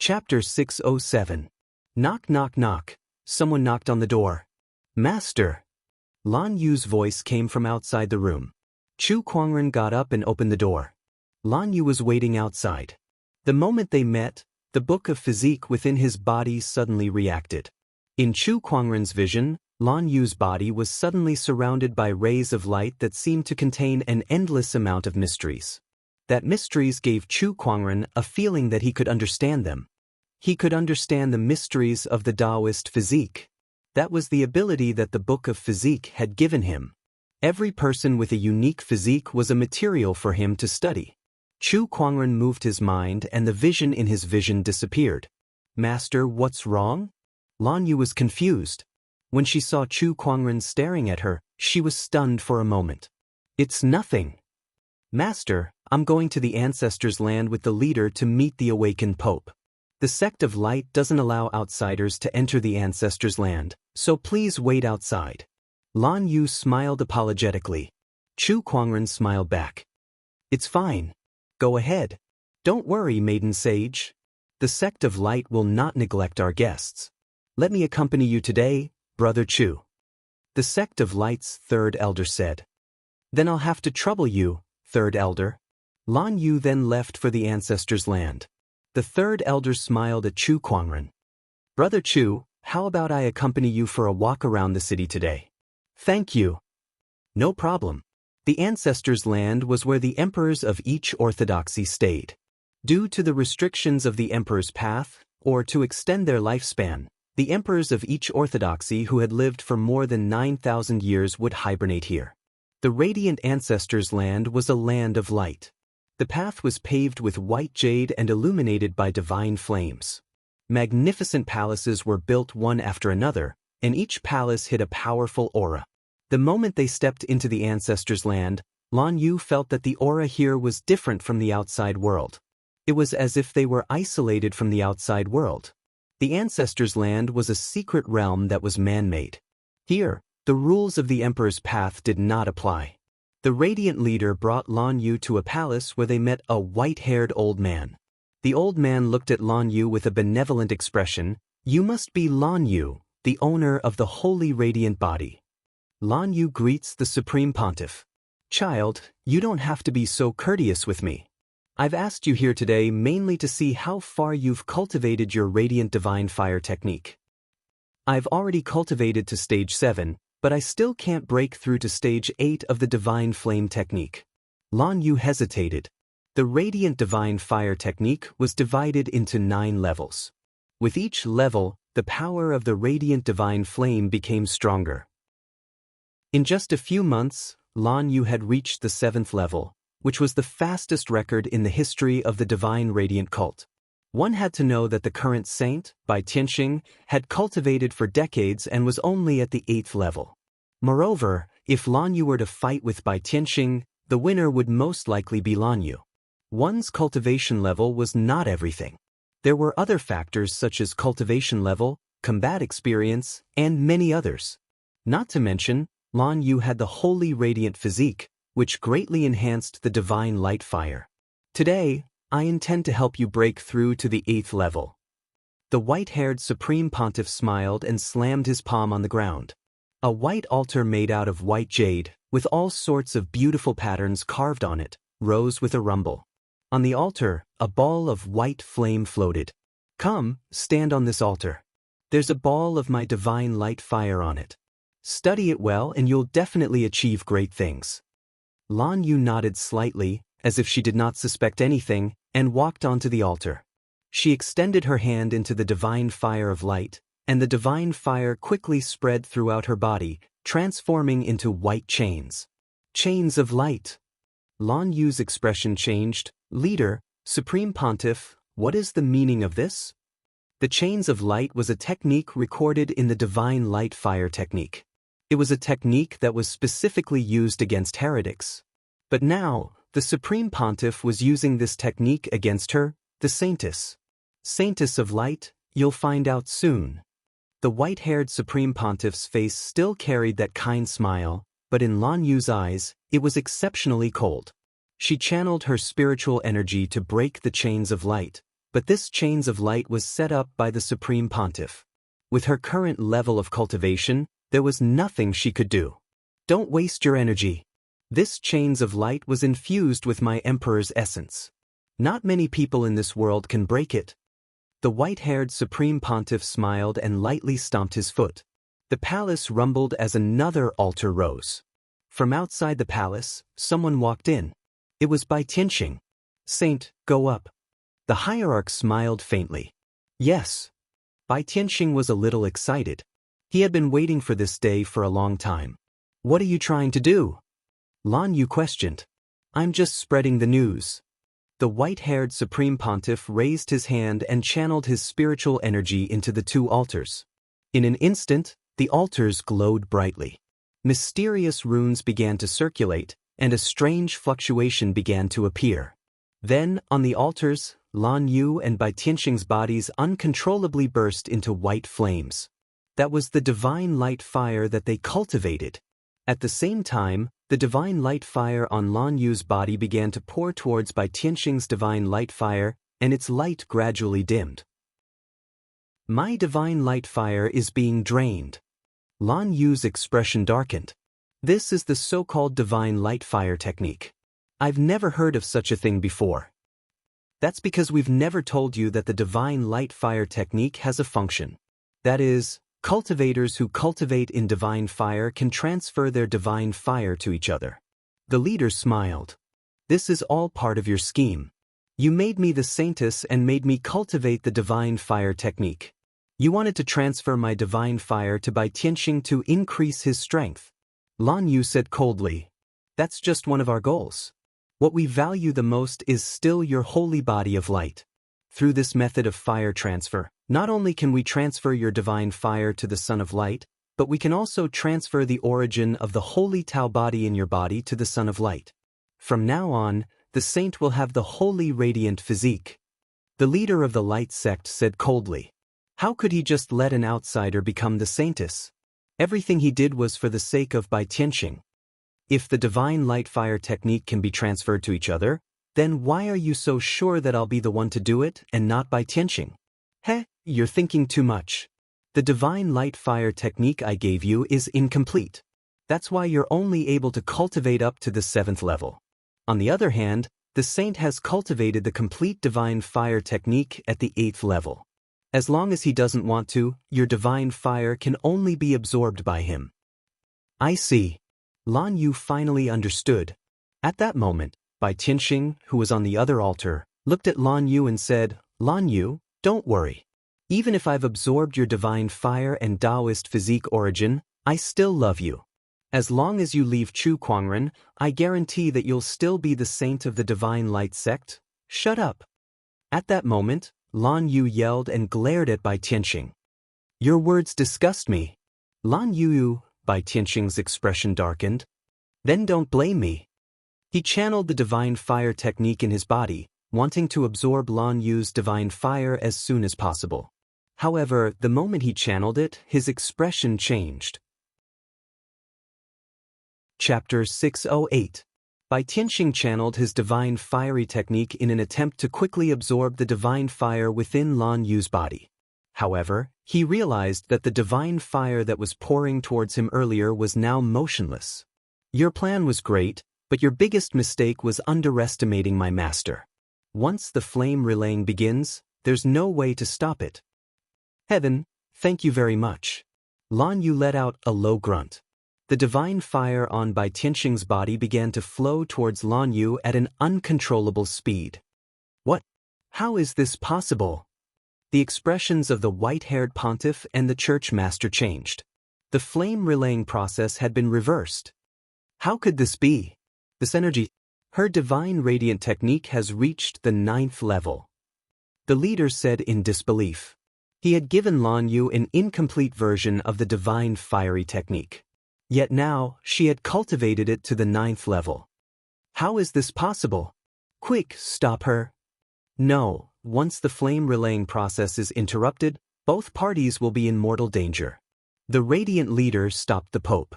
Chapter 607. Knock knock knock. Someone knocked on the door. Master. Lan Yu's voice came from outside the room. Chu Kuangren got up and opened the door. Lan Yu was waiting outside. The moment they met, the book of physique within his body suddenly reacted. In Chu Kuangren's vision, Lan Yu's body was suddenly surrounded by rays of light that seemed to contain an endless amount of mysteries. That mysteries gave Chu Kuangren a feeling that he could understand them. He could understand the mysteries of the Taoist physique. That was the ability that the book of physique had given him. Every person with a unique physique was a material for him to study. Chu Kuangren moved his mind and the vision in his vision disappeared. Master, what's wrong? Lan Yu was confused. When she saw Chu Kuangren staring at her, she was stunned for a moment. It's nothing. Master, I'm going to the ancestors' land with the leader to meet the awakened Pope. The sect of light doesn't allow outsiders to enter the ancestors' land, so please wait outside. Lan Yu smiled apologetically. Chu Kuangren smiled back. It's fine. Go ahead. Don't worry, maiden sage. The sect of light will not neglect our guests. Let me accompany you today, Brother Chu. The sect of light's third elder said. Then I'll have to trouble you, third elder. Lan Yu then left for the ancestors' land. The third elder smiled at Chu Kuangren. Brother Chu, how about I accompany you for a walk around the city today? Thank you. No problem. The ancestors' land was where the emperors of each orthodoxy stayed. Due to the restrictions of the emperor's path, or to extend their lifespan, the emperors of each orthodoxy who had lived for more than 9,000 years would hibernate here. The radiant ancestors' land was a land of light. The path was paved with white jade and illuminated by divine flames. Magnificent palaces were built one after another, and each palace hid a powerful aura. The moment they stepped into the ancestors' land, Lan Yu felt that the aura here was different from the outside world. It was as if they were isolated from the outside world. The ancestors' land was a secret realm that was man-made. Here, the rules of the emperor's path did not apply. The radiant leader brought Lan Yu to a palace where they met a white-haired old man. The old man looked at Lan Yu with a benevolent expression. You must be Lan Yu, the owner of the holy radiant body. Lan Yu greets the Supreme Pontiff. Child, you don't have to be so courteous with me. I've asked you here today mainly to see how far you've cultivated your radiant divine fire technique. I've already cultivated to stage 7, but I still can't break through to stage 8 of the divine flame technique. Lan Yu hesitated. The radiant divine fire technique was divided into 9 levels. With each level, the power of the radiant divine flame became stronger. In just a few months, Lan Yu had reached the 7th level, which was the fastest record in the history of the divine radiant cult. One had to know that the current saint, Bai Tianxing, had cultivated for decades and was only at the 8th level. Moreover, if Lan Yu were to fight with Bai Tianxing, the winner would most likely be Lan Yu. One's cultivation level was not everything. There were other factors such as cultivation level, combat experience, and many others. Not to mention, Lan Yu had the holy radiant physique, which greatly enhanced the divine light fire. Today, I intend to help you break through to the 8th level. The white-haired Supreme Pontiff smiled and slammed his palm on the ground. A white altar made out of white jade, with all sorts of beautiful patterns carved on it, rose with a rumble. On the altar, a ball of white flame floated. Come, stand on this altar. There's a ball of my divine light fire on it. Study it well and you'll definitely achieve great things. Lan Yu nodded slightly, as if she did not suspect anything, and walked onto the altar. She extended her hand into the divine fire of light, and the divine fire quickly spread throughout her body, transforming into white chains. Chains of light. Lan Yu's expression changed. Leader, Supreme Pontiff, what is the meaning of this? The chains of light was a technique recorded in the divine light fire technique. It was a technique that was specifically used against heretics. But now, the Supreme Pontiff was using this technique against her, the Saintess. Saintess of light, you'll find out soon. The white-haired Supreme Pontiff's face still carried that kind smile, but in Lan Yu's eyes, it was exceptionally cold. She channeled her spiritual energy to break the chains of light, But this chains of light was set up by the Supreme Pontiff. With her current level of cultivation, there was nothing she could do. Don't waste your energy. This chains of light was infused with my Emperor's essence. Not many people in this world can break it. The white-haired Supreme Pontiff smiled and lightly stomped his foot. The palace rumbled as another altar rose. From outside the palace, someone walked in. It was Bai Tianxing. Saint, go up. The hierarch smiled faintly. Yes. Bai Tianxing was a little excited. He had been waiting for this day for a long time. What are you trying to do? Lan Yu questioned. I'm just spreading the news. The white-haired Supreme Pontiff raised his hand and channeled his spiritual energy into the two altars. In an instant, the altars glowed brightly. Mysterious runes began to circulate, and a strange fluctuation began to appear. Then, on the altars, Lan Yu and Bai Tianxing's bodies uncontrollably burst into white flames. That was the divine light fire that they cultivated. At the same time, the divine light fire on Lan Yu's body began to pour towards Bai Tianxing's divine light fire, and its light gradually dimmed. My divine light fire is being drained. Lan Yu's expression darkened. This is the so-called divine light fire technique. I've never heard of such a thing before. That's because we've never told you that the divine light fire technique has a function. That is, cultivators who cultivate in divine fire can transfer their divine fire to each other. The leader smiled. This is all part of your scheme. You made me the saintess and made me cultivate the divine fire technique. You wanted to transfer my divine fire to Bai Tianxing to increase his strength. Lan Yu said coldly. That's just one of our goals. What we value the most is still your holy body of light. Through this method of fire transfer, not only can we transfer your divine fire to the Son of Light, but we can also transfer the origin of the holy Tao body in your body to the Son of Light. From now on, the saint will have the holy radiant physique. The leader of the Light sect said coldly. How could he just let an outsider become the saintess? Everything he did was for the sake of Bai Tianxing. If the divine light fire technique can be transferred to each other, then why are you so sure that I'll be the one to do it and not Bai Tianxing? Heh, you're thinking too much. The divine light fire technique I gave you is incomplete. That's why you're only able to cultivate up to the 7th level. On the other hand, the saint has cultivated the complete divine fire technique at the 8th level. As long as he doesn't want to, your divine fire can only be absorbed by him. I see. Lan Yu finally understood. At that moment, Bai Tianxing, who was on the other altar, looked at Lan Yu and said, Lan Yu, don't worry. Even if I've absorbed your divine fire and Taoist physique origin, I still love you. As long as you leave Chu Kuangren, I guarantee that you'll still be the saint of the divine light sect. Shut up. At that moment, Lan Yu yelled and glared at Bai Tianxing. Your words disgust me. Lan Yu, Bai Tianxing's expression darkened. Then don't blame me. He channeled the divine fire technique in his body, wanting to absorb Lan Yu's divine fire as soon as possible. However, the moment he channeled it, his expression changed. Chapter 608. Bai Tianxing channeled his divine fiery technique in an attempt to quickly absorb the divine fire within Lan Yu's body. However, he realized that the divine fire that was pouring towards him earlier was now motionless. Your plan was great, but your biggest mistake was underestimating my master. Once the flame relaying begins, there's no way to stop it. Heaven, thank you very much. Lan Yu let out a low grunt. The divine fire on Bai Tianxing's body began to flow towards Lan Yu at an uncontrollable speed. What? How is this possible? The expressions of the white-haired pontiff and the church master changed. The flame relaying process had been reversed. How could this be? This energy, her divine radiant technique has reached the 9th level. The leader said in disbelief. He had given Lan Yu an incomplete version of the divine fiery technique. Yet now, she had cultivated it to the 9th level. How is this possible? Quick, stop her. No, once the flame relaying process is interrupted, both parties will be in mortal danger. The radiant leader stopped the Pope.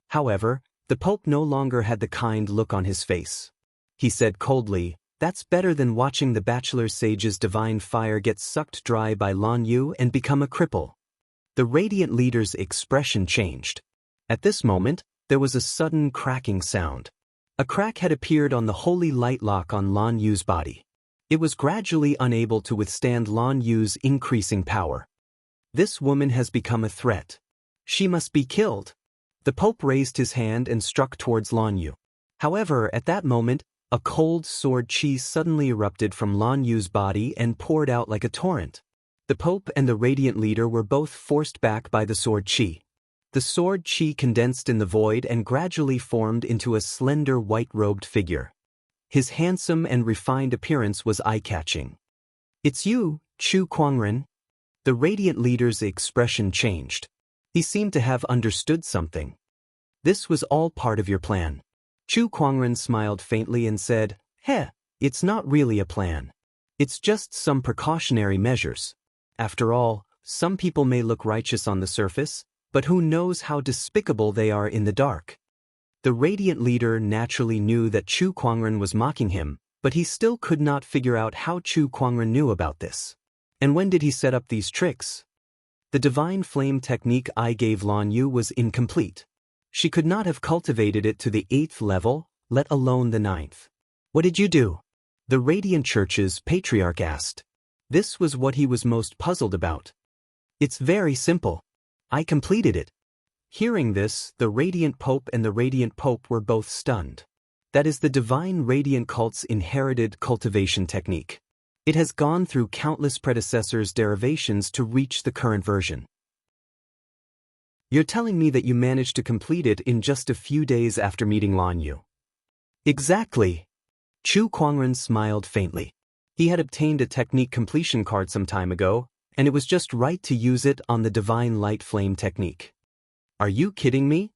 However, the Pope no longer had the kind look on his face. He said coldly, That's better than watching the Bachelor Sage's divine fire get sucked dry by Lan Yu and become a cripple. The Radiant Leader's expression changed. At this moment, there was a sudden cracking sound. A crack had appeared on the holy light lock on Lan Yu's body. It was gradually unable to withstand Lan Yu's increasing power. This woman has become a threat. She must be killed. The Pope raised his hand and struck towards Lan Yu. However, at that moment, a cold sword chi suddenly erupted from Lan Yu's body and poured out like a torrent. The Pope and the Radiant Leader were both forced back by the sword chi. The sword chi condensed in the void and gradually formed into a slender white-robed figure. His handsome and refined appearance was eye-catching. "It's you, Chu Kuangren." The Radiant Leader's expression changed. He seemed to have understood something. "This was all part of your plan." Chu Kuangren smiled faintly and said, "Heh, it's not really a plan. It's just some precautionary measures. After all, some people may look righteous on the surface, but who knows how despicable they are in the dark." The Radiant Leader naturally knew that Chu Kuangren was mocking him, but he still could not figure out how Chu Kuangren knew about this. And when did he set up these tricks? The divine flame technique I gave Lan Yu was incomplete. She could not have cultivated it to the 8th level, let alone the 9th. "What did you do?" the Radiant Church's patriarch asked. This was what he was most puzzled about. "It's very simple. I completed it." Hearing this, the Radiant Pope and the Radiant Pope were both stunned. That is the divine Radiant cult's inherited cultivation technique. It has gone through countless predecessors' derivations to reach the current version. "You're telling me that you managed to complete it in just a few days after meeting Lan Yu?" "Exactly." Chu Kuangren smiled faintly. He had obtained a technique completion card some time ago, and it was just right to use it on the divine light flame technique. "Are you kidding me?"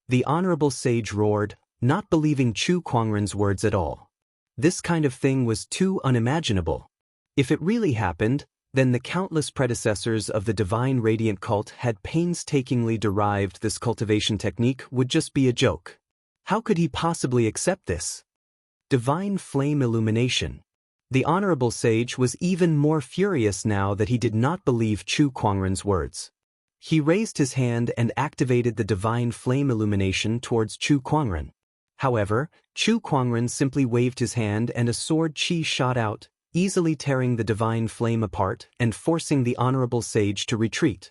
The Honorable Sage roared, not believing Chu Kuangren's words at all. This kind of thing was too unimaginable. If it really happened, then the countless predecessors of the divine Radiant cult had painstakingly derived this cultivation technique would just be a joke. How could he possibly accept this? Divine flame illumination. The Honorable Sage was even more furious now that he did not believe Chu Kuangren's words. He raised his hand and activated the divine flame illumination towards Chu Kuangren. However, Chu Kuangren simply waved his hand and a sword chi shot out, easily tearing the divine flame apart and forcing the Honorable Sage to retreat.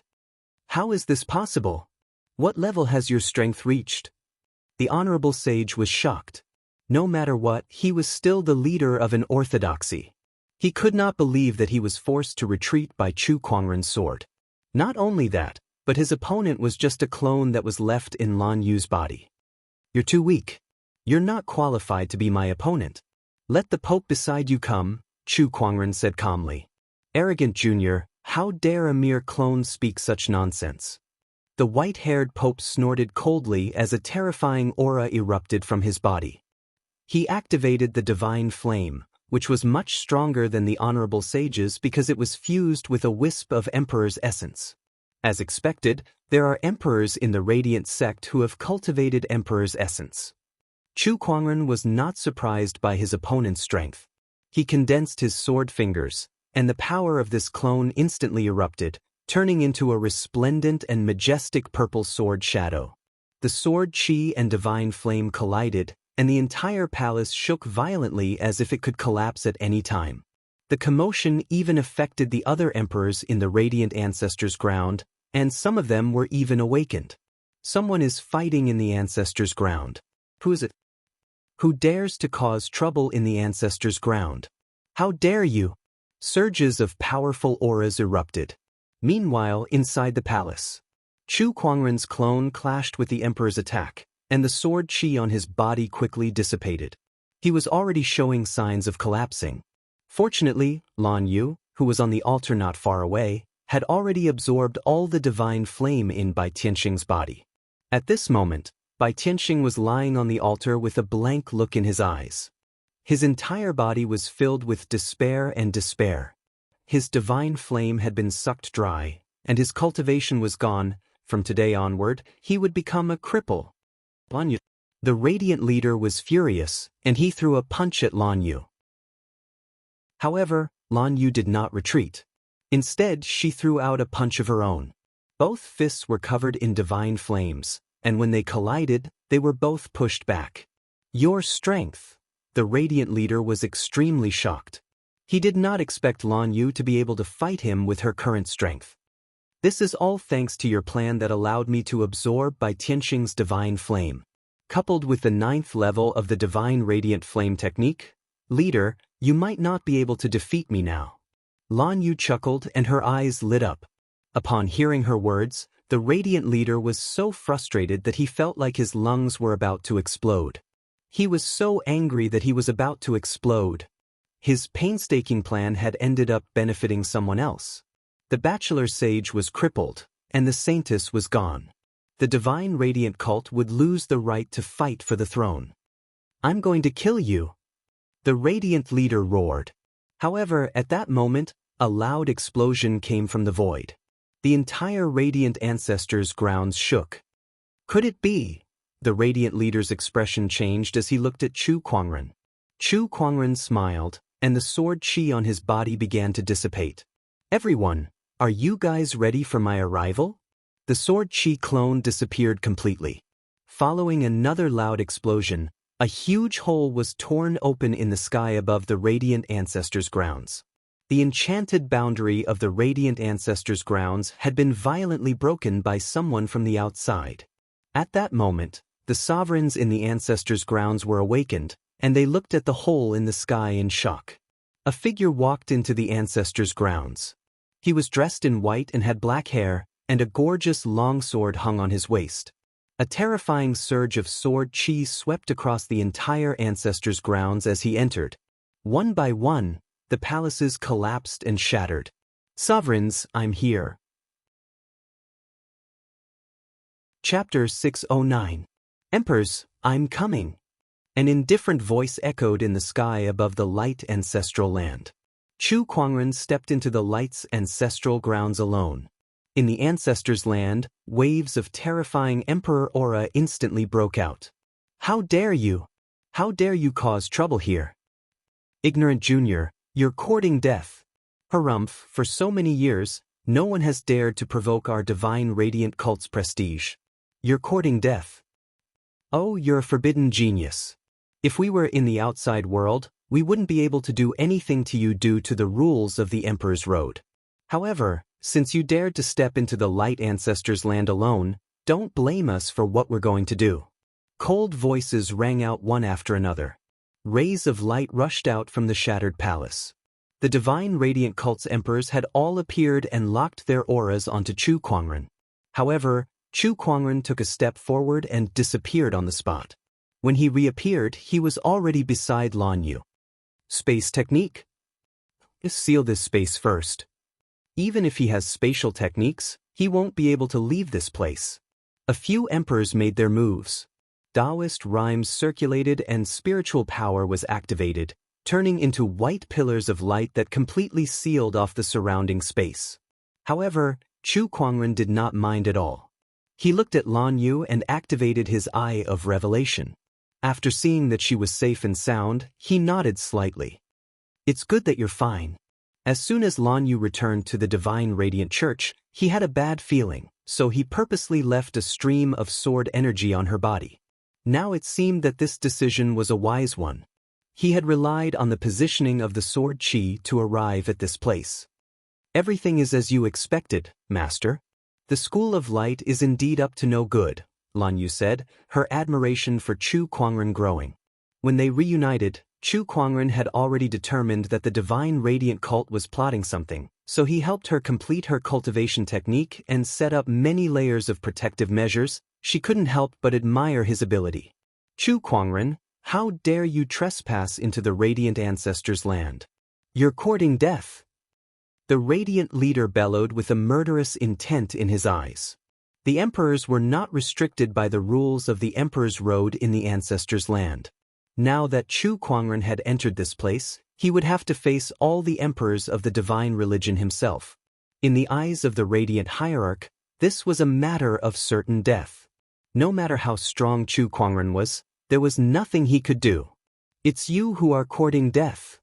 "How is this possible? What level has your strength reached?" The Honorable Sage was shocked. No matter what, he was still the leader of an orthodoxy. He could not believe that he was forced to retreat by Chu Kuangren's sword. Not only that, but his opponent was just a clone that was left in Lan Yu's body. "You're too weak. You're not qualified to be my opponent. Let the Pope beside you come," Chu Kuangren said calmly. "Arrogant Junior, how dare a mere clone speak such nonsense?" The white-haired Pope snorted coldly as a terrifying aura erupted from his body. He activated the divine flame, which was much stronger than the Honorable Sage's because it was fused with a wisp of Emperor's essence. As expected, there are emperors in the Radiant sect who have cultivated Emperor's essence. Chu Kuangren was not surprised by his opponent's strength. He condensed his sword fingers, and the power of this clone instantly erupted, turning into a resplendent and majestic purple sword shadow. The sword chi and divine flame collided, and the entire palace shook violently as if it could collapse at any time. The commotion even affected the other emperors in the Radiant Ancestors' ground, and some of them were even awakened. Someone is fighting in the Ancestors' ground. Who is it? Who dares to cause trouble in the Ancestors' ground? How dare you? Surges of powerful auras erupted. Meanwhile, inside the palace, Chu Kuangren's clone clashed with the Emperor's attack, and the sword chi on his body quickly dissipated. He was already showing signs of collapsing. Fortunately, Lan Yu, who was on the altar not far away, had already absorbed all the divine flame in Bai Tianxing's body. At this moment, Bai Tianxing was lying on the altar with a blank look in his eyes. His entire body was filled with despair and despair. His divine flame had been sucked dry, and his cultivation was gone. From today onward, he would become a cripple. Lan Yu. The Radiant leader was furious, and he threw a punch at Lan Yu. However, Lan Yu did not retreat. Instead, she threw out a punch of her own. Both fists were covered in divine flames, and when they collided, they were both pushed back. Your strength. The radiant leader was extremely shocked. He did not expect Lan Yu to be able to fight him with her current strength. This is all thanks to your plan that allowed me to absorb by Tianxing's divine flame. Coupled with the 9th level of the divine radiant flame technique, leader, you might not be able to defeat me now. Lan Yu chuckled and her eyes lit up. Upon hearing her words, the radiant leader was so frustrated that he felt like his lungs were about to explode. He was so angry that he was about to explode. His painstaking plan had ended up benefiting someone else. The bachelor sage was crippled, and the saintess was gone. The divine radiant cult would lose the right to fight for the throne. I'm going to kill you. The radiant leader roared. However, at that moment, a loud explosion came from the void. The entire radiant ancestors' grounds shook. Could it be? The radiant leader's expression changed as he looked at Chu Kuangren. Chu Kuangren smiled, and the sword chi on his body began to dissipate. Everyone, are you guys ready for my arrival? The sword chi clone disappeared completely. Following another loud explosion, a huge hole was torn open in the sky above the radiant ancestors' grounds. The enchanted boundary of the radiant ancestors' grounds had been violently broken by someone from the outside. At that moment, the sovereigns in the ancestors' grounds were awakened, and they looked at the hole in the sky in shock. A figure walked into the ancestors' grounds. He was dressed in white and had black hair, and a gorgeous longsword hung on his waist. A terrifying surge of sword chi swept across the entire ancestors' grounds as he entered. One by one, the palaces collapsed and shattered. Sovereigns, I'm here. Chapter 609. Emperors, I'm coming. An indifferent voice echoed in the sky above the light ancestral land. Chu Kuangren stepped into the light's ancestral grounds alone. In the ancestors' land, waves of terrifying emperor aura instantly broke out. How dare you? How dare you cause trouble here? Ignorant junior, you're courting death. Harumph, for so many years, no one has dared to provoke our divine radiant cult's prestige. You're courting death. Oh, you're a forbidden genius. If we were in the outside world, we wouldn't be able to do anything to you due to the rules of the Emperor's Road. However, since you dared to step into the light ancestors' land alone, don't blame us for what we're going to do. Cold voices rang out one after another. Rays of light rushed out from the shattered palace. The divine radiant cult's emperors had all appeared and locked their auras onto Chu Kuangren. However, Chu Kuangren took a step forward and disappeared on the spot. When he reappeared, he was already beside Lan Yu. Space technique? Seal this space first. Even if he has spatial techniques, he won't be able to leave this place. A few emperors made their moves. Taoist rhymes circulated and spiritual power was activated, turning into white pillars of light that completely sealed off the surrounding space. However, Chu Kuangren did not mind at all. He looked at Lan Yu and activated his Eye of Revelation. After seeing that she was safe and sound, he nodded slightly. It's good that you're fine. As soon as Lan Yu returned to the Divine Radiant Church, he had a bad feeling, so he purposely left a stream of sword energy on her body. Now it seemed that this decision was a wise one. He had relied on the positioning of the sword chi to arrive at this place. Everything is as you expected, Master. The School of Light is indeed up to no good, Lan Yu said, her admiration for Chu Kuangren growing. When they reunited, Chu Kuangren had already determined that the Divine Radiant Cult was plotting something, so he helped her complete her cultivation technique and set up many layers of protective measures. She couldn't help but admire his ability. Chu Kuangren, how dare you trespass into the Radiant Ancestors' land? You're courting death. The Radiant leader bellowed with a murderous intent in his eyes. The emperors were not restricted by the rules of the Emperor's Road in the Ancestors' land. Now that Chu Kuangren had entered this place, he would have to face all the emperors of the divine religion himself. In the eyes of the Radiant Hierarch, this was a matter of certain death. No matter how strong Chu Kuangren was, there was nothing he could do. It's you who are courting death.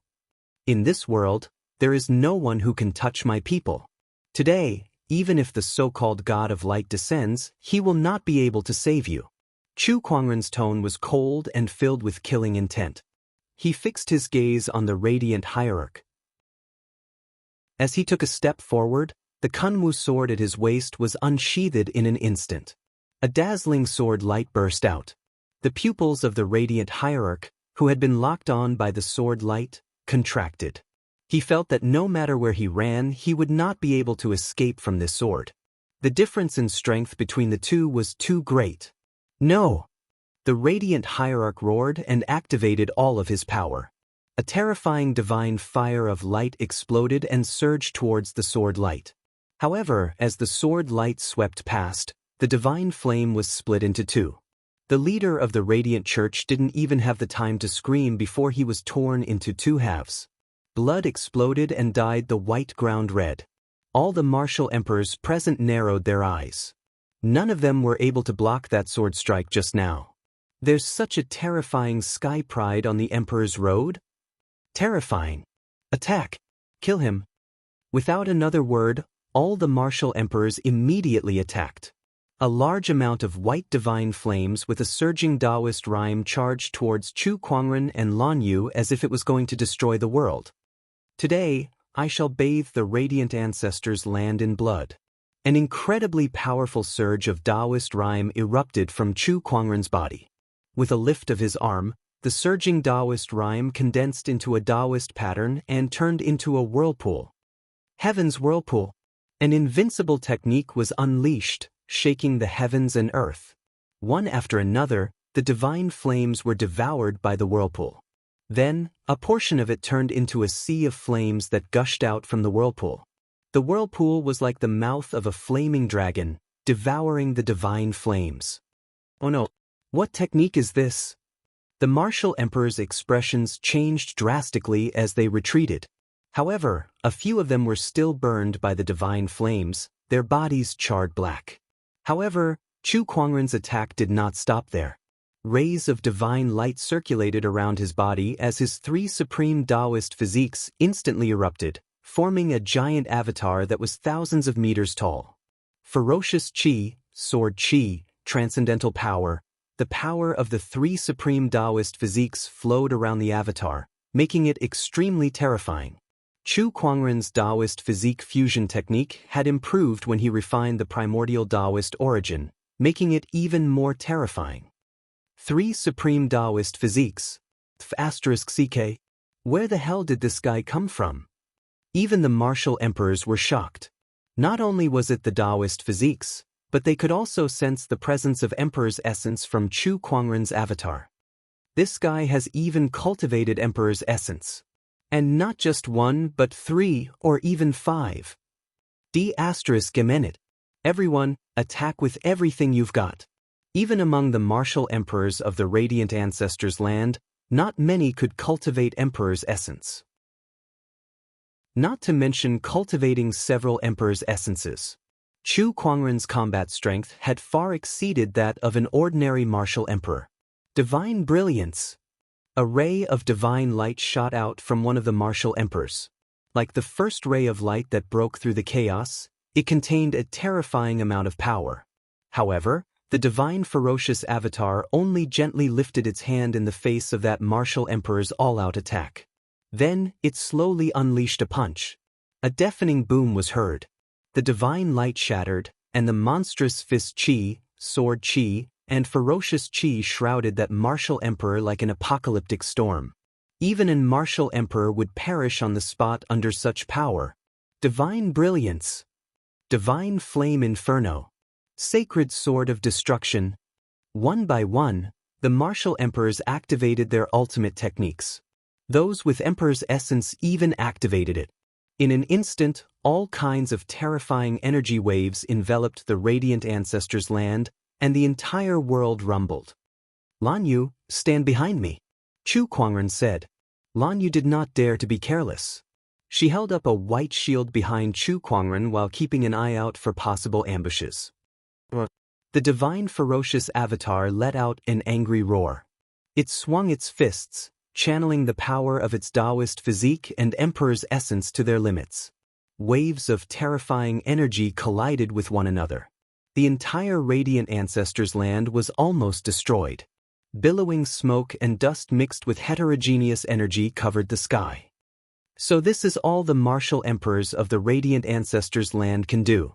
In this world, there is no one who can touch my people. Today, even if the so-called God of light descends, he will not be able to save you. Chu Kuangren's tone was cold and filled with killing intent. He fixed his gaze on the radiant hierarch. As he took a step forward, the Kunwu sword at his waist was unsheathed in an instant. A dazzling sword light burst out. The pupils of the radiant hierarch, who had been locked on by the sword light, contracted. He felt that no matter where he ran, he would not be able to escape from this sword. The difference in strength between the two was too great. No! The radiant hierarch roared and activated all of his power. A terrifying divine fire of light exploded and surged towards the sword light. However, as the sword light swept past, the divine flame was split into two. The leader of the radiant church didn't even have the time to scream before he was torn into two halves. Blood exploded and dyed the white ground red. All the martial emperors present narrowed their eyes. None of them were able to block that sword strike just now. There's such a terrifying sky pride on the emperor's road? Terrifying. Attack! Kill him! Without another word, all the martial emperors immediately attacked. A large amount of white divine flames with a surging Taoist rhyme charged towards Chu Kuangren and Lan Yu as if it was going to destroy the world. Today, I shall bathe the radiant ancestors' land in blood. An incredibly powerful surge of Taoist rhyme erupted from Chu Kuangren's body. With a lift of his arm, the surging Taoist rhyme condensed into a Taoist pattern and turned into a whirlpool. Heaven's whirlpool. An invincible technique was unleashed, shaking the heavens and earth. One after another, the divine flames were devoured by the whirlpool. Then, a portion of it turned into a sea of flames that gushed out from the whirlpool. The whirlpool was like the mouth of a flaming dragon, devouring the divine flames. Oh no, what technique is this? The martial emperor's expressions changed drastically as they retreated. However, a few of them were still burned by the divine flames, their bodies charred black. However, Chu Kuangren's attack did not stop there. Rays of divine light circulated around his body as his three supreme Taoist physiques instantly erupted, forming a giant avatar that was thousands of meters tall. Ferocious Qi, sword Qi, transcendental power, the power of the three supreme Taoist physiques flowed around the avatar, making it extremely terrifying. Chu Kuangren's Taoist physique fusion technique had improved when he refined the primordial Taoist origin, making it even more terrifying. Three supreme Taoist physiques. *CK. Where the hell did this guy come from? Even the martial emperors were shocked. Not only was it the Taoist physiques, but they could also sense the presence of Emperor's essence from Chu Kuangren's avatar. This guy has even cultivated Emperor's essence. And not just one, but 3 or even 5. *Gemenit. Everyone, attack with everything you've got. Even among the martial emperors of the radiant ancestors' land, not many could cultivate Emperor's essence. Not to mention cultivating several Emperor's essences. Chu Kuangren's combat strength had far exceeded that of an ordinary martial emperor. Divine brilliance. A ray of divine light shot out from one of the martial emperors. Like the first ray of light that broke through the chaos, it contained a terrifying amount of power. However, the divine ferocious avatar only gently lifted its hand in the face of that martial emperor's all-out attack. Then, it slowly unleashed a punch. A deafening boom was heard. The divine light shattered, and the monstrous fist Qi, sword Qi, and ferocious Qi shrouded that martial emperor like an apocalyptic storm. Even a martial emperor would perish on the spot under such power. Divine brilliance. Divine flame inferno. Sacred sword of destruction. One by one, the martial emperors activated their ultimate techniques. Those with Emperor's essence even activated it. In an instant, all kinds of terrifying energy waves enveloped the radiant ancestors' land, and the entire world rumbled. Lan Yu, stand behind me, Chu Kuangren said. Lan Yu did not dare to be careless. She held up a white shield behind Chu Kuangren while keeping an eye out for possible ambushes. The divine ferocious avatar let out an angry roar. It swung its fists, channeling the power of its Taoist physique and emperor's essence to their limits. Waves of terrifying energy collided with one another. The entire radiant ancestors' land was almost destroyed. Billowing smoke and dust mixed with heterogeneous energy covered the sky. So this is all the martial emperors of the radiant ancestors' land can do.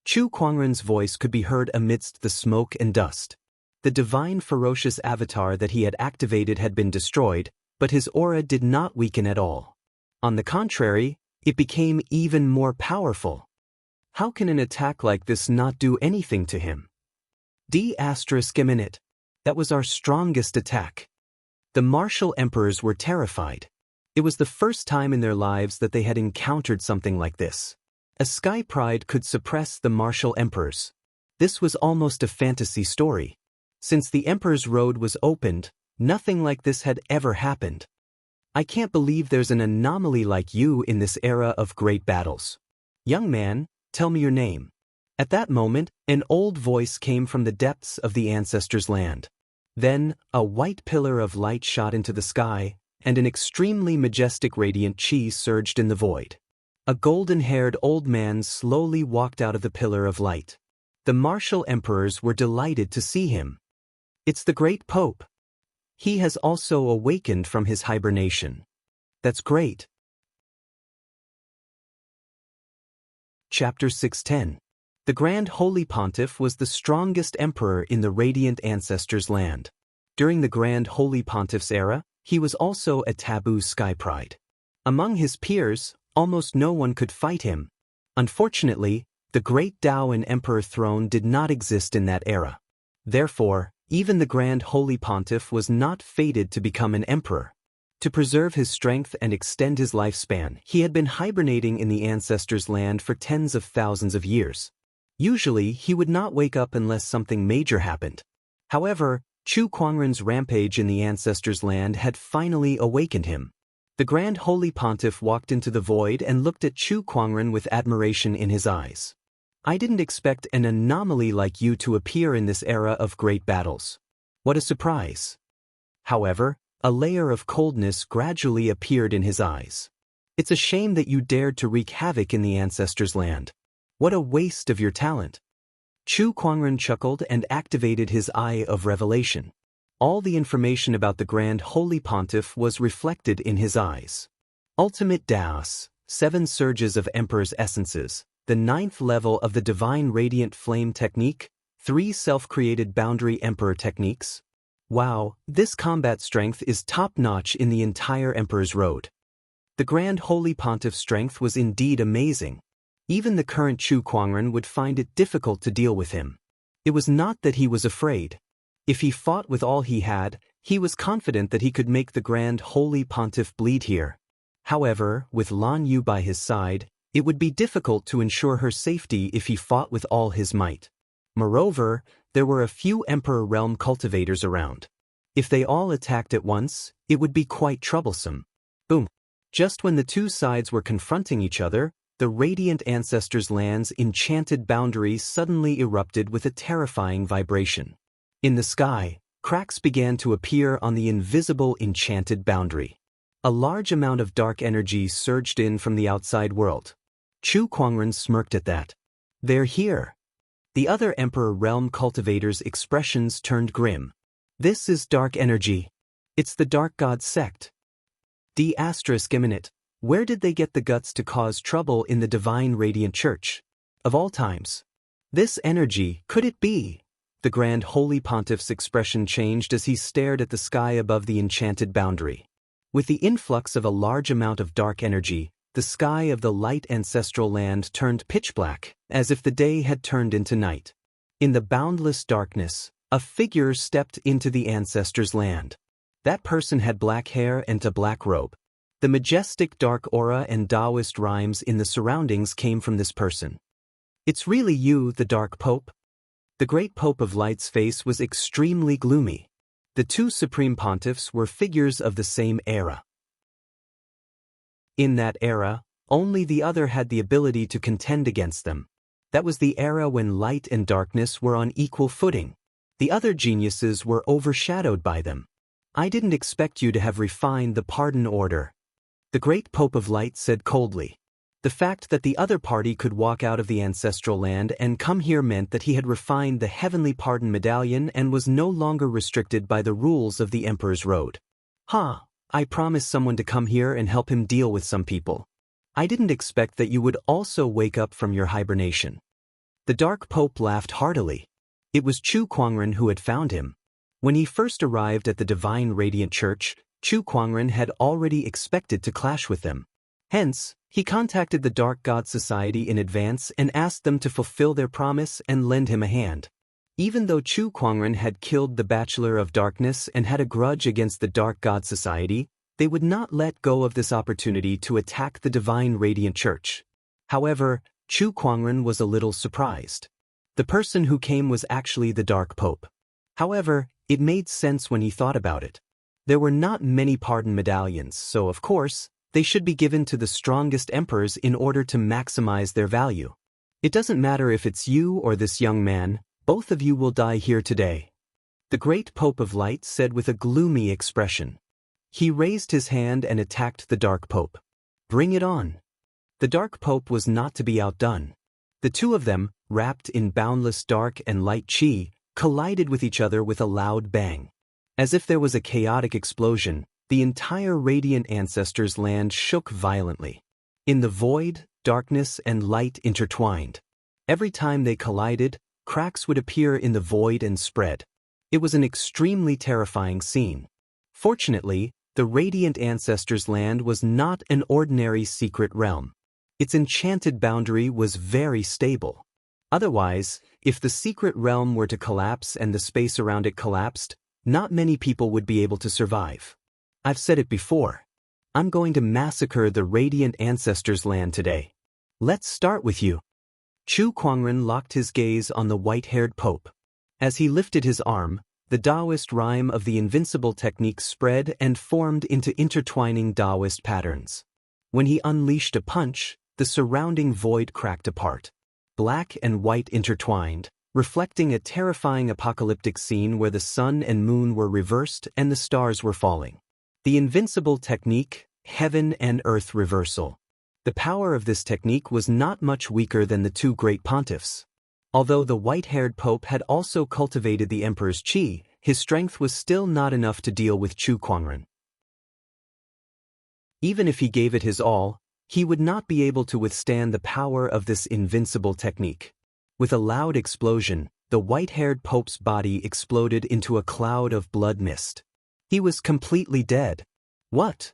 Chu Kuangren's voice could be heard amidst the smoke and dust. The divine ferocious avatar that he had activated had been destroyed, but his aura did not weaken at all. On the contrary, it became even more powerful. How can an attack like this not do anything to him? D***. That was our strongest attack. The martial emperors were terrified. It was the first time in their lives that they had encountered something like this. A sky pride could suppress the martial emperors. This was almost a fantasy story. Since the Emperor's Road was opened, nothing like this had ever happened. I can't believe there's an anomaly like you in this era of great battles. Young man, tell me your name. At that moment, an old voice came from the depths of the ancestors' land. Then, a white pillar of light shot into the sky, and an extremely majestic radiant chi surged in the void. A golden-haired old man slowly walked out of the pillar of light. The martial emperors were delighted to see him. It's the great Pope. He has also awakened from his hibernation. That's great. Chapter 610. The Grand Holy Pontiff was the strongest emperor in the radiant ancestors' land. During the Grand Holy Pontiff's era, he was also a taboo sky pride. Among his peers, almost no one could fight him. Unfortunately, the great Daoan emperor throne did not exist in that era. Therefore, even the Grand Holy Pontiff was not fated to become an emperor. To preserve his strength and extend his lifespan, he had been hibernating in the ancestors' land for tens of thousands of years. Usually, he would not wake up unless something major happened. However, Chu Kuangren's rampage in the ancestors' land had finally awakened him. The Grand Holy Pontiff walked into the void and looked at Chu Kuangren with admiration in his eyes. I didn't expect an anomaly like you to appear in this era of great battles. What a surprise. However, a layer of coldness gradually appeared in his eyes. It's a shame that you dared to wreak havoc in the ancestors' land. What a waste of your talent. Chu Kuangren chuckled and activated his Eye of Revelation. All the information about the Grand Holy Pontiff was reflected in his eyes. Ultimate Daos, 7 surges of Emperor's essences, the 9th level of the Divine Radiant Flame technique, 3 self-created Boundary Emperor techniques. Wow, this combat strength is top-notch in the entire Emperor's Road. The Grand Holy Pontiff's strength was indeed amazing. Even the current Chu Kuangren would find it difficult to deal with him. It was not that he was afraid. If he fought with all he had, he was confident that he could make the Grand Holy Pontiff bleed here. However, with Lan Yu by his side, it would be difficult to ensure her safety if he fought with all his might. Moreover, there were a few Emperor Realm cultivators around. If they all attacked at once, it would be quite troublesome. Boom! Just when the two sides were confronting each other, the Radiant Ancestors' Land's enchanted boundary suddenly erupted with a terrifying vibration. In the sky, cracks began to appear on the invisible enchanted boundary. A large amount of dark energy surged in from the outside world. Chu Kuangren smirked at that. They're here. The other Emperor Realm cultivators' expressions turned grim. This is dark energy. It's the Dark God sect. D***. Where did they get the guts to cause trouble in the Divine Radiant Church? Of all times. This energy, could it be? The Grand Holy Pontiff's expression changed as he stared at the sky above the enchanted boundary. With the influx of a large amount of dark energy, the sky of the light ancestral land turned pitch black, as if the day had turned into night. In the boundless darkness, a figure stepped into the ancestors' land. That person had black hair and a black robe. The majestic dark aura and Taoist rhymes in the surroundings came from this person. It's really you, the Dark Pope? The Great Pope of Light's face was extremely gloomy. The two Supreme Pontiffs were figures of the same era. In that era, only the other had the ability to contend against them. That was the era when light and darkness were on equal footing. The other geniuses were overshadowed by them. I didn't expect you to have refined the pardon order. The great Pope of Light said coldly. The fact that the other party could walk out of the ancestral land and come here meant that he had refined the heavenly pardon medallion and was no longer restricted by the rules of the Emperor's Road. I promised someone to come here and help him deal with some people. I didn't expect that you would also wake up from your hibernation. The Dark Pope laughed heartily. It was Chu Kuangren who had found him. When he first arrived at the Divine Radiant Church, Chu Kuangren had already expected to clash with them. Hence, he contacted the Dark God Society in advance and asked them to fulfill their promise and lend him a hand. Even though Chu Kuangren had killed the Bachelor of Darkness and had a grudge against the Dark God Society, they would not let go of this opportunity to attack the Divine Radiant Church. However, Chu Kuangren was a little surprised. The person who came was actually the Dark Pope. However, it made sense when he thought about it. There were not many pardon medallions, so of course, they should be given to the strongest emperors in order to maximize their value. It doesn't matter if it's you or this young man, both of you will die here today. The great Pope of Light said with a gloomy expression. He raised his hand and attacked the Dark Pope. Bring it on. The Dark Pope was not to be outdone. The two of them, wrapped in boundless dark and light chi, collided with each other with a loud bang. As if there was a chaotic explosion, the entire Radiant Ancestors' land shook violently. In the void, darkness and light intertwined. Every time they collided, cracks would appear in the void and spread. It was an extremely terrifying scene. Fortunately, the Radiant Ancestors' land was not an ordinary secret realm. Its enchanted boundary was very stable. Otherwise, if the secret realm were to collapse and the space around it collapsed, not many people would be able to survive. I've said it before. I'm going to massacre the Radiant Ancestors' land today. Let's start with you. Chu Kuangren locked his gaze on the white-haired Pope. As he lifted his arm, the Taoist rhyme of the invincible technique spread and formed into intertwining Taoist patterns. When he unleashed a punch, the surrounding void cracked apart. Black and white intertwined, reflecting a terrifying apocalyptic scene where the sun and moon were reversed and the stars were falling. The invincible technique, heaven and earth reversal. The power of this technique was not much weaker than the two great pontiffs. Although the white-haired Pope had also cultivated the Emperor's chi, his strength was still not enough to deal with Chu Kuangren. Even if he gave it his all, he would not be able to withstand the power of this invincible technique. With a loud explosion, the white-haired Pope's body exploded into a cloud of blood mist. He was completely dead. What?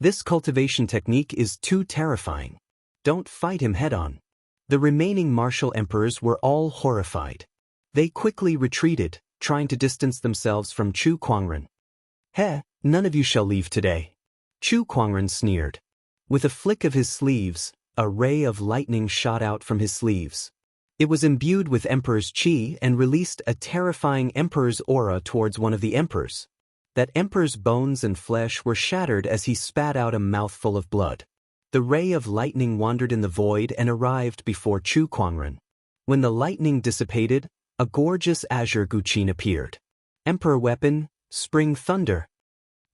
This cultivation technique is too terrifying. Don't fight him head-on. The remaining martial emperors were all horrified. They quickly retreated, trying to distance themselves from Chu Kuangren. None of you shall leave today. Chu Kuangren sneered. With a flick of his sleeves, a ray of lightning shot out from his sleeves. It was imbued with Emperor's chi and released a terrifying Emperor's aura towards one of the emperors. That emperor's bones and flesh were shattered as he spat out a mouthful of blood. The ray of lightning wandered in the void and arrived before Chu Kuangren. When the lightning dissipated, a gorgeous azure guqin appeared. Emperor weapon, spring thunder.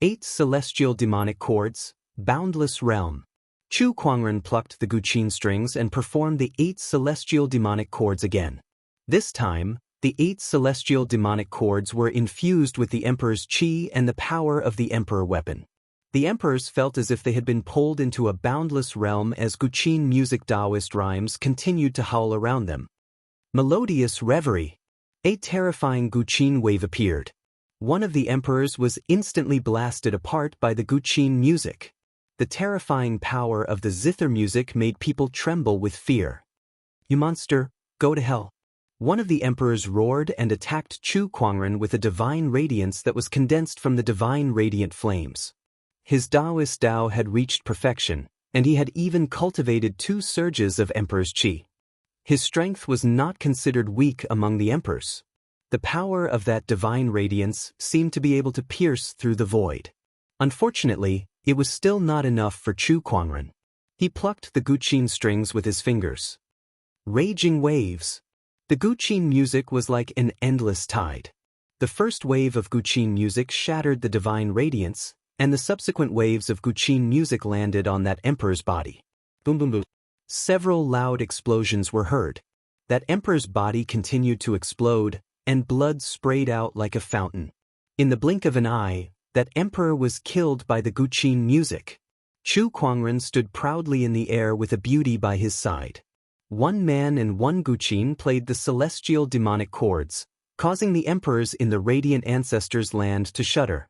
8 celestial demonic chords, boundless realm. Chu Kuangren plucked the guqin strings and performed the 8 celestial demonic chords again. This time, the 8 celestial demonic chords were infused with the Emperor's chi and the power of the Emperor weapon. The emperors felt as if they had been pulled into a boundless realm as guqin music Taoist rhymes continued to howl around them. Melodious reverie. A terrifying guqin wave appeared. One of the emperors was instantly blasted apart by the guqin music. The terrifying power of the zither music made people tremble with fear. You monster, go to hell. One of the emperors roared and attacked Chu Kuangren with a divine radiance that was condensed from the divine radiant flames. His Taoist Tao had reached perfection, and he had even cultivated 2 surges of Emperor's chi. His strength was not considered weak among the emperors. The power of that divine radiance seemed to be able to pierce through the void. Unfortunately, it was still not enough for Chu Kuangren. He plucked the guqin strings with his fingers. Raging waves. The guqin music was like an endless tide. The first wave of Guqin music shattered the divine radiance, and the subsequent waves of Guqin music landed on that emperor's body. Boom boom boom. Several loud explosions were heard. That emperor's body continued to explode, and blood sprayed out like a fountain. In the blink of an eye, that emperor was killed by the Guqin music. Chu Kuangren stood proudly in the air with a beauty by his side. One man and one Guqin played the celestial demonic chords, causing the emperors in the radiant ancestors' land to shudder.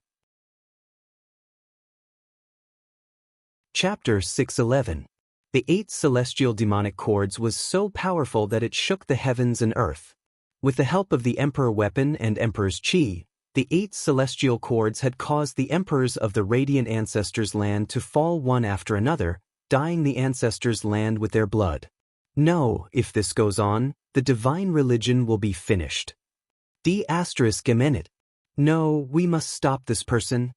Chapter 611. The 8 celestial demonic chords was so powerful that it shook the heavens and earth. With the help of the emperor weapon and emperor's chi, the 8 celestial chords had caused the emperors of the radiant ancestors' land to fall one after another, dyeing the ancestors' land with their blood. No, if this goes on, the divine religion will be finished. D****. No, we must stop this person.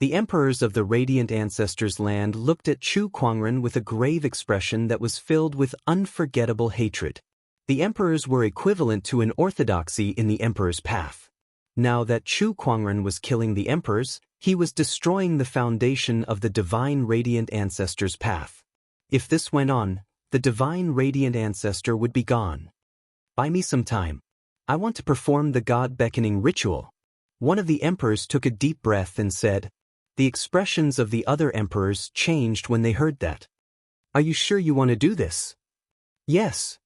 The emperors of the radiant ancestors' land looked at Chu Kuangren with a grave expression that was filled with unforgettable hatred. The emperors were equivalent to an orthodoxy in the emperor's path. Now that Chu Kuangren was killing the emperors, he was destroying the foundation of the divine radiant ancestors' path. If this went on, the divine radiant ancestor would be gone. Buy me some time. I want to perform the god-beckoning ritual. One of the emperors took a deep breath and said. The expressions of the other emperors changed when they heard that. Are you sure you want to do this? Yes.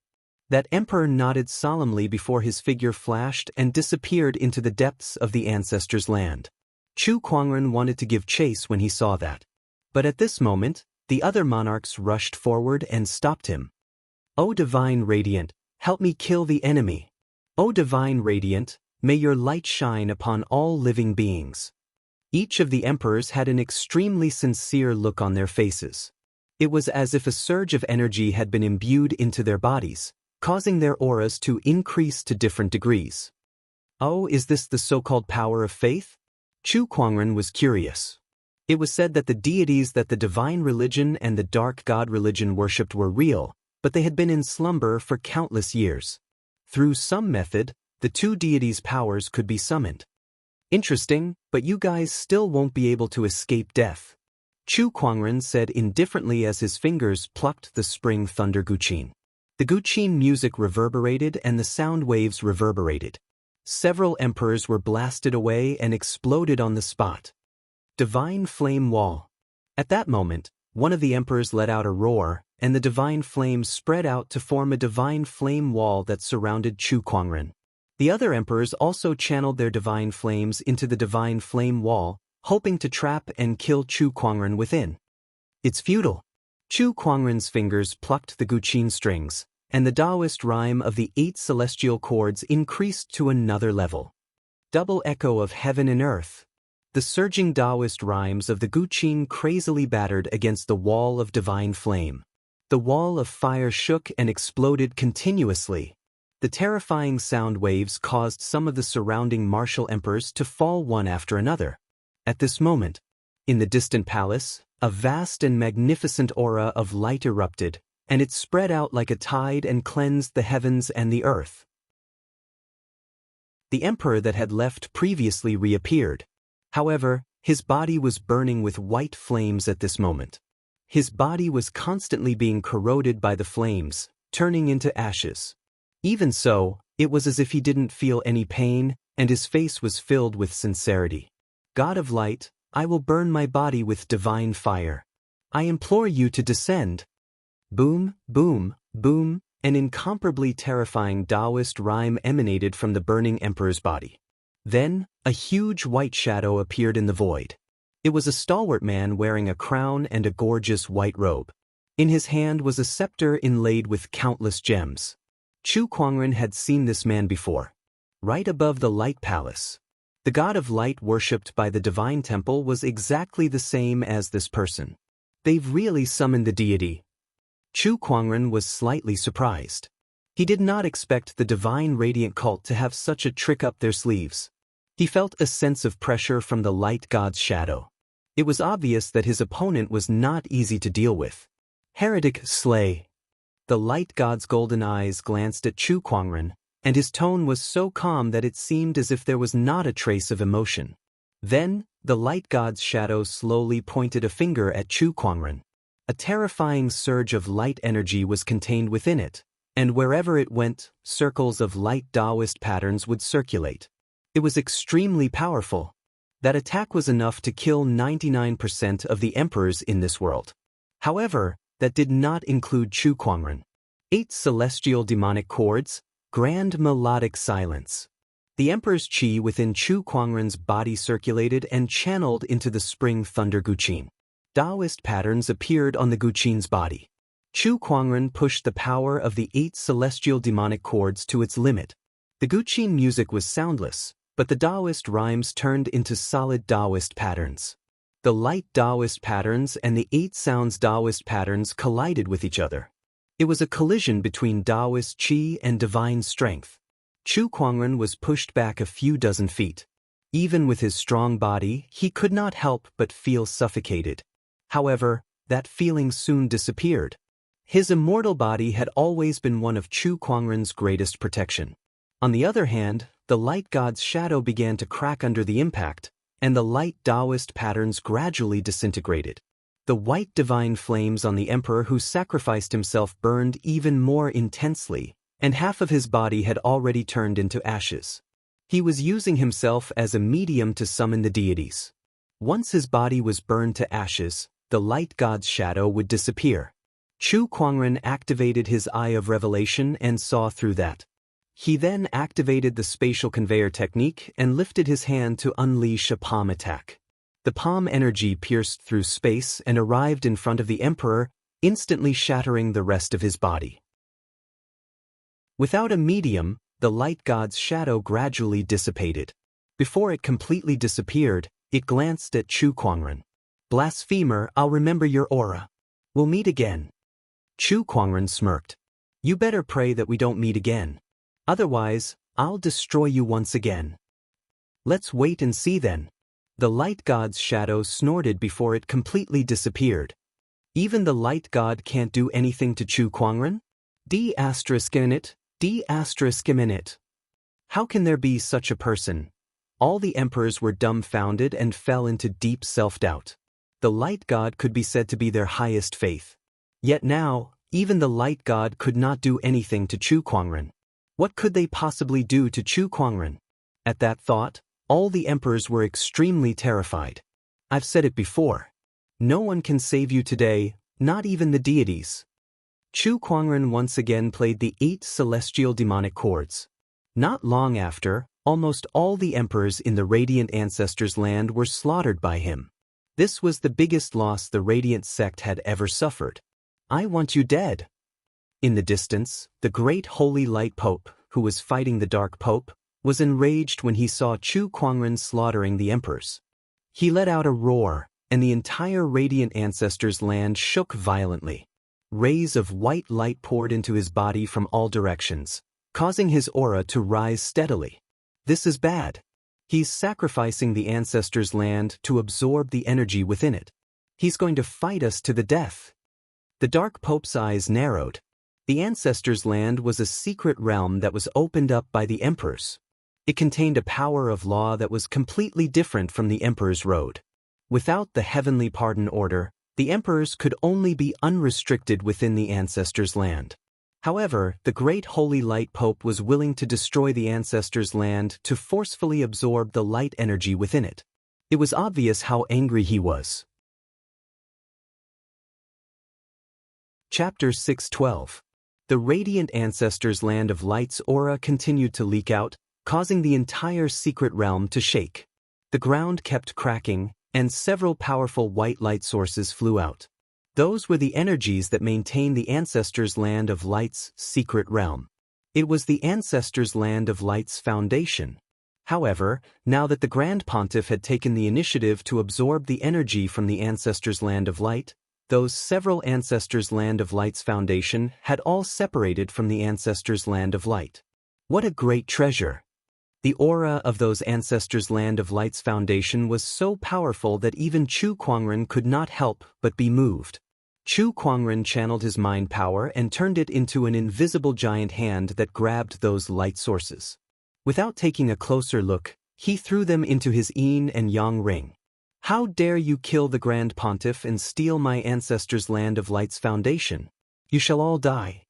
That emperor nodded solemnly before his figure flashed and disappeared into the depths of the ancestors' land. Chu Kuangren wanted to give chase when he saw that. But at this moment, the other monarchs rushed forward and stopped him. O Divine Radiant, help me kill the enemy. O Divine Radiant, may your light shine upon all living beings. Each of the emperors had an extremely sincere look on their faces. It was as if a surge of energy had been imbued into their bodies, causing their auras to increase to different degrees. Oh, is this the so-called power of faith? Chu Kuangren was curious. It was said that the deities that the divine religion and the dark god religion worshipped were real, but they had been in slumber for countless years. Through some method, the two deities' powers could be summoned. Interesting, but you guys still won't be able to escape death. Chu Kuangren said indifferently as his fingers plucked the spring thunder Guqin. The Guqin music reverberated and the sound waves reverberated. Several emperors were blasted away and exploded on the spot. Divine Flame Wall. At that moment, one of the emperors let out a roar, and the divine flames spread out to form a divine flame wall that surrounded Chu Kuangren. The other emperors also channeled their divine flames into the divine flame wall, hoping to trap and kill Chu Kuangren within. It's futile. Chu Kuangren's fingers plucked the Guqin strings, and the Taoist rhyme of the 8 celestial chords increased to another level. Double echo of heaven and earth. The surging Taoist rhymes of the Guqin crazily battered against the wall of divine flame. The wall of fire shook and exploded continuously. The terrifying sound waves caused some of the surrounding martial emperors to fall one after another. At this moment, in the distant palace, a vast and magnificent aura of light erupted, and it spread out like a tide and cleansed the heavens and the earth. The emperor that had left previously reappeared. However, his body was burning with white flames at this moment. His body was constantly being corroded by the flames, turning into ashes. Even so, it was as if he didn't feel any pain, and his face was filled with sincerity. God of light, I will burn my body with divine fire. I implore you to descend. Boom, boom, boom, an incomparably terrifying Taoist rhyme emanated from the burning emperor's body. Then, a huge white shadow appeared in the void. It was a stalwart man wearing a crown and a gorgeous white robe. In his hand was a scepter inlaid with countless gems. Chu Kuangren had seen this man before. Right above the light palace. The god of light worshipped by the divine temple was exactly the same as this person. They've really summoned the deity. Chu Kuangren was slightly surprised. He did not expect the divine radiant cult to have such a trick up their sleeves. He felt a sense of pressure from the light god's shadow. It was obvious that his opponent was not easy to deal with. Heretic slay. The light god's golden eyes glanced at Chu Kuangren, and his tone was so calm that it seemed as if there was not a trace of emotion. Then, the light god's shadow slowly pointed a finger at Chu Kuangren. A terrifying surge of light energy was contained within it, and wherever it went, circles of light Taoist patterns would circulate. It was extremely powerful. That attack was enough to kill 99% of the emperors in this world. However, that did not include Chu Kuangren. 8 celestial demonic chords, grand melodic silence. The emperor's qi within Chu Kuangren's body circulated and channeled into the spring thunder Guqin. Taoist patterns appeared on the Guqin's body. Chu Kuangren pushed the power of the 8 celestial demonic chords to its limit. The Guqin music was soundless, but the Taoist rhymes turned into solid Taoist patterns. The light Taoist patterns and the 8 sounds Taoist patterns collided with each other. It was a collision between Taoist qi and divine strength. Chu Kuangren was pushed back a few dozen feet. Even with his strong body, he could not help but feel suffocated. However, that feeling soon disappeared. His immortal body had always been one of Chu Kuangren's greatest protection. On the other hand, the light god's shadow began to crack under the impact, and the light Taoist patterns gradually disintegrated. The white divine flames on the emperor who sacrificed himself burned even more intensely, and half of his body had already turned into ashes. He was using himself as a medium to summon the deities. Once his body was burned to ashes, the light god's shadow would disappear. Chu Kuangren activated his Eye of Revelation and saw through that. He then activated the spatial conveyor technique and lifted his hand to unleash a palm attack. The palm energy pierced through space and arrived in front of the emperor, instantly shattering the rest of his body. Without a medium, the light god's shadow gradually dissipated. Before it completely disappeared, it glanced at Chu Kuangren. "Blasphemer, I'll remember your aura. We'll meet again." Chu Kuangren smirked. "You better pray that we don't meet again. Otherwise, I'll destroy you once again." "Let's wait and see then." The light god's shadow snorted before it completely disappeared. "Even the light god can't do anything to Chu Kuangren? D****. How can there be such a person?" All the emperors were dumbfounded and fell into deep self-doubt. The light god could be said to be their highest faith. Yet now, even the light god could not do anything to Chu Kuangren. What could they possibly do to Chu Kuangren? At that thought, all the emperors were extremely terrified. I've said it before. No one can save you today, not even the deities. Chu Kuangren once again played the 8 celestial demonic chords. Not long after, almost all the emperors in the Radiant Ancestors' land were slaughtered by him. This was the biggest loss the Radiant sect had ever suffered. "I want you dead." In the distance, the great Holy Light Pope, who was fighting the Dark Pope, was enraged when he saw Chu Kuangren slaughtering the emperors. He let out a roar, and the entire Radiant Ancestors' land shook violently. Rays of white light poured into his body from all directions, causing his aura to rise steadily. This is bad. He's sacrificing the Ancestors' land to absorb the energy within it. He's going to fight us to the death. The Dark Pope's eyes narrowed. The Ancestors' land was a secret realm that was opened up by the emperors. It contained a power of law that was completely different from the Emperor's Road. Without the Heavenly Pardon Order, the emperors could only be unrestricted within the Ancestors' land. However, the great Holy Light Pope was willing to destroy the Ancestors' land to forcefully absorb the light energy within it. It was obvious how angry he was. Chapter 6:12. The Radiant Ancestors' land of light's aura continued to leak out, causing the entire secret realm to shake. The ground kept cracking, and several powerful white light sources flew out. Those were the energies that maintained the Ancestors' land of light's secret realm. It was the Ancestors' land of light's foundation. However, now that the Grand Pontiff had taken the initiative to absorb the energy from the Ancestors' land of light, those several Ancestors' land of light's foundation had all separated from the Ancestors' land of light. What a great treasure! The aura of those Ancestors' land of light's foundation was so powerful that even Chu Kuangren could not help but be moved. Chu Kuangren channeled his mind power and turned it into an invisible giant hand that grabbed those light sources. Without taking a closer look, he threw them into his yin and yang ring. How dare you kill the Grand Pontiff and steal my ancestors' land of light's foundation? You shall all die.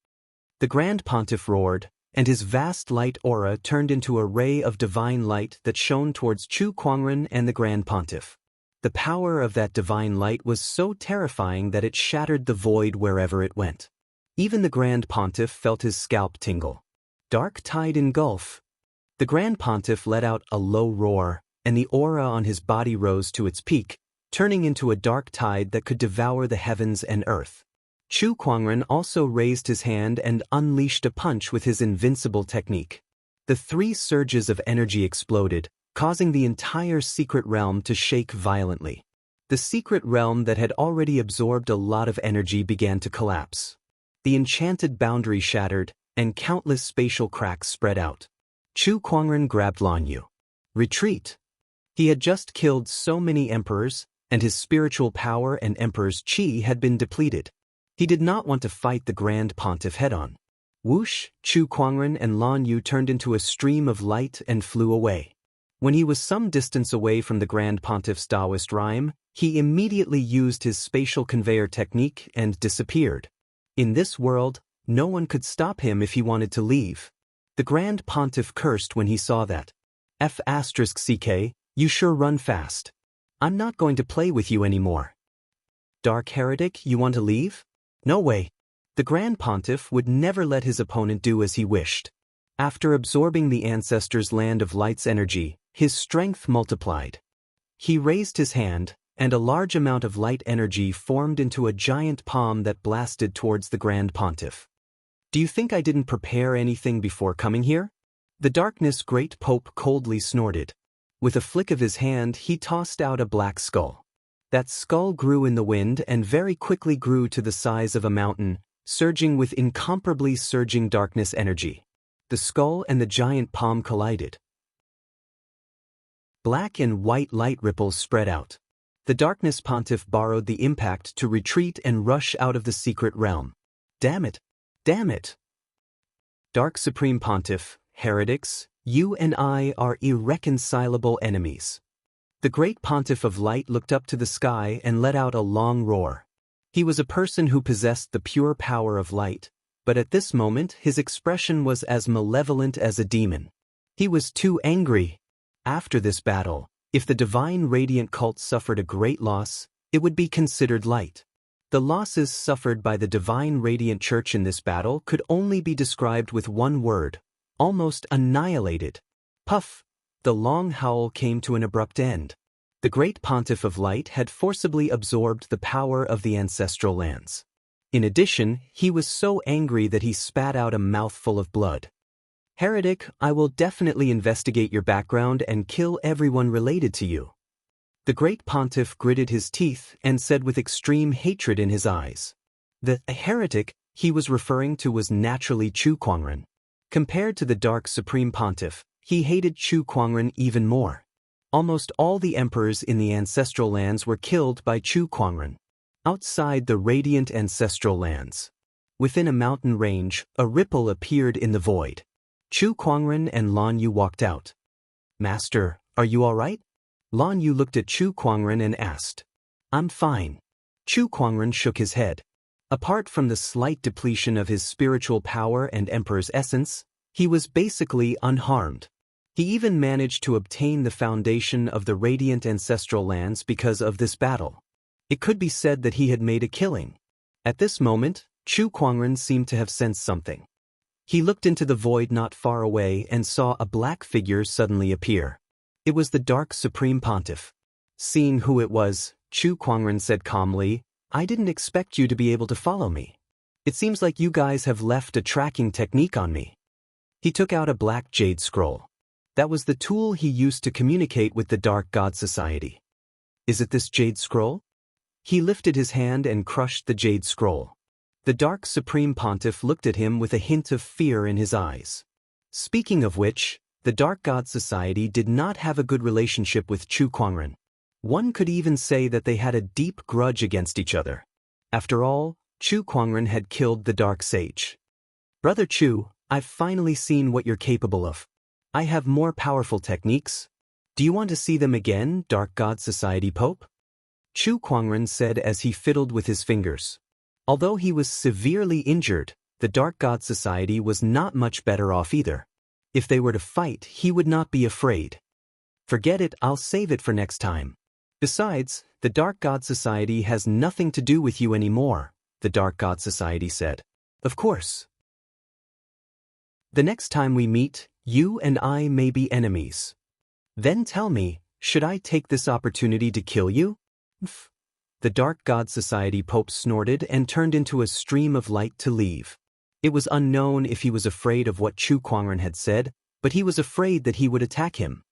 The Grand Pontiff roared, and his vast light aura turned into a ray of divine light that shone towards Chu Kuangren and the Grand Pontiff. The power of that divine light was so terrifying that it shattered the void wherever it went. Even the Grand Pontiff felt his scalp tingle. Dark tide engulf. The Grand Pontiff let out a low roar, and the aura on his body rose to its peak, turning into a dark tide that could devour the heavens and earth. Chu Kuangren also raised his hand and unleashed a punch with his invincible technique. The 3 surges of energy exploded, causing the entire secret realm to shake violently. The secret realm that had already absorbed a lot of energy began to collapse. The enchanted boundary shattered, and countless spatial cracks spread out. Chu Kuangren grabbed Lan Yu. Retreat! He had just killed so many emperors, and his spiritual power and emperor's qi had been depleted. He did not want to fight the Grand Pontiff head-on. Whoosh, Chu Kuangren and Lan Yu turned into a stream of light and flew away. When he was some distance away from the Grand Pontiff's Taoist rhyme, he immediately used his spatial conveyor technique and disappeared. In this world, no one could stop him if he wanted to leave. The Grand Pontiff cursed when he saw that. F***ck, you sure run fast. I'm not going to play with you anymore. Dark Heretic, you want to leave? No way. The Grand Pontiff would never let his opponent do as he wished. After absorbing the ancestors' land of light's energy, his strength multiplied. He raised his hand, and a large amount of light energy formed into a giant palm that blasted towards the Grand Pontiff. Do you think I didn't prepare anything before coming here? The darkness Great Pope coldly snorted. With a flick of his hand, he tossed out a black skull. That skull grew in the wind and very quickly grew to the size of a mountain, surging with incomparably surging darkness energy. The skull and the giant palm collided. Black and white light ripples spread out. The Darkness Pontiff borrowed the impact to retreat and rush out of the secret realm. Damn it! Damn it! Dark Supreme Pontiff, heretics, you and I are irreconcilable enemies. The Great Pontiff of Light looked up to the sky and let out a long roar. He was a person who possessed the pure power of light, but at this moment his expression was as malevolent as a demon. He was too angry. After this battle, if the Divine Radiant cult suffered a great loss, it would be considered light. The losses suffered by the Divine Radiant Church in this battle could only be described with one word: almost annihilated. Puff! The long howl came to an abrupt end. The Great Pontiff of Light had forcibly absorbed the power of the ancestral lands. In addition, he was so angry that he spat out a mouthful of blood. Heretic, I will definitely investigate your background and kill everyone related to you. The Great Pontiff gritted his teeth and said with extreme hatred in his eyes. The heretic he was referring to was naturally Chu Kuangren. Compared to the Dark Supreme Pontiff, he hated Chu Kuangren even more. Almost all the emperors in the ancestral lands were killed by Chu Kuangren. Outside the radiant ancestral lands, within a mountain range, a ripple appeared in the void. Chu Kuangren and Lan Yu walked out. Master, are you all right? Lan Yu looked at Chu Kuangren and asked. I'm fine. Chu Kuangren shook his head. Apart from the slight depletion of his spiritual power and emperor's essence, he was basically unharmed. He even managed to obtain the foundation of the radiant ancestral lands because of this battle. It could be said that he had made a killing. At this moment, Chu Kuangren seemed to have sensed something. He looked into the void not far away and saw a black figure suddenly appear. It was the Dark Supreme Pontiff. Seeing who it was, Chu Kuangren said calmly, I didn't expect you to be able to follow me. It seems like you guys have left a tracking technique on me. He took out a black jade scroll. That was the tool he used to communicate with the Dark God Society. Is it this jade scroll? He lifted his hand and crushed the jade scroll. The Dark Supreme Pontiff looked at him with a hint of fear in his eyes. Speaking of which, the Dark God Society did not have a good relationship with Chu Kuangren. One could even say that they had a deep grudge against each other. After all, Chu Kuangren had killed the Dark Sage. Brother Chu, I've finally seen what you're capable of. I have more powerful techniques. Do you want to see them again, Dark God Society Pope? Chu Kuangren said as he fiddled with his fingers. Although he was severely injured, the Dark God Society was not much better off either. If they were to fight, he would not be afraid. Forget it, I'll save it for next time. Besides, the Dark God Society has nothing to do with you anymore, the Dark God Society said. Of course. The next time we meet, you and I may be enemies. Then tell me, should I take this opportunity to kill you? The Dark God Society Pope snorted and turned into a stream of light to leave. It was unknown if he was afraid of what Chu Kuangren had said, but he was afraid that he would attack him.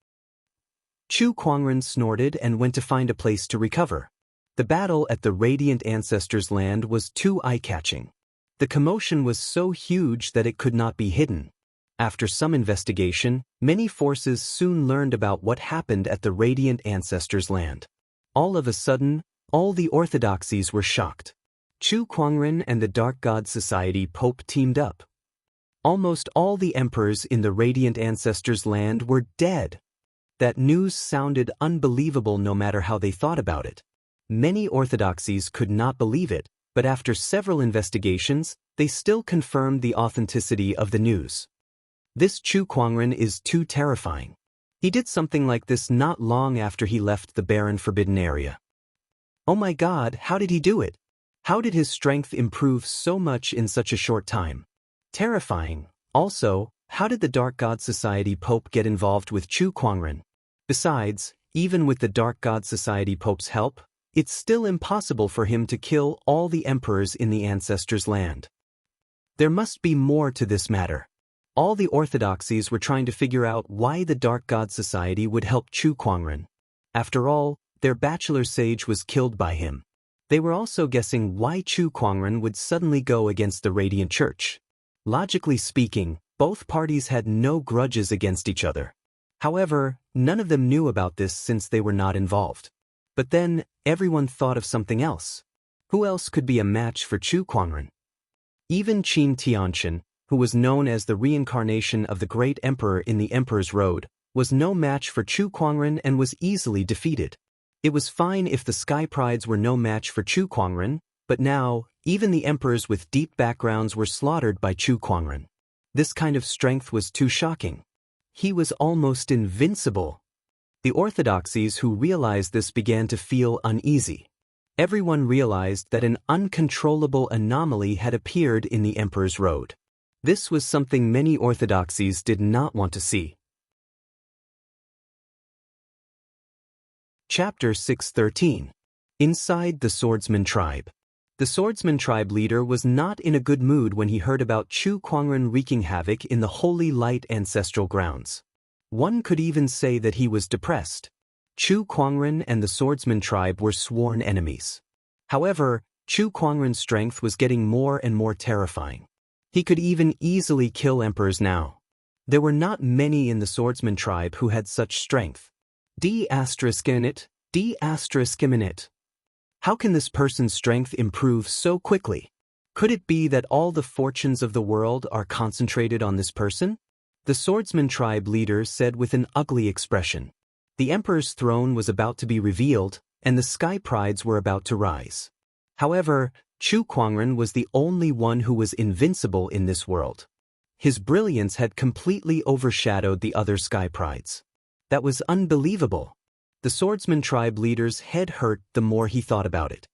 Chu Kuangren snorted and went to find a place to recover. The battle at the Radiant Ancestors' land was too eye-catching. The commotion was so huge that it could not be hidden. After some investigation, many forces soon learned about what happened at the Radiant Ancestors' land. All of a sudden, all the orthodoxies were shocked. Chu Kuangren and the Dark God Society Pope teamed up. Almost all the emperors in the Radiant Ancestors' land were dead. That news sounded unbelievable no matter how they thought about it. Many orthodoxies could not believe it, but after several investigations, they still confirmed the authenticity of the news. This Chu Kuangren is too terrifying. He did something like this not long after he left the barren forbidden area. Oh my God, how did he do it? How did his strength improve so much in such a short time? Terrifying. Also, how did the Dark God Society Pope get involved with Chu Kuangren? Besides, even with the Dark God Society Pope's help, it's still impossible for him to kill all the emperors in the Ancestors' land. There must be more to this matter. All the orthodoxies were trying to figure out why the Dark God Society would help Chu Kuangren. After all, their bachelor sage was killed by him. They were also guessing why Chu Kuangren would suddenly go against the Radiant Church. Logically speaking, both parties had no grudges against each other. However, none of them knew about this since they were not involved. But then, everyone thought of something else. Who else could be a match for Chu Kuangren? Even Qin Tianqian, who was known as the reincarnation of the great emperor in the Emperor's Road, was no match for Chu Kuangren and was easily defeated. It was fine if the Sky Prides were no match for Chu Kuangren, but now, even the emperors with deep backgrounds were slaughtered by Chu Kuangren. This kind of strength was too shocking. He was almost invincible. The orthodoxies who realized this began to feel uneasy. Everyone realized that an uncontrollable anomaly had appeared in the Emperor's Road. This was something many orthodoxies did not want to see. Chapter 613. Inside the Swordsman Tribe. The Swordsman Tribe leader was not in a good mood when he heard about Chu Kuangren wreaking havoc in the Holy Light ancestral grounds. One could even say that he was depressed. Chu Kuangren and the Swordsman Tribe were sworn enemies. However, Chu Kuangren's strength was getting more and more terrifying. He could even easily kill emperors now. There were not many in the Swordsman Tribe who had such strength. D*****. How can this person's strength improve so quickly? Could it be that all the fortunes of the world are concentrated on this person? The Swordsman Tribe leader said with an ugly expression. The Emperor's throne was about to be revealed, and the Sky Prides were about to rise. However, Chu Kuangren was the only one who was invincible in this world. His brilliance had completely overshadowed the other Sky Prides. That was unbelievable. The Swordsman Tribe leader's head hurt the more he thought about it.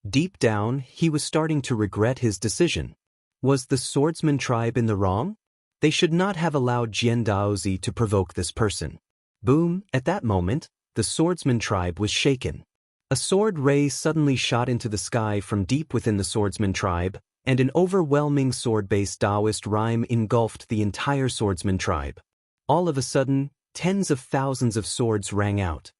Deep down, he was starting to regret his decision. Was the Swordsman Tribe in the wrong? They should not have allowed Jian Daozi to provoke this person. Boom! At that moment, the Swordsman Tribe was shaken. A sword ray suddenly shot into the sky from deep within the Swordsman Tribe, and an overwhelming sword-based Taoist rhyme engulfed the entire Swordsman Tribe. All of a sudden, tens of thousands of swords rang out.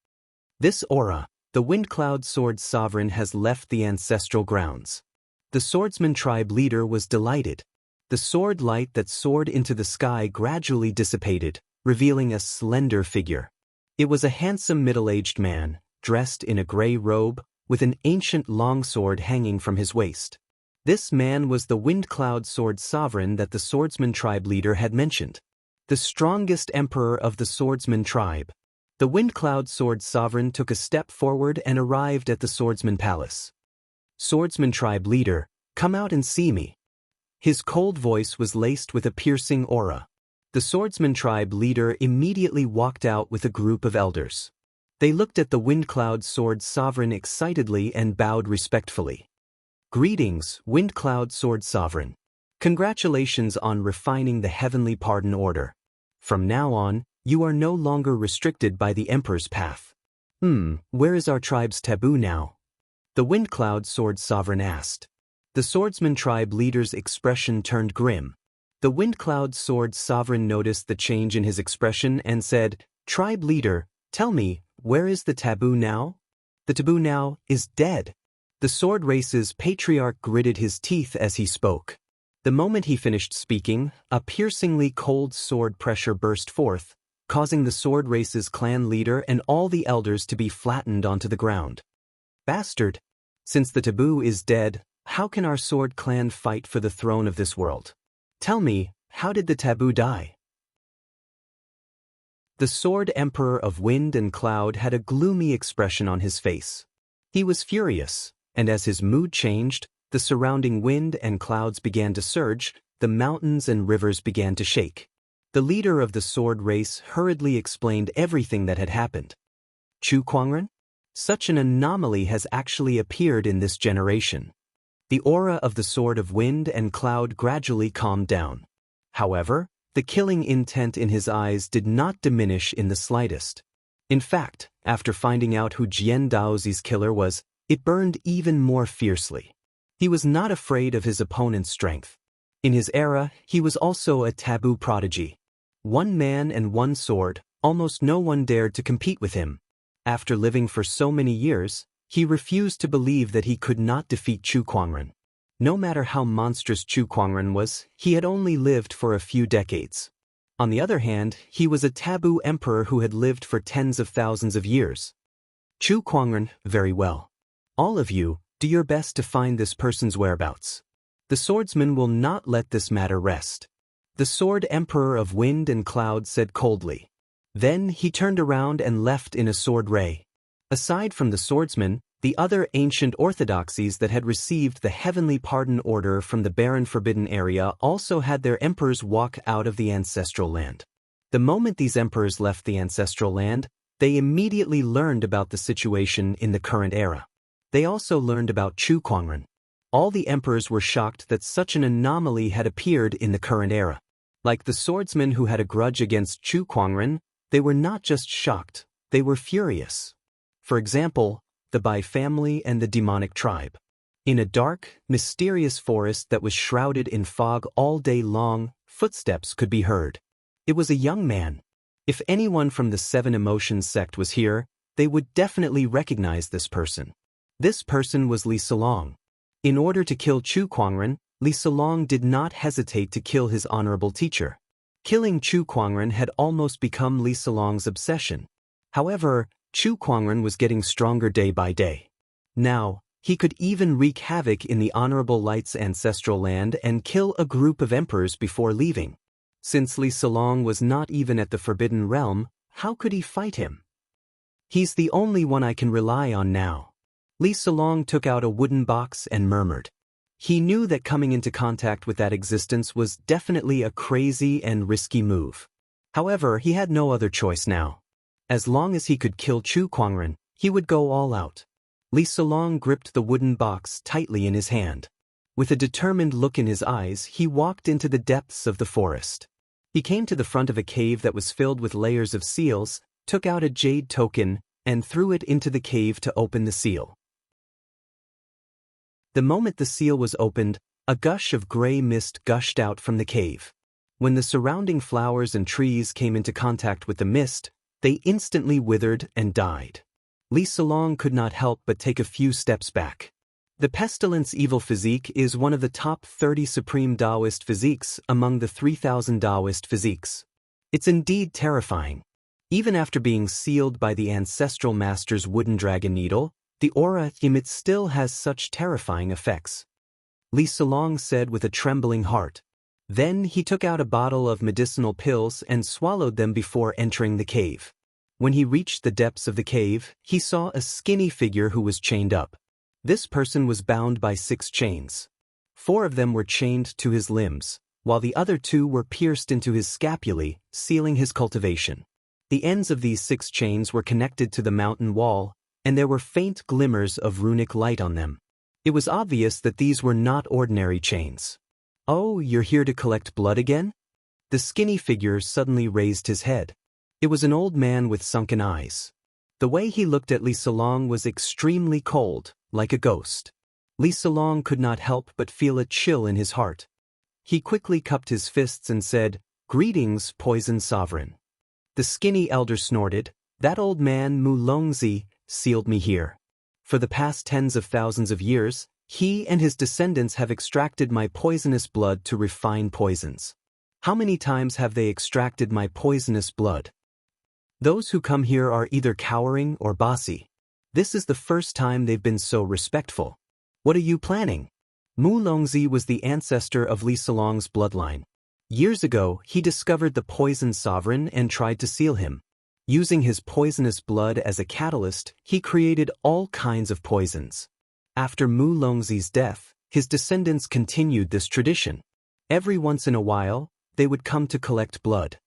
This aura, the Wind Cloud Sword Sovereign, has left the ancestral grounds. The Swordsman Tribe leader was delighted. The sword light that soared into the sky gradually dissipated, revealing a slender figure. It was a handsome middle-aged man, dressed in a gray robe, with an ancient longsword hanging from his waist. This man was the Wind Cloud Sword Sovereign that the swordsman tribe leader had mentioned. The strongest emperor of the swordsman tribe. The Wind Cloud Sword Sovereign took a step forward and arrived at the swordsman palace. Swordsman tribe leader, come out and see me. His cold voice was laced with a piercing aura. The swordsman tribe leader immediately walked out with a group of elders. They looked at the Wind Cloud Sword Sovereign excitedly and bowed respectfully. Greetings, Wind Cloud Sword Sovereign. Congratulations on refining the Heavenly Pardon Order. From now on, you are no longer restricted by the Emperor's path. Where is our tribe's taboo now? The Wind Cloud Sword Sovereign asked. The swordsman tribe leader's expression turned grim. The Wind Cloud Sword Sovereign noticed the change in his expression and said, Tribe leader, tell me, where is the taboo now? The taboo now is dead. The sword race's patriarch gritted his teeth as he spoke. The moment he finished speaking, a piercingly cold sword pressure burst forth, causing the sword race's clan leader and all the elders to be flattened onto the ground. Bastard! Since the taboo is dead, how can our sword clan fight for the throne of this world? Tell me, how did the taboo die? The Sword Emperor of Wind and Cloud had a gloomy expression on his face. He was furious, and as his mood changed, the surrounding wind and clouds began to surge, the mountains and rivers began to shake. The leader of the sword race hurriedly explained everything that had happened. Chu Kuangren? Such an anomaly has actually appeared in this generation. The aura of the Sword of Wind and Cloud gradually calmed down. However, the killing intent in his eyes did not diminish in the slightest. In fact, after finding out who Jian Daozi's killer was, it burned even more fiercely. He was not afraid of his opponent's strength. In his era, he was also a taboo prodigy. One man and one sword, almost no one dared to compete with him. After living for so many years, he refused to believe that he could not defeat Chu Kuangren. No matter how monstrous Chu Kuangren was, he had only lived for a few decades. On the other hand, he was a taboo emperor who had lived for tens of thousands of years. Chu Kuangren, very well. All of you, do your best to find this person's whereabouts. The swordsman will not let this matter rest. The Sword Emperor of Wind and Cloud said coldly. Then he turned around and left in a sword ray. Aside from the swordsman, the other ancient orthodoxies that had received the Heavenly Pardon Order from the barren Forbidden Area also had their emperors walk out of the ancestral land. The moment these emperors left the ancestral land, they immediately learned about the situation in the current era. They also learned about Chu Kuangren. All the emperors were shocked that such an anomaly had appeared in the current era. Like the swordsmen who had a grudge against Chu Kuangren, they were not just shocked, they were furious. For example, the Bai family and the demonic tribe. In a dark, mysterious forest that was shrouded in fog all day long, footsteps could be heard. It was a young man. If anyone from the Seven Emotions sect was here, they would definitely recognize this person. This person was Li Solong. In order to kill Chu Kuangren, Li Solong did not hesitate to kill his honorable teacher. Killing Chu Kuangren had almost become Li Solong's obsession. However, Chu Kuangren was getting stronger day by day. Now, he could even wreak havoc in the Honorable Light's ancestral land and kill a group of emperors before leaving. Since Li Solong was not even at the Forbidden Realm, how could he fight him? He's the only one I can rely on now. Li Solong took out a wooden box and murmured. He knew that coming into contact with that existence was definitely a crazy and risky move. However, he had no other choice now. As long as he could kill Chu Kuangren, he would go all out. Li Solong gripped the wooden box tightly in his hand. With a determined look in his eyes, he walked into the depths of the forest. He came to the front of a cave that was filled with layers of seals, took out a jade token, and threw it into the cave to open the seal. The moment the seal was opened, a gush of gray mist gushed out from the cave. When the surrounding flowers and trees came into contact with the mist, they instantly withered and died. Li Solong could not help but take a few steps back. The Pestilence Evil Physique is one of the top 30 Supreme Taoist physiques among the 3,000 Taoist physiques. It's indeed terrifying. Even after being sealed by the Ancestral Master's wooden dragon needle, The aura emits still has such terrifying effects. Li Salong said with a trembling heart. Then he took out a bottle of medicinal pills and swallowed them before entering the cave. When he reached the depths of the cave, he saw a skinny figure who was chained up. This person was bound by 6 chains. 4 of them were chained to his limbs, while the other 2 were pierced into his scapulae, sealing his cultivation. The ends of these 6 chains were connected to the mountain wall, and there were faint glimmers of runic light on them. It was obvious that these were not ordinary chains. "Oh, you're here to collect blood again?" The skinny figure suddenly raised his head. It was an old man with sunken eyes. The way he looked at Li Salong was extremely cold, like a ghost. Li Salong could not help but feel a chill in his heart. He quickly cupped his fists and said, "Greetings, poison sovereign." The skinny elder snorted, "That old man, Mu Longzi, sealed me here. For the past tens of thousands of years, he and his descendants have extracted my poisonous blood to refine poisons. How many times have they extracted my poisonous blood? Those who come here are either cowering or bossy. This is the first time they've been so respectful. What are you planning?" Mu Longzi was the ancestor of Li Salong's bloodline. Years ago, he discovered the poison sovereign and tried to seal him. Using his poisonous blood as a catalyst, he created all kinds of poisons. After Mu Longzi's death, his descendants continued this tradition. Every once in a while, they would come to collect blood.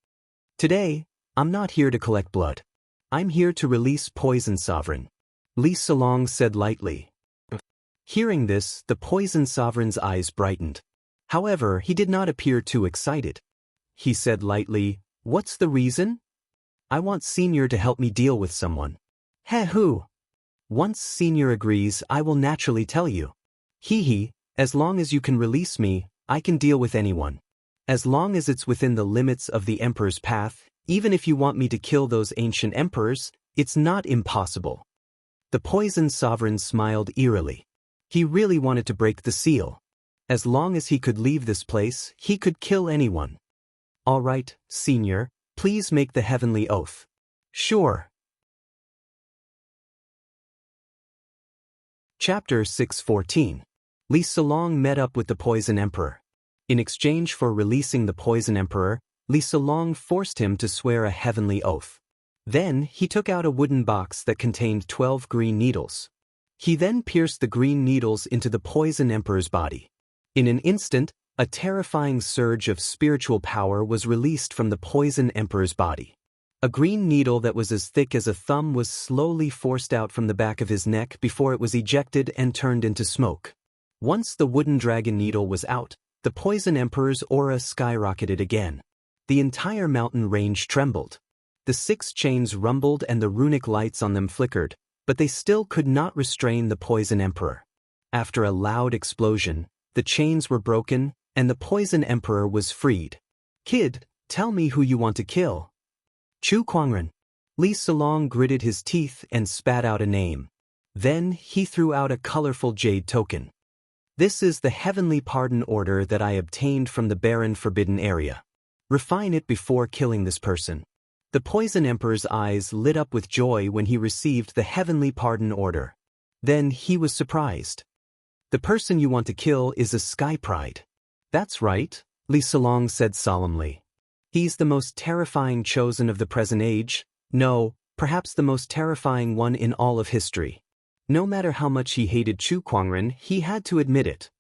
Today, I'm not here to collect blood. I'm here to release Poison Sovereign, Li Salong said lightly. Hearing this, the Poison Sovereign's eyes brightened. However, he did not appear too excited. He said lightly, "What's the reason?" "I want Senior to help me deal with someone." "Heh who?" "Once Senior agrees, I will naturally tell you." "Hee, as long as you can release me, I can deal with anyone. As long as it's within the limits of the Emperor's path, even if you want me to kill those ancient emperors, it's not impossible." The Poison Sovereign smiled eerily. He really wanted to break the seal. As long as he could leave this place, he could kill anyone. "All right, Senior, please make the heavenly oath." "Sure." Chapter 614. Li Salong met up with the Poison Emperor. In exchange for releasing the Poison Emperor, Li Salong forced him to swear a heavenly oath. Then he took out a wooden box that contained 12 green needles. He then pierced the green needles into the Poison Emperor's body. In an instant, a terrifying surge of spiritual power was released from the Poison Emperor's body. A green needle that was as thick as a thumb was slowly forced out from the back of his neck before it was ejected and turned into smoke. Once the wooden dragon needle was out, the Poison Emperor's aura skyrocketed again. The entire mountain range trembled. The 6 chains rumbled and the runic lights on them flickered, but they still could not restrain the Poison Emperor. After a loud explosion, the chains were broken, and the Poison Emperor was freed. "Kid, tell me who you want to kill." "Chu Kuangren." Li Salong gritted his teeth and spat out a name. Then he threw out a colorful jade token. "This is the heavenly pardon order that I obtained from the barren forbidden area. Refine it before killing this person." The Poison Emperor's eyes lit up with joy when he received the heavenly pardon order. Then he was surprised. "The person you want to kill is a Sky Pride." "That's right," Li Salong said solemnly. "He's the most terrifying chosen of the present age, no, perhaps the most terrifying one in all of history." No matter how much he hated Chu Kuangren, he had to admit it.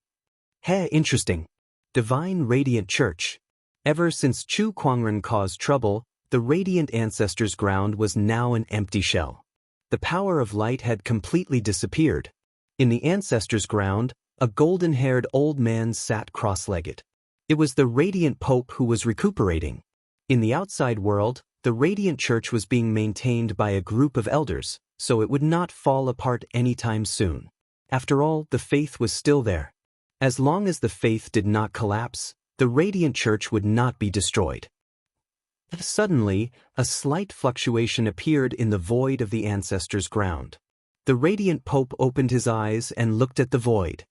Interesting. Divine Radiant Church. Ever since Chu Kuangren caused trouble, the Radiant Ancestors' ground was now an empty shell. The power of light had completely disappeared. In the Ancestors' ground, a golden-haired old man sat cross-legged. It was the Radiant Pope who was recuperating. In the outside world, the Radiant Church was being maintained by a group of elders, so it would not fall apart anytime soon. After all, the faith was still there. As long as the faith did not collapse, the Radiant Church would not be destroyed. Suddenly, a slight fluctuation appeared in the void of the Ancestors' ground. The Radiant Pope opened his eyes and looked at the void.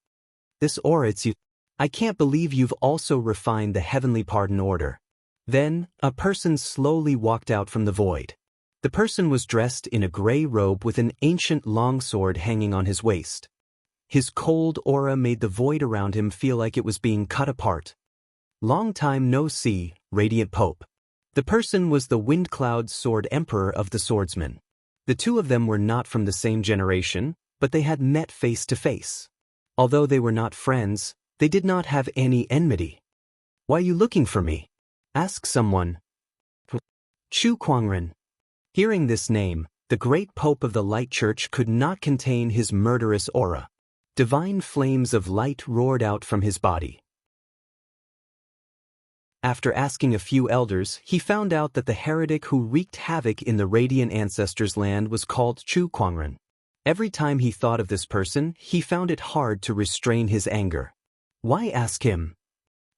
"This it's you. I can't believe you've also refined the heavenly pardon order." Then, a person slowly walked out from the void. The person was dressed in a gray robe with an ancient longsword hanging on his waist. His cold aura made the void around him feel like it was being cut apart. Long time no see, Radiant Pope. The person was the Windcloud Sword Emperor of the Swordsmen. The two of them were not from the same generation, but they had met face to face. Although they were not friends, they did not have any enmity. "Why are you looking for me?" asked someone. Chu Kuangren. Hearing this name, the great Pope of the Light Church could not contain his murderous aura. Divine flames of light roared out from his body. After asking a few elders, he found out that the heretic who wreaked havoc in the Radiant Ancestors' land was called Chu Kuangren. Every time he thought of this person, he found it hard to restrain his anger. Why ask him?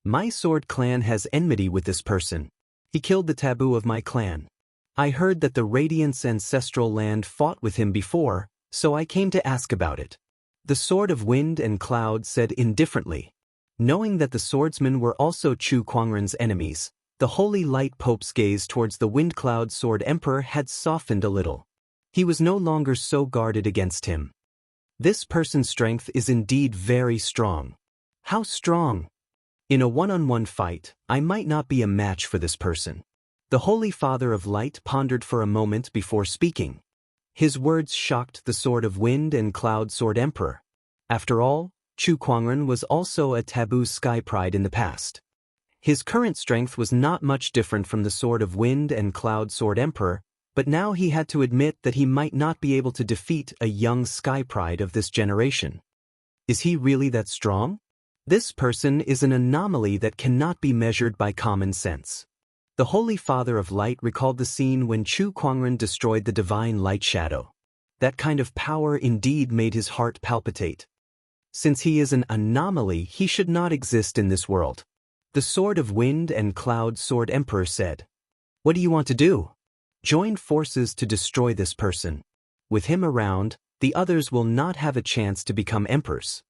My sword clan has enmity with this person. He killed the taboo of my clan. I heard that the Radiant's ancestral land fought with him before, so I came to ask about it. The Sword of Wind and Cloud said indifferently. Knowing that the swordsmen were also Chu Kuangren's enemies, the Holy Light Pope's gaze towards the Windcloud Sword Emperor had softened a little. He was no longer so guarded against him. This person's strength is indeed very strong. How strong? In a one-on-one fight, I might not be a match for this person. The Holy Father of Light pondered for a moment before speaking. His words shocked the Sword of Wind and Cloud Sword Emperor. After all, Chu Kuangren was also a taboo sky pride in the past. His current strength was not much different from the Sword of Wind and Cloud Sword Emperor, but now he had to admit that he might not be able to defeat a young sky pride of this generation. Is he really that strong? This person is an anomaly that cannot be measured by common sense. The Holy Father of Light recalled the scene when Chu Kuangren destroyed the divine light shadow. That kind of power indeed made his heart palpitate. Since he is an anomaly, he should not exist in this world. The Sword of Wind and Cloud Sword Emperor said, "What do you want to do?" Join forces to destroy this person. With him around, the others will not have a chance to become emperors.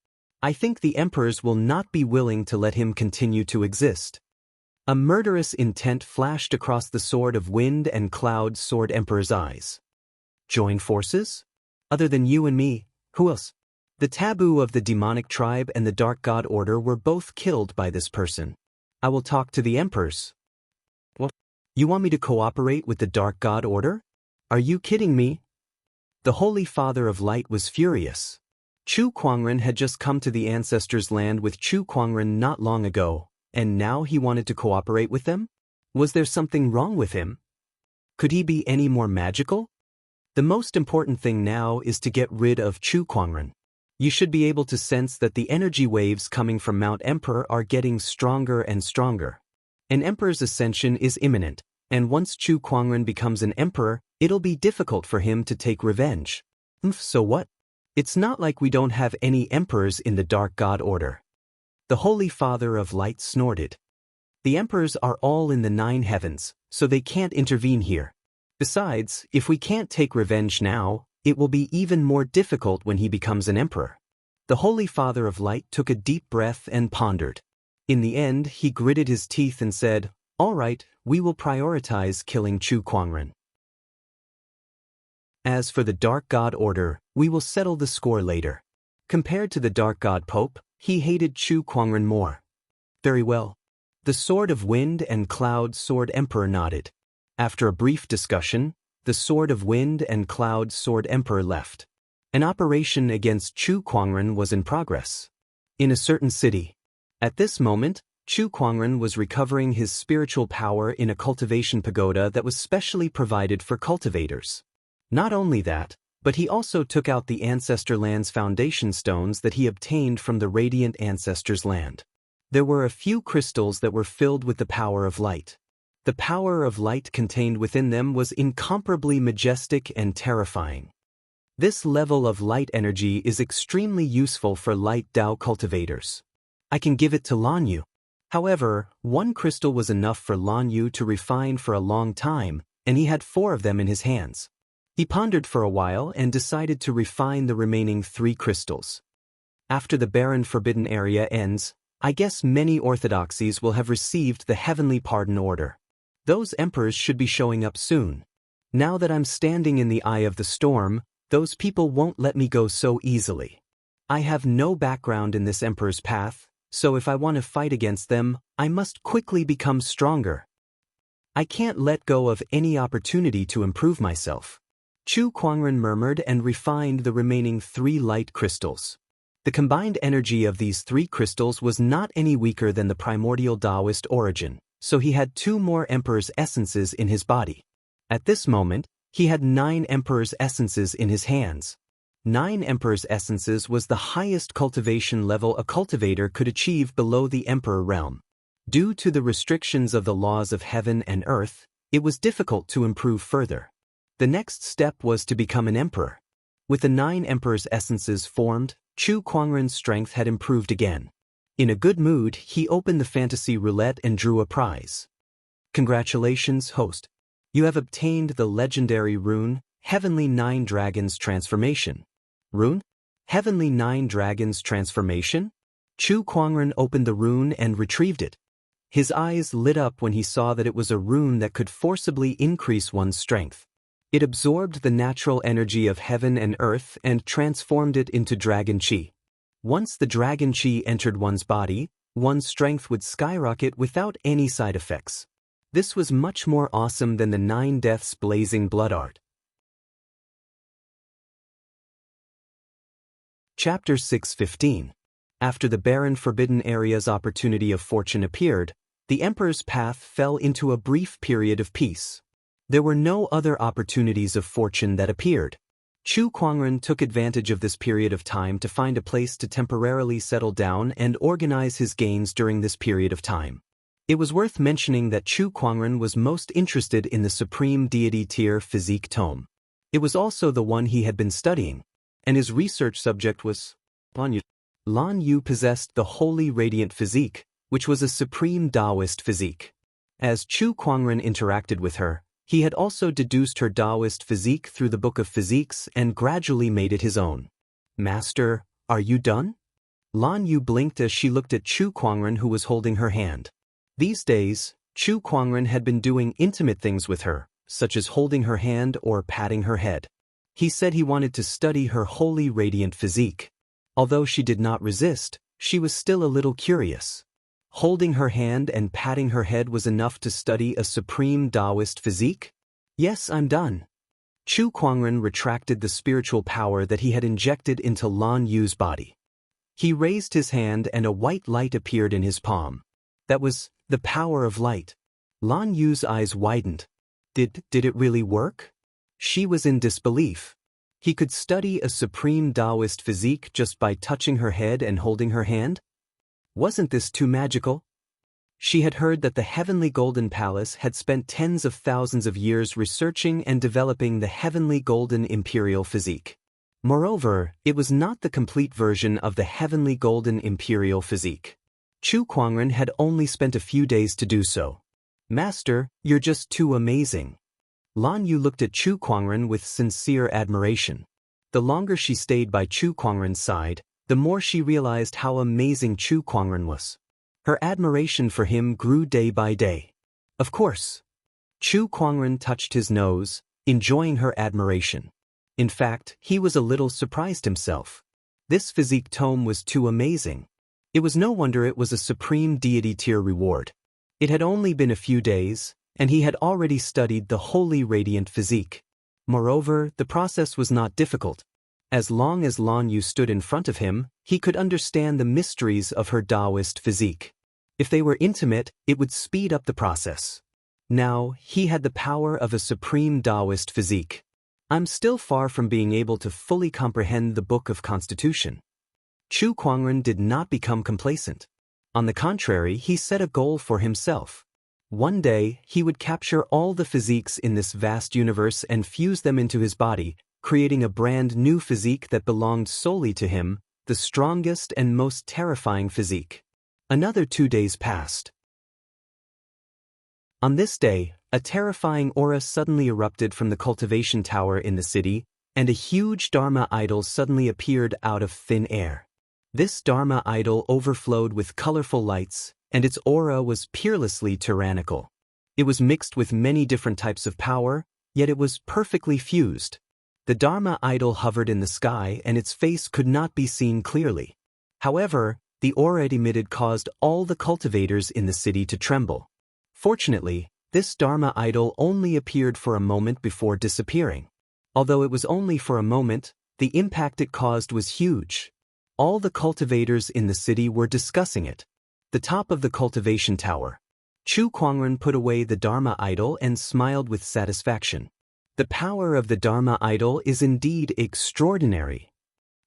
I think the emperors will not be willing to let him continue to exist. A murderous intent flashed across the Sword of Wind and Cloud Sword Emperor's eyes. Join forces? Other than you and me, who else? The taboo of the demonic tribe and the Dark God Order were both killed by this person. I will talk to the emperors. What? You want me to cooperate with the Dark God Order? Are you kidding me? The Holy Father of Light was furious. Chu Kuangren had just come to the ancestors' land with Chu Kuangren not long ago, and now he wanted to cooperate with them? Was there something wrong with him? Could he be any more magical? The most important thing now is to get rid of Chu Kuangren. You should be able to sense that the energy waves coming from Mount Emperor are getting stronger and stronger. An emperor's ascension is imminent, and once Chu Kuangren becomes an emperor, it'll be difficult for him to take revenge. So what? It's not like we don't have any emperors in the Dark God Order. The Holy Father of Light snorted. The emperors are all in the 9 heavens, so they can't intervene here. Besides, if we can't take revenge now, it will be even more difficult when he becomes an emperor. The Holy Father of Light took a deep breath and pondered. In the end, he gritted his teeth and said, "All right, we will prioritize killing Chu Kuangren. As for the Dark God Order, we will settle the score later." Compared to the Dark God Pope, he hated Chu Kuangren more. Very well. The Sword of Wind and Cloud Sword Emperor nodded. After a brief discussion, the Sword of Wind and Cloud Sword Emperor left. An operation against Chu Kuangren was in progress. In a certain city. At this moment, Chu Kuangren was recovering his spiritual power in a cultivation pagoda that was specially provided for cultivators. Not only that, but he also took out the Ancestor Land's foundation stones that he obtained from the Radiant Ancestors' Land. There were a few crystals that were filled with the power of light. The power of light contained within them was incomparably majestic and terrifying. This level of light energy is extremely useful for light Dao cultivators. I can give it to Lan Yu. However, one crystal was enough for Lan Yu to refine for a long time, and he had 4 of them in his hands. He pondered for a while and decided to refine the remaining 3 crystals. After the barren forbidden area ends, I guess many orthodoxies will have received the heavenly pardon order. Those emperors should be showing up soon. Now that I'm standing in the eye of the storm, those people won't let me go so easily. I have no background in this emperor's path, so if I want to fight against them, I must quickly become stronger. I can't let go of any opportunity to improve myself. Chu Kuangren murmured and refined the remaining 3 light crystals. The combined energy of these 3 crystals was not any weaker than the primordial Taoist origin, so he had 2 more Emperor's essences in his body. At this moment, he had 9 Emperor's essences in his hands. 9 Emperor's essences was the highest cultivation level a cultivator could achieve below the Emperor realm. Due to the restrictions of the laws of heaven and earth, it was difficult to improve further. The next step was to become an emperor. With the 9 Emperor's essences formed, Chu Kuangren's strength had improved again. In a good mood, he opened the fantasy roulette and drew a prize. Congratulations, host. You have obtained the legendary rune, Heavenly 9 Dragons Transformation. Rune? Heavenly 9 Dragons Transformation? Chu Kuangren opened the rune and retrieved it. His eyes lit up when he saw that it was a rune that could forcibly increase one's strength. It absorbed the natural energy of heaven and earth and transformed it into dragon chi. Once the dragon chi entered one's body, one's strength would skyrocket without any side effects. This was much more awesome than the 9 Deaths blazing blood art. Chapter 6:15. After the barren forbidden area's opportunity of fortune appeared, the Emperor's path fell into a brief period of peace. There were no other opportunities of fortune that appeared. Chu Kuangren took advantage of this period of time to find a place to temporarily settle down and organize his gains during this period of time. It was worth mentioning that Chu Kuangren was most interested in the Supreme Deity Tier Physique Tome. It was also the one he had been studying, and his research subject was Lan Yu. Lan Yu possessed the Holy Radiant Physique, which was a supreme Taoist physique. As Chu Kuangren interacted with her, he had also deduced her Taoist physique through the Book of Physiques and gradually made it his own. Master, are you done? Lan Yu blinked as she looked at Chu Kuangren, who was holding her hand. These days, Chu Kuangren had been doing intimate things with her, such as holding her hand or patting her head. He said he wanted to study her holy radiant physique. Although she did not resist, she was still a little curious. Holding her hand and patting her head was enough to study a supreme Taoist physique? Yes, I'm done. Chu Kuangren retracted the spiritual power that he had injected into Lan Yu's body. He raised his hand and a white light appeared in his palm. That was the power of light. Lan Yu's eyes widened. Did it really work? She was in disbelief. He could study a supreme Taoist physique just by touching her head and holding her hand? Wasn't this too magical? She had heard that the Heavenly Golden Palace had spent tens of thousands of years researching and developing the Heavenly Golden Imperial Physique. Moreover, it was not the complete version of the Heavenly Golden Imperial Physique. Chu Kuangren had only spent a few days to do so. Master, you're just too amazing. Lan Yu looked at Chu Kuangren with sincere admiration. The longer she stayed by Chu Kuangren's side, the more she realized how amazing Chu Kuangren was. Her admiration for him grew day by day. Of course. Chu Kuangren touched his nose, enjoying her admiration. In fact, he was a little surprised himself. This physique tome was too amazing. It was no wonder it was a supreme deity tier reward. It had only been a few days, and he had already studied the holy radiant physique. Moreover, the process was not difficult. As long as Lan Yu stood in front of him, he could understand the mysteries of her Taoist physique. If they were intimate, it would speed up the process. Now, he had the power of a supreme Taoist physique. I'm still far from being able to fully comprehend the Book of Constitution. Chu Kuangren did not become complacent. On the contrary, he set a goal for himself. One day, he would capture all the physiques in this vast universe and fuse them into his body, creating a brand new physique that belonged solely to him, the strongest and most terrifying physique. Another 2 days passed. On this day, a terrifying aura suddenly erupted from the cultivation tower in the city, and a huge Dharma idol suddenly appeared out of thin air. This Dharma idol overflowed with colorful lights, and its aura was peerlessly tyrannical. It was mixed with many different types of power, Yet it was perfectly fused. The Dharma idol hovered in the sky and its face could not be seen clearly. However, the aura it emitted caused all the cultivators in the city to tremble. Fortunately, this Dharma idol only appeared for a moment before disappearing. Although it was only for a moment, the impact it caused was huge. All the cultivators in the city were discussing it. The top of the cultivation tower. Chu Kuangren put away the Dharma idol and smiled with satisfaction. The power of the Dharma idol is indeed extraordinary.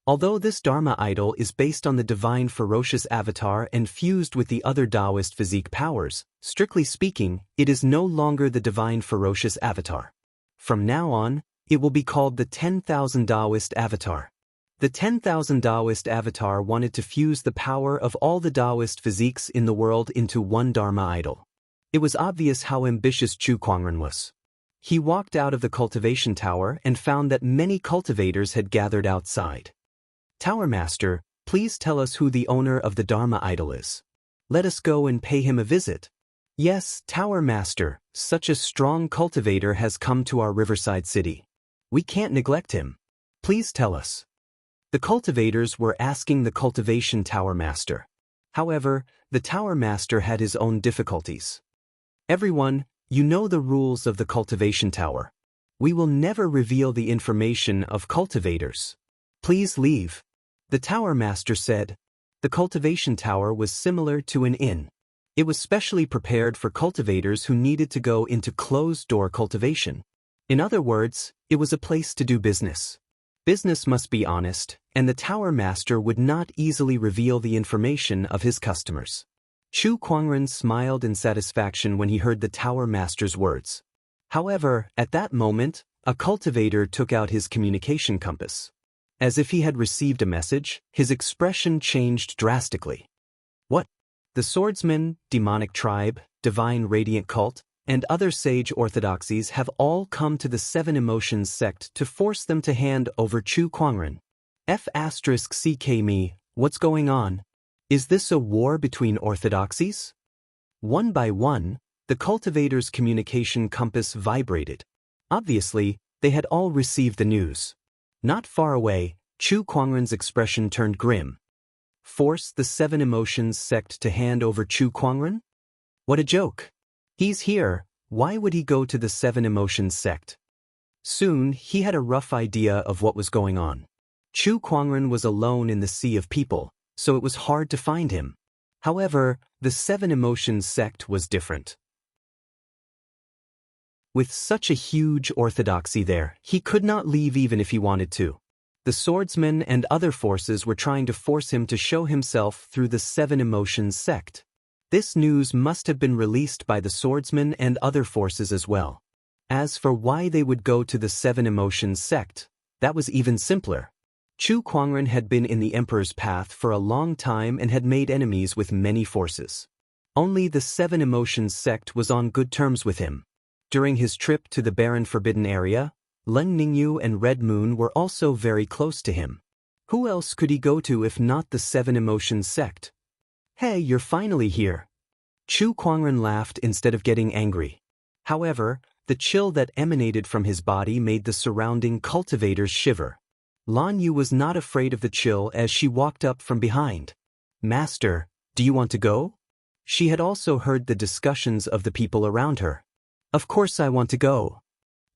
Although this Dharma idol is based on the divine ferocious avatar and fused with the other Taoist physique powers, strictly speaking, it is no longer the divine ferocious avatar. From now on, it will be called the 10,000 Taoist avatar. The 10,000 Taoist avatar wanted to fuse the power of all the Taoist physiques in the world into one Dharma idol. It was obvious how ambitious Chu Kuangren was. He walked out of the cultivation tower and found that many cultivators had gathered outside. Tower Master, please tell us who the owner of the Dharma idol is. Let us go and pay him a visit. Yes, Tower Master, such a strong cultivator has come to our riverside city. We can't neglect him. Please tell us. The cultivators were asking the cultivation Tower Master. However, the Tower Master had his own difficulties. Everyone, you know the rules of the cultivation tower. We will never reveal the information of cultivators. Please leave. The Tower Master said. The cultivation tower was similar to an inn. It was specially prepared for cultivators who needed to go into closed-door cultivation. In other words, it was a place to do business. Business must be honest, and the Tower Master would not easily reveal the information of his customers. Chu Kuangren smiled in satisfaction when he heard the Tower Master's words. However, at that moment, a cultivator took out his communication compass. As if he had received a message, his expression changed drastically. What? The swordsmen, demonic tribe, divine radiant cult, and other sage orthodoxies have all come to the Seven Emotions sect to force them to hand over Chu Kuangren. F***ck me, what's going on? Is this a war between orthodoxies? One by one, the cultivators' communication compass vibrated. Obviously, they had all received the news. Not far away, Chu Kuangren's expression turned grim. Force the Seven Emotions sect to hand over Chu Kuangren? What a joke. He's here, why would he go to the Seven Emotions sect? Soon, he had a rough idea of what was going on. Chu Kuangren was alone in the sea of people, so it was hard to find him. However, the Seven Emotions sect was different. With such a huge orthodoxy there, he could not leave even if he wanted to. The swordsmen and other forces were trying to force him to show himself through the Seven Emotions sect. This news must have been released by the swordsmen and other forces as well. As for why they would go to the Seven Emotions sect, that was even simpler. Chu Kuangren had been in the Emperor's path for a long time and had made enemies with many forces. Only the Seven Emotions sect was on good terms with him. During his trip to the barren forbidden area, Leng Ningyu and Red Moon were also very close to him. Who else could he go to if not the Seven Emotions sect? Hey, you're finally here. Chu Kuangren laughed instead of getting angry. However, the chill that emanated from his body made the surrounding cultivators shiver. Lan Yu was not afraid of the chill as she walked up from behind. Master, do you want to go? She had also heard the discussions of the people around her. Of course I want to go.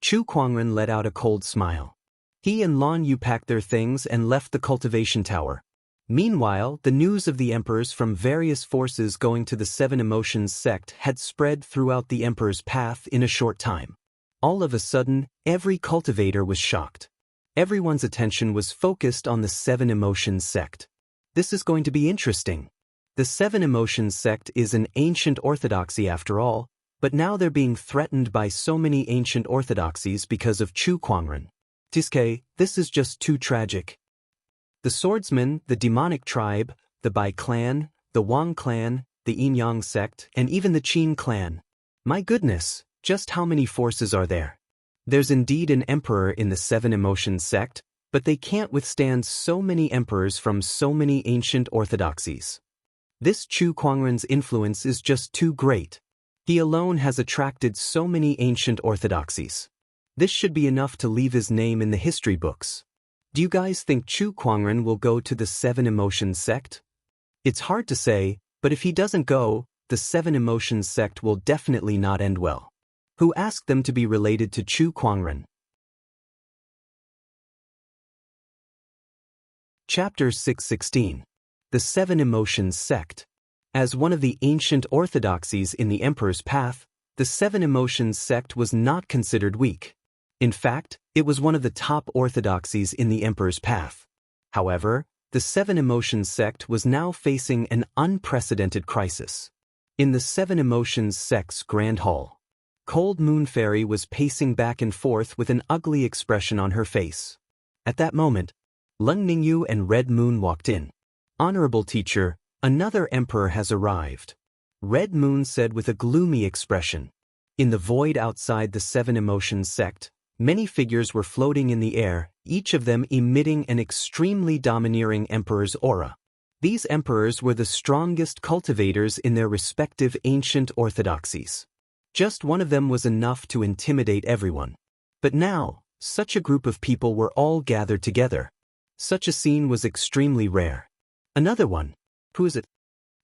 Chu Kuangren let out a cold smile. He and Lan Yu packed their things and left the cultivation tower. Meanwhile, the news of the emperors from various forces going to the Seven Emotions sect had spread throughout the emperor's path in a short time. All of a sudden, every cultivator was shocked. Everyone's attention was focused on the Seven Emotions sect. This is going to be interesting. The Seven Emotions sect is an ancient orthodoxy after all, but now they're being threatened by so many ancient orthodoxies because of Chu Kuangren. Tiske, this is just too tragic. The swordsmen, the demonic tribe, the Bai clan, the Wang clan, the Yin-Yang sect, and even the Qin clan. My goodness, just how many forces are there? There's indeed an emperor in the Seven Emotions sect, but they can't withstand so many emperors from so many ancient orthodoxies. This Chu Kuangren's influence is just too great. He alone has attracted so many ancient orthodoxies. This should be enough to leave his name in the history books. Do you guys think Chu Kuangren will go to the Seven Emotions sect? It's hard to say, but if he doesn't go, the Seven Emotions sect will definitely not end well. Who asked them to be related to Chu Kuangren? Chapter 616. The Seven Emotions Sect. As one of the ancient orthodoxies in the Emperor's Path, the Seven Emotions Sect was not considered weak. In fact, it was one of the top orthodoxies in the Emperor's Path. However, the Seven Emotions Sect was now facing an unprecedented crisis. In the Seven Emotions Sect's Grand Hall, Cold Moon Fairy was pacing back and forth with an ugly expression on her face. At that moment, Lung Ningyu and Red Moon walked in. "Honorable teacher, another emperor has arrived," Red Moon said with a gloomy expression. In the void outside the Seven Emotions Sect, many figures were floating in the air, each of them emitting an extremely domineering emperor's aura. These emperors were the strongest cultivators in their respective ancient orthodoxies. Just one of them was enough to intimidate everyone. But now, such a group of people were all gathered together. Such a scene was extremely rare. "Another one? Who is it?"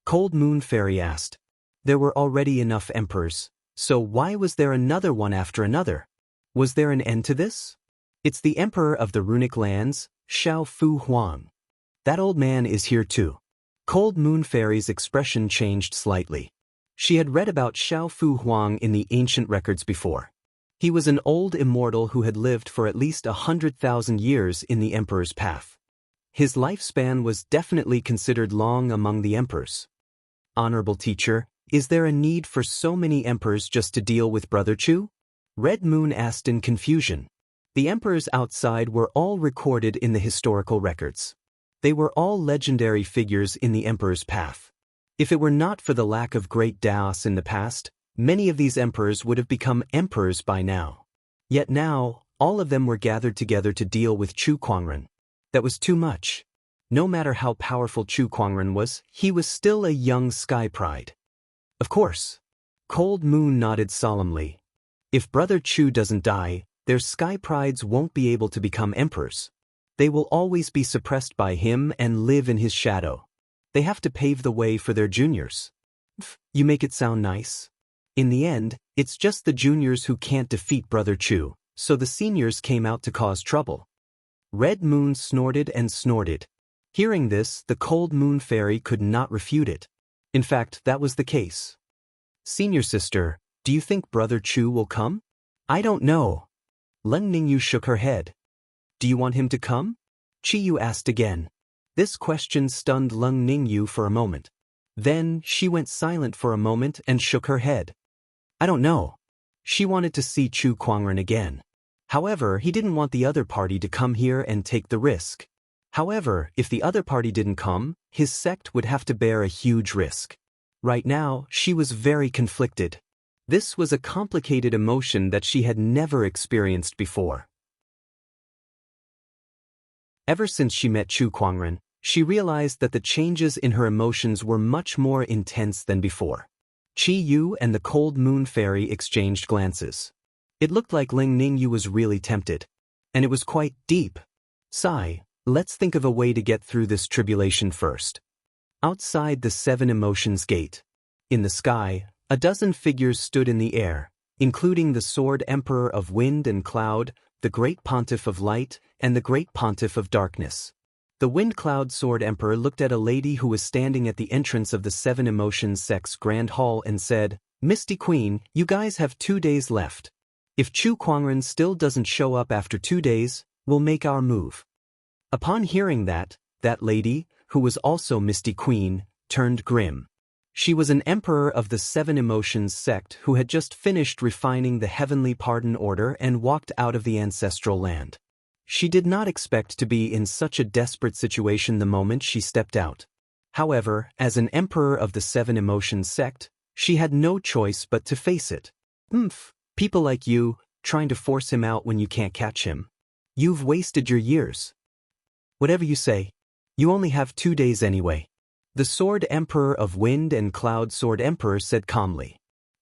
Cold Moon Fairy asked. There were already enough emperors, so why was there another one after another? Was there an end to this? "It's the Emperor of the Runic Lands, Xiao Fu Huang. That old man is here too." Cold Moon Fairy's expression changed slightly. She had read about Xiao Fu Huang in the ancient records before. He was an old immortal who had lived for at least 100,000 years in the Emperor's Path. His lifespan was definitely considered long among the emperors. "Honorable teacher, is there a need for so many emperors just to deal with Brother Chu?" Red Moon asked in confusion. The emperors outside were all recorded in the historical records. They were all legendary figures in the Emperor's Path. If it were not for the lack of great Daos in the past, many of these emperors would have become emperors by now. Yet now, all of them were gathered together to deal with Chu Kuangren. That was too much. No matter how powerful Chu Kuangren was, he was still a young sky pride. Of course. Cold Moon nodded solemnly. If Brother Chu doesn't die, their sky prides won't be able to become emperors. They will always be suppressed by him and live in his shadow. They have to pave the way for their juniors. You make it sound nice. In the end, it's just the juniors who can't defeat Brother Chu, so the seniors came out to cause trouble. Red Moon snorted and snorted. Hearing this, the Cold Moon Fairy could not refute it. In fact, that was the case. "Senior sister, do you think Brother Chu will come?" "I don't know." Lung Ningyu shook her head. "Do you want him to come?" Chi Yu asked again. This question stunned Lung Ningyu for a moment. Then, she went silent for a moment and shook her head. "I don't know." She wanted to see Chu Kuangren again. However, he didn't want the other party to come here and take the risk. However, if the other party didn't come, his sect would have to bear a huge risk. Right now, she was very conflicted. This was a complicated emotion that she had never experienced before. Ever since she met Chu Kuangren, she realized that the changes in her emotions were much more intense than before. Chi Yu and the Cold Moon Fairy exchanged glances. It looked like Ling Ningyu was really tempted. And it was quite deep. "Sigh, let's think of a way to get through this tribulation first." Outside the Seven Emotions Gate. In the sky, a dozen figures stood in the air, including the Sword Emperor of Wind and Cloud, the Great Pontiff of Light, and the Great Pontiff of Darkness. The Wind Cloud Sword Emperor looked at a lady who was standing at the entrance of the Seven Emotions Sect's Grand Hall and said, "Misty Queen, you guys have 2 days left. If Chu Kuangren still doesn't show up after 2 days, we'll make our move." Upon hearing that lady, who was also Misty Queen, turned grim. She was an emperor of the Seven Emotions sect who had just finished refining the Heavenly Pardon Order and walked out of the ancestral land. She did not expect to be in such a desperate situation the moment she stepped out. However, as an emperor of the Seven Emotions sect, she had no choice but to face it. People like you, trying to force him out when you can't catch him. You've wasted your years. Whatever you say. You only have 2 days anyway. The Sword Emperor of Wind and Cloud Sword Emperor said calmly.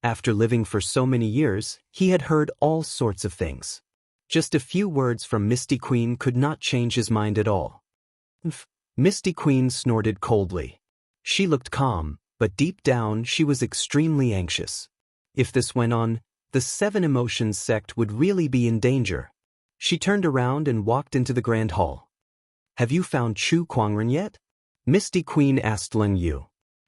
After living for so many years, he had heard all sorts of things. Just a few words from Misty Queen could not change his mind at all. Misty Queen snorted coldly. She looked calm, but deep down she was extremely anxious. If this went on, the Seven Emotions sect would really be in danger. She turned around and walked into the grand hall. Have you found Chu Kuangren yet? Misty Queen asked Leng Yu.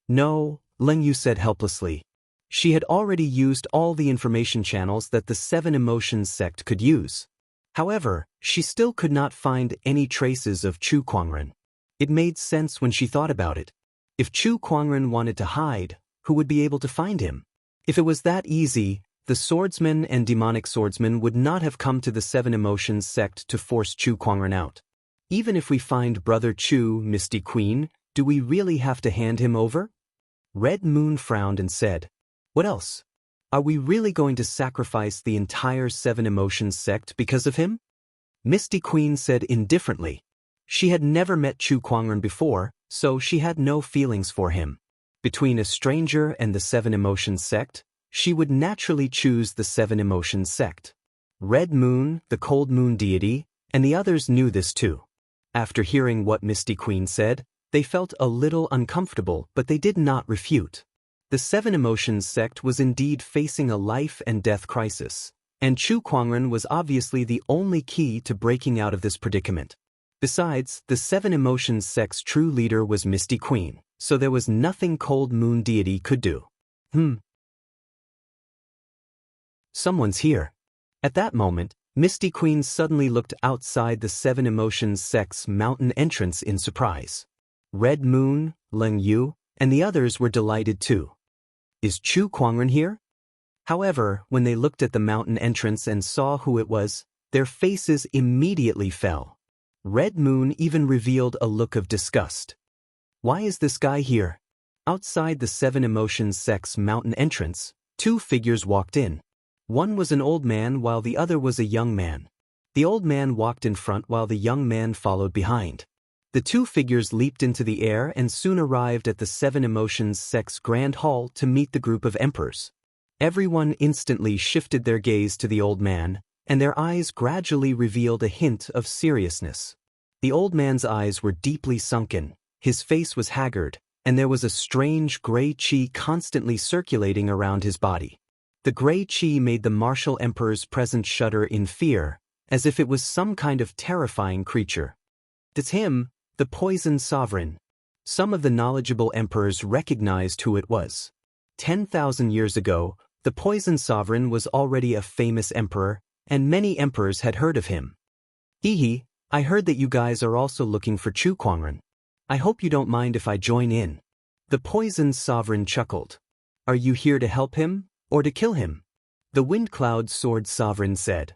No, Leng Yu said helplessly. She had already used all the information channels that the Seven Emotions sect could use. However, she still could not find any traces of Chu Kuangren. It made sense when she thought about it. If Chu Kuangren wanted to hide, who would be able to find him? If it was that easy, the swordsmen and demonic swordsmen would not have come to the Seven Emotions sect to force Chu Kuangren out. Even if we find Brother Chu, Misty Queen, do we really have to hand him over? Red Moon frowned and said, What else? Are we really going to sacrifice the entire Seven Emotions sect because of him? Misty Queen said indifferently. She had never met Chu Kuangren before, so she had no feelings for him. Between a stranger and the Seven Emotions sect, she would naturally choose the Seven Emotions sect. Red Moon, the Cold Moon deity, and the others knew this too. After hearing what Misty Queen said, they felt a little uncomfortable, but they did not refute. The Seven Emotions sect was indeed facing a life and death crisis, and Chu Kuangren was obviously the only key to breaking out of this predicament. Besides, the Seven Emotions sect's true leader was Misty Queen, so there was nothing Cold Moon deity could do. Someone's here. At that moment, Misty Queen suddenly looked outside the Seven Emotions sect's mountain entrance in surprise. Red Moon, Leng Yu, and the others were delighted too. Is Chu Kuangren here? However, when they looked at the mountain entrance and saw who it was, their faces immediately fell. Red Moon even revealed a look of disgust. Why is this guy here? Outside the Seven Emotions sect's mountain entrance, two figures walked in. One was an old man while the other was a young man. The old man walked in front while the young man followed behind. The two figures leaped into the air and soon arrived at the Seven Emotions sect's grand hall to meet the group of emperors. Everyone instantly shifted their gaze to the old man, and their eyes gradually revealed a hint of seriousness. The old man's eyes were deeply sunken, his face was haggard, and there was a strange gray qi constantly circulating around his body. The gray qi made the martial emperor's presence shudder in fear, as if it was some kind of terrifying creature. It's him, the Poison Sovereign. Some of the knowledgeable emperors recognized who it was. 10,000 years ago, the Poison Sovereign was already a famous emperor, and many emperors had heard of him. Hehe, I heard that you guys are also looking for Chu Kuangren. I hope you don't mind if I join in. The Poison Sovereign chuckled. Are you here to help him, or to kill him? The Wind Cloud Sword Sovereign said.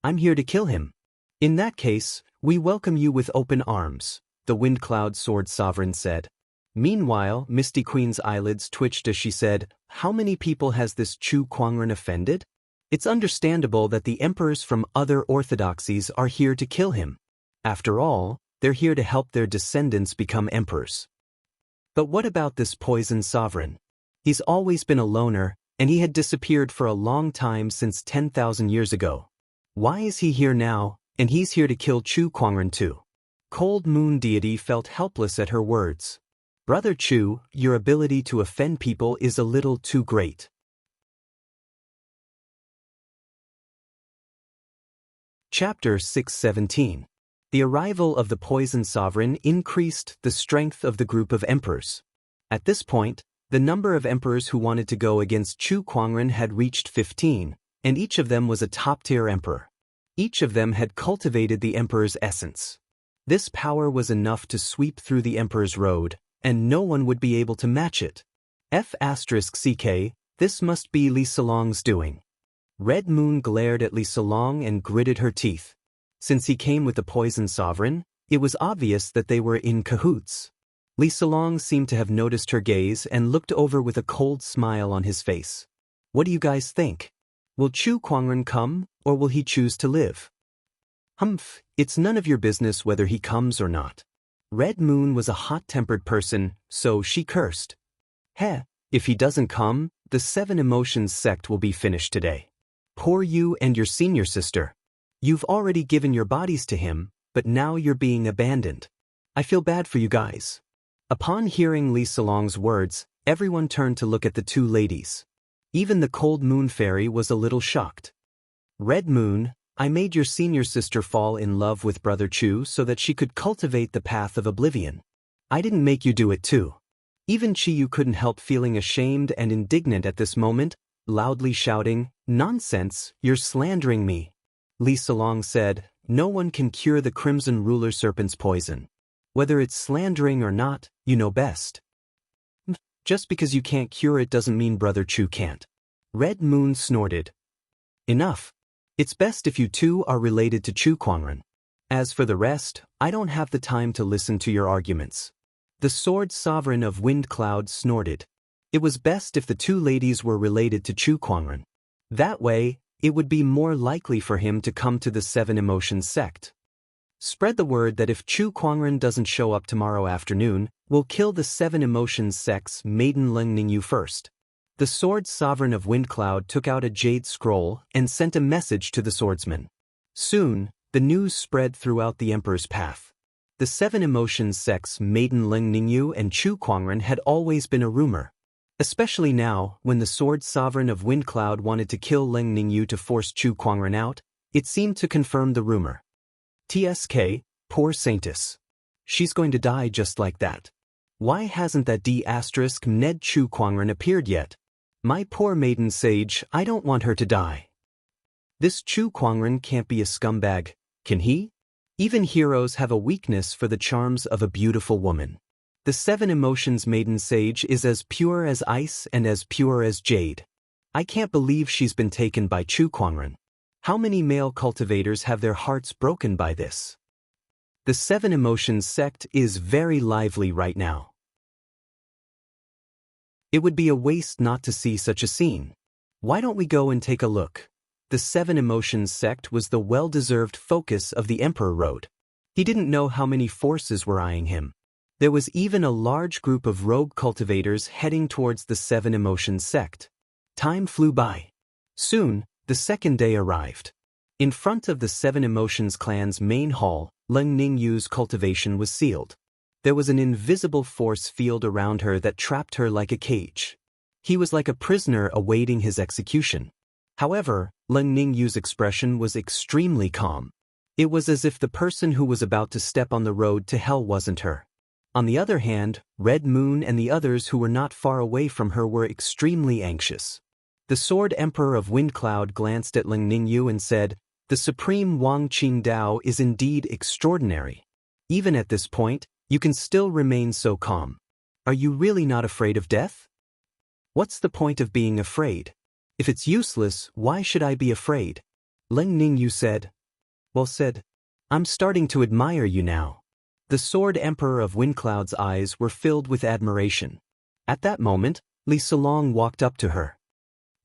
I'm here to kill him. In that case, we welcome you with open arms, the Wind Cloud Sword Sovereign said. Meanwhile, Misty Queen's eyelids twitched as she said, How many people has this Chu Kuangren offended? It's understandable that the emperors from other orthodoxies are here to kill him. After all, they're here to help their descendants become emperors. But what about this Poison Sovereign? He's always been a loner, and he had disappeared for a long time since 10,000 years ago. Why is he here now, and he's here to kill Chu Kuangren too? Cold Moon deity felt helpless at her words. Brother Chu, your ability to offend people is a little too great. Chapter 617. The arrival of the Poison Sovereign increased the strength of the group of emperors. At this point, the number of emperors who wanted to go against Chu Kuangren had reached 15, and each of them was a top-tier emperor. Each of them had cultivated the emperor's essence. This power was enough to sweep through the emperor's road, and no one would be able to match it. F***ck, this must be Li Salong's doing. Red Moon glared at Li Salong and gritted her teeth. Since he came with the Poison Sovereign, it was obvious that they were in cahoots. Li Salong seemed to have noticed her gaze and looked over with a cold smile on his face. What do you guys think? Will Chu Kuangren come, or will he choose to live? Humph, it's none of your business whether he comes or not. Red Moon was a hot-tempered person, so she cursed. Heh, if he doesn't come, the Seven Emotions sect will be finished today. Poor you and your senior sister. You've already given your bodies to him, but now you're being abandoned. I feel bad for you guys. Upon hearing Li Salong's words, everyone turned to look at the two ladies. Even the cold moon fairy was a little shocked. Red Moon, I made your senior sister fall in love with Brother Chu so that she could cultivate the path of oblivion. I didn't make you do it too. Even Chiyu couldn't help feeling ashamed and indignant at this moment, loudly shouting, "Nonsense, you're slandering me." Li Salong said, "No one can cure the Crimson Ruler Serpent's poison. Whether it's slandering or not, you know best. Just because you can't cure it doesn't mean Brother Chu can't." Red Moon snorted. "Enough. It's best if you two are related to Chu Kuangren. As for the rest, I don't have the time to listen to your arguments." The Sword Sovereign of Wind Cloud snorted. It was best if the two ladies were related to Chu Kuangren. That way, it would be more likely for him to come to the Seven Emotions sect. Spread the word that if Chu Kuangren doesn't show up tomorrow afternoon, we'll kill the Seven Emotions sect's maiden Leng Ningyu first. The Sword Sovereign of Wind Cloud took out a jade scroll and sent a message to the swordsmen. Soon, the news spread throughout the Emperor's path. The Seven Emotions sect's maiden Leng Ningyu and Chu Kuangren had always been a rumor. Especially now, when the Sword Sovereign of Wind Cloud wanted to kill Leng Ningyu to force Chu Kuangren out, it seemed to confirm the rumor. TSK, poor Saintess. She's going to die just like that. Why hasn't that Ned Chu Kuangren appeared yet? My poor maiden sage, I don't want her to die. This Chu Kuangren can't be a scumbag, can he? Even heroes have a weakness for the charms of a beautiful woman. The Seven Emotions maiden sage is as pure as ice and as pure as jade. I can't believe she's been taken by Chu Kuangren. How many male cultivators have their hearts broken by this? The Seven Emotions sect is very lively right now. It would be a waste not to see such a scene. Why don't we go and take a look? The Seven Emotions sect was the well-deserved focus of the Emperor Road. He didn't know how many forces were eyeing him. There was even a large group of rogue cultivators heading towards the Seven Emotions sect. Time flew by. Soon, the second day arrived. In front of the Seven Emotions clan's main hall, Leng Ningyu's cultivation was sealed. There was an invisible force field around her that trapped her like a cage. He was like a prisoner awaiting his execution. However, Leng Ningyu's expression was extremely calm. It was as if the person who was about to step on the road to hell wasn't her. On the other hand, Red Moon and the others who were not far away from her were extremely anxious. The Sword Emperor of Wind Cloud glanced at Leng Ningyu and said, "The Supreme Wang Qingdao is indeed extraordinary. Even at this point, you can still remain so calm. Are you really not afraid of death? What's the point of being afraid? If it's useless, why should I be afraid?" Leng Ningyu said, "I'm starting to admire you now." The Sword Emperor of Wind Cloud's eyes were filled with admiration. At that moment, Li Salong walked up to her.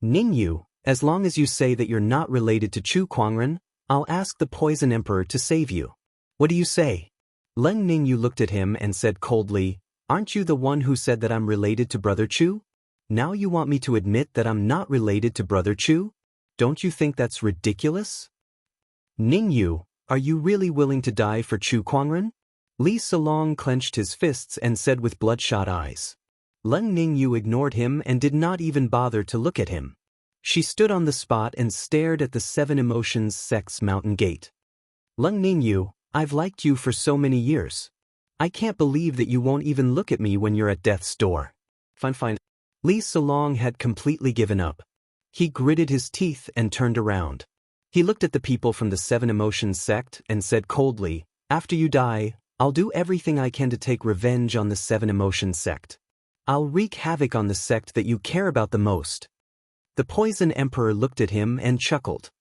"Ningyu, as long as you say that you're not related to Chu Kuangren, I'll ask the Poison Emperor to save you. What do you say?" Leng Ningyu looked at him and said coldly, "Aren't you the one who said that I'm related to Brother Chu? Now you want me to admit that I'm not related to Brother Chu? Don't you think that's ridiculous? Ningyu, are you really willing to die for Chu Kuangren?" Li Salong clenched his fists and said with bloodshot eyes. Leng Ningyu ignored him and did not even bother to look at him. She stood on the spot and stared at the Seven Emotions sect's mountain gate. "Leng Ningyu, I've liked you for so many years. I can't believe that you won't even look at me when you're at death's door." Fine. Li Salong had completely given up. He gritted his teeth and turned around. He looked at the people from the Seven Emotions sect and said coldly, "After you die, I'll do everything I can to take revenge on the Seven Emotions sect. I'll wreak havoc on the sect that you care about the most." The Poison Emperor looked at him and chuckled.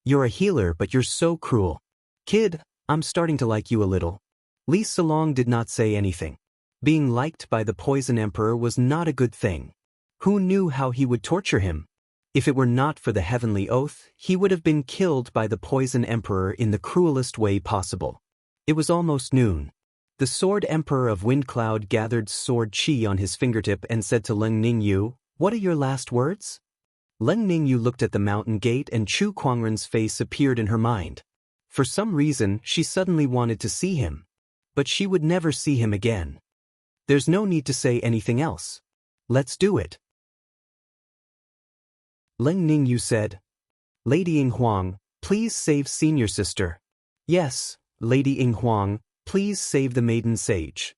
"You're a healer, but you're so cruel. Kid, I'm starting to like you a little." Li Salong did not say anything. Being liked by the Poison Emperor was not a good thing. Who knew how he would torture him? If it were not for the heavenly oath, he would have been killed by the Poison Emperor in the cruelest way possible. It was almost noon. The Sword Emperor of Wind Cloud gathered sword chi on his fingertip and said to Leng Ningyu, "What are your last words?" Leng Ningyu looked at the mountain gate and Chu Kuangren's face appeared in her mind. For some reason, she suddenly wanted to see him. But she would never see him again. There's no need to say anything else. Let's do it. Leng Ningyu said. Lady Ying Huang, please save senior sister. Yes, Lady Ying Huang, please save the maiden sage.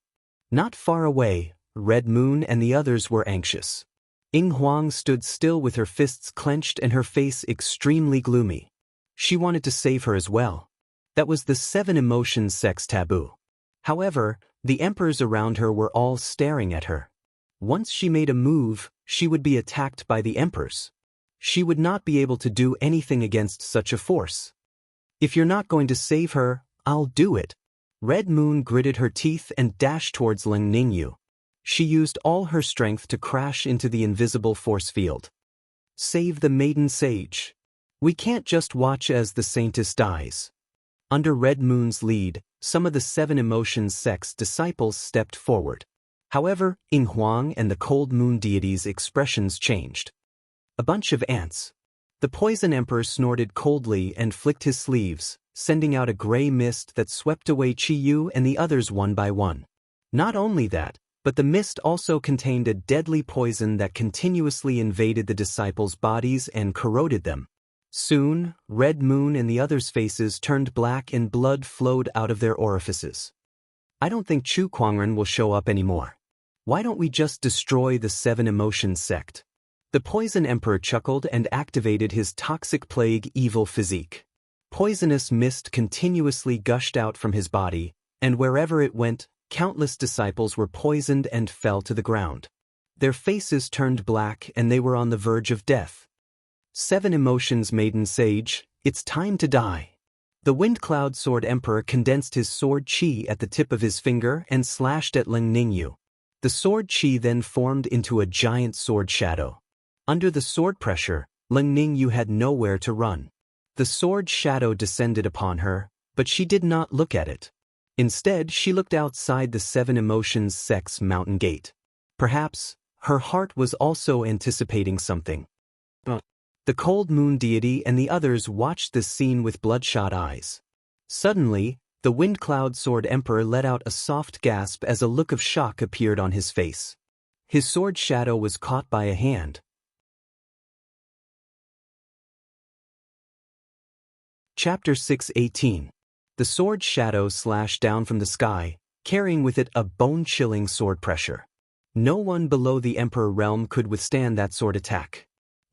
Not far away, Red Moon and the others were anxious. Ying Huang stood still with her fists clenched and her face extremely gloomy. She wanted to save her as well. That was the 7 emotions sects taboo. However, the emperors around her were all staring at her. Once she made a move, she would be attacked by the emperors. She would not be able to do anything against such a force. If you're not going to save her, I'll do it. Red Moon gritted her teeth and dashed towards Leng Ningyu. She used all her strength to crash into the invisible force field. Save the maiden sage. We can't just watch as the saintess dies. Under Red Moon's lead, some of the 7 emotions sects disciples stepped forward. However, Ying Huang and the Cold Moon deity's expressions changed. A bunch of ants. The Poison Emperor snorted coldly and flicked his sleeves, sending out a gray mist that swept away Qiyu and the others one by one. Not only that, but the mist also contained a deadly poison that continuously invaded the disciples' bodies and corroded them. Soon, Red Moon and the others' faces turned black and blood flowed out of their orifices. I don't think Chu Kuangren will show up anymore. Why don't we just destroy the 7 emotions sect? The Poison Emperor chuckled and activated his toxic plague evil physique. Poisonous mist continuously gushed out from his body, and wherever it went, countless disciples were poisoned and fell to the ground. Their faces turned black and they were on the verge of death. 7 emotions maiden sage, it's time to die. The Wind Cloud Sword Emperor condensed his sword chi at the tip of his finger and slashed at Leng Ningyu. The sword chi then formed into a giant sword shadow. Under the sword pressure, Leng Ningyu had nowhere to run. The sword shadow descended upon her, but she did not look at it. Instead, she looked outside the 7 emotions sect's mountain gate. Perhaps, her heart was also anticipating something. The Cold Moon deity and the others watched this scene with bloodshot eyes. Suddenly, the Wind Cloud Sword Emperor let out a soft gasp as a look of shock appeared on his face. His sword shadow was caught by a hand. Chapter 6:18. The sword shadow slashed down from the sky, carrying with it a bone-chilling sword pressure. No one below the Emperor realm could withstand that sword attack.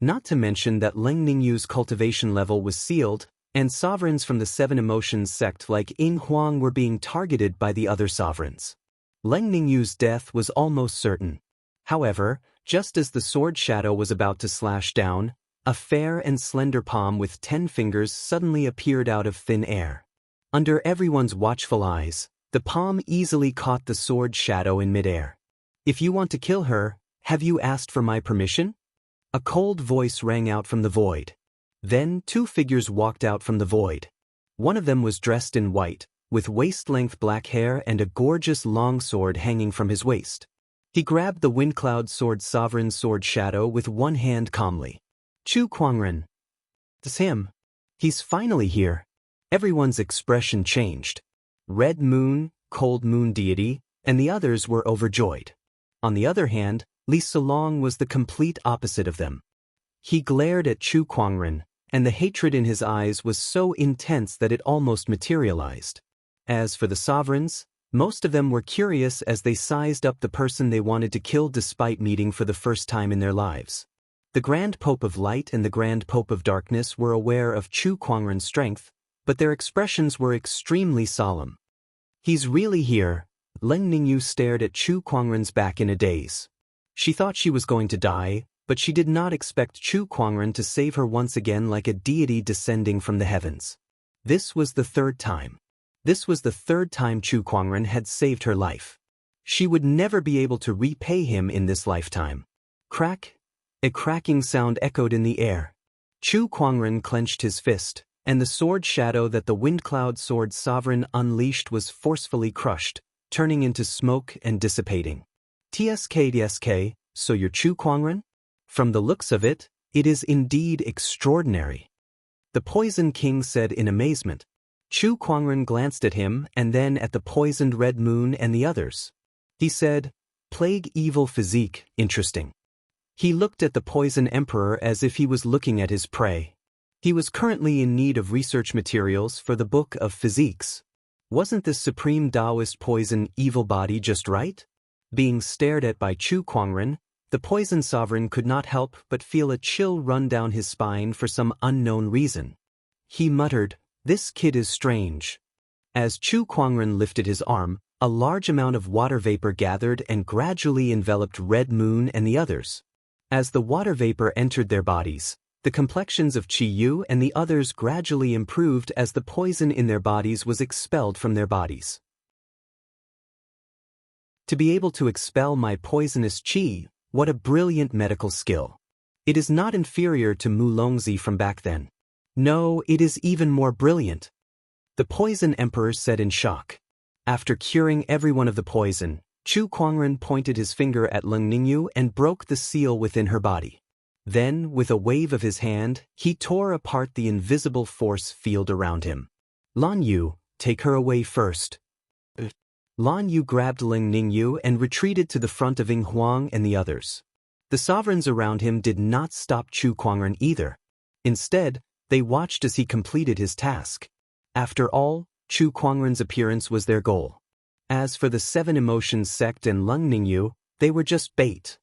Not to mention that Leng Ningyu's cultivation level was sealed, and sovereigns from the 7 emotions sect like Ying Huang were being targeted by the other sovereigns. Leng Ningyu's death was almost certain. However, just as the sword shadow was about to slash down, a fair and slender palm with 10 fingers suddenly appeared out of thin air. Under everyone's watchful eyes, the palm easily caught the sword shadow in midair. If you want to kill her, have you asked for my permission? A cold voice rang out from the void. Then 2 figures walked out from the void. One of them was dressed in white, with waist-length black hair and a gorgeous long sword hanging from his waist. He grabbed the Wind Cloud Sword Sovereign's sword shadow with one hand calmly. Chu Kuangren. It's him. He's finally here. Everyone's expression changed. Red Moon, Cold Moon deity, and the others were overjoyed. On the other hand, Li Solong was the complete opposite of them. He glared at Chu Kuangren, and the hatred in his eyes was so intense that it almost materialized. As for the sovereigns, most of them were curious as they sized up the person they wanted to kill despite meeting for the first time in their lives. The Grand Pope of Light and the Grand Pope of Darkness were aware of Chu Kuangren's strength, but their expressions were extremely solemn. He's really here. Leng Ningyu stared at Chu Kuangren's back in a daze. She thought she was going to die, but she did not expect Chu Kuangren to save her once again like a deity descending from the heavens. This was the 3rd time. This was the 3rd time Chu Kuangren had saved her life. She would never be able to repay him in this lifetime. Crack! A cracking sound echoed in the air. Chu Kuangren clenched his fist, and the sword shadow that the Wind Cloud Sword Sovereign unleashed was forcefully crushed, turning into smoke and dissipating. TSK, so you're Chu Kuangren? From the looks of it, it is indeed extraordinary. The Poison King said in amazement. Chu Kuangren glanced at him and then at the poisoned red moon and the others. He said, "Plague evil physique, interesting." He looked at the poison emperor as if he was looking at his prey. He was currently in need of research materials for the book of physiques. Wasn't this supreme Taoist poison evil body just right? Being stared at by Chu Kuangren, the poison sovereign could not help but feel a chill run down his spine for some unknown reason. He muttered, "This kid is strange." As Chu Kuangren lifted his arm, a large amount of water vapor gathered and gradually enveloped Red Moon and the others. As the water vapor entered their bodies, the complexions of Qi Yu and the others gradually improved as the poison in their bodies was expelled from their bodies. To be able to expel my poisonous qi, what a brilliant medical skill. It is not inferior to Mulongzi from back then. No, it is even more brilliant. The poison emperor said in shock. After curing everyone of the poison, Chu Kuangren pointed his finger at Leng Ningyu and broke the seal within her body. Then, with a wave of his hand, he tore apart the invisible force field around him. "Lan Yu, take her away first." Lan Yu grabbed Leng Ningyu and retreated to the front of Ying Huang and the others. The sovereigns around him did not stop Chu Kuangren either. Instead, they watched as he completed his task. After all, Chu Kuangren's appearance was their goal. As for the Seven Emotions sect and Leng Ningyu, they were just bait.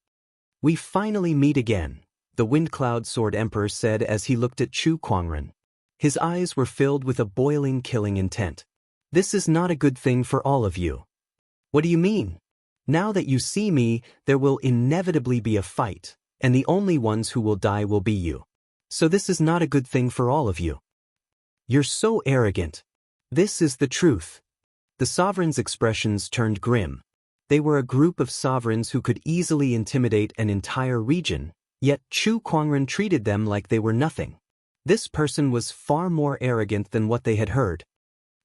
"We finally meet again," the Wind Cloud Sword Emperor said as he looked at Chu Kuangren. His eyes were filled with a boiling killing intent. "This is not a good thing for all of you." "What do you mean?" "Now that you see me, there will inevitably be a fight, and the only ones who will die will be you. So this is not a good thing for all of you." "You're so arrogant." "This is the truth." The sovereigns' expressions turned grim. They were a group of sovereigns who could easily intimidate an entire region, yet Chu Kuangren treated them like they were nothing. This person was far more arrogant than what they had heard.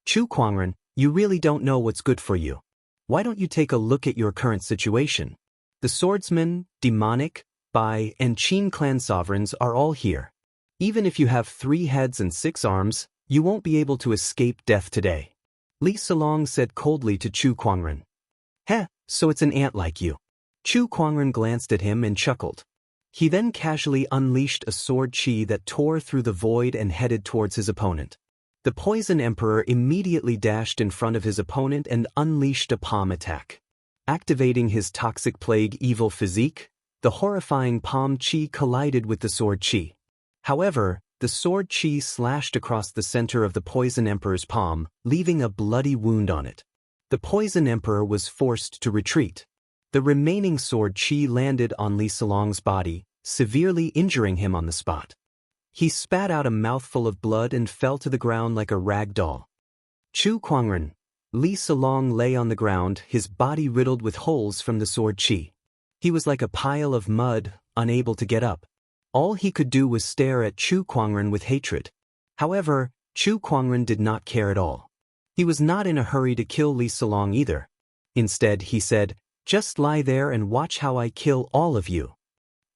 "Chu Kuangren, you really don't know what's good for you. Why don't you take a look at your current situation? The swordsmen, demonic, Bai, and Qin clan sovereigns are all here. Even if you have 3 heads and 6 arms, you won't be able to escape death today." Li Salong said coldly to Chu Kuangren. "Heh, so it's an ant like you." Chu Kuangren glanced at him and chuckled. He then casually unleashed a sword qi that tore through the void and headed towards his opponent. The Poison Emperor immediately dashed in front of his opponent and unleashed a palm attack. Activating his toxic plague evil physique, the horrifying palm qi collided with the sword qi. However, the sword qi slashed across the center of the Poison Emperor's palm, leaving a bloody wound on it. The Poison Emperor was forced to retreat. The remaining sword qi landed on Li Salong's body, severely injuring him on the spot. He spat out a mouthful of blood and fell to the ground like a rag doll. Chu Kuangren. Li Salong lay on the ground, his body riddled with holes from the sword qi. He was like a pile of mud, unable to get up. All he could do was stare at Chu Kuangren with hatred. However, Chu Kuangren did not care at all. He was not in a hurry to kill Li Salong either. Instead, he said, "Just lie there and watch how I kill all of you."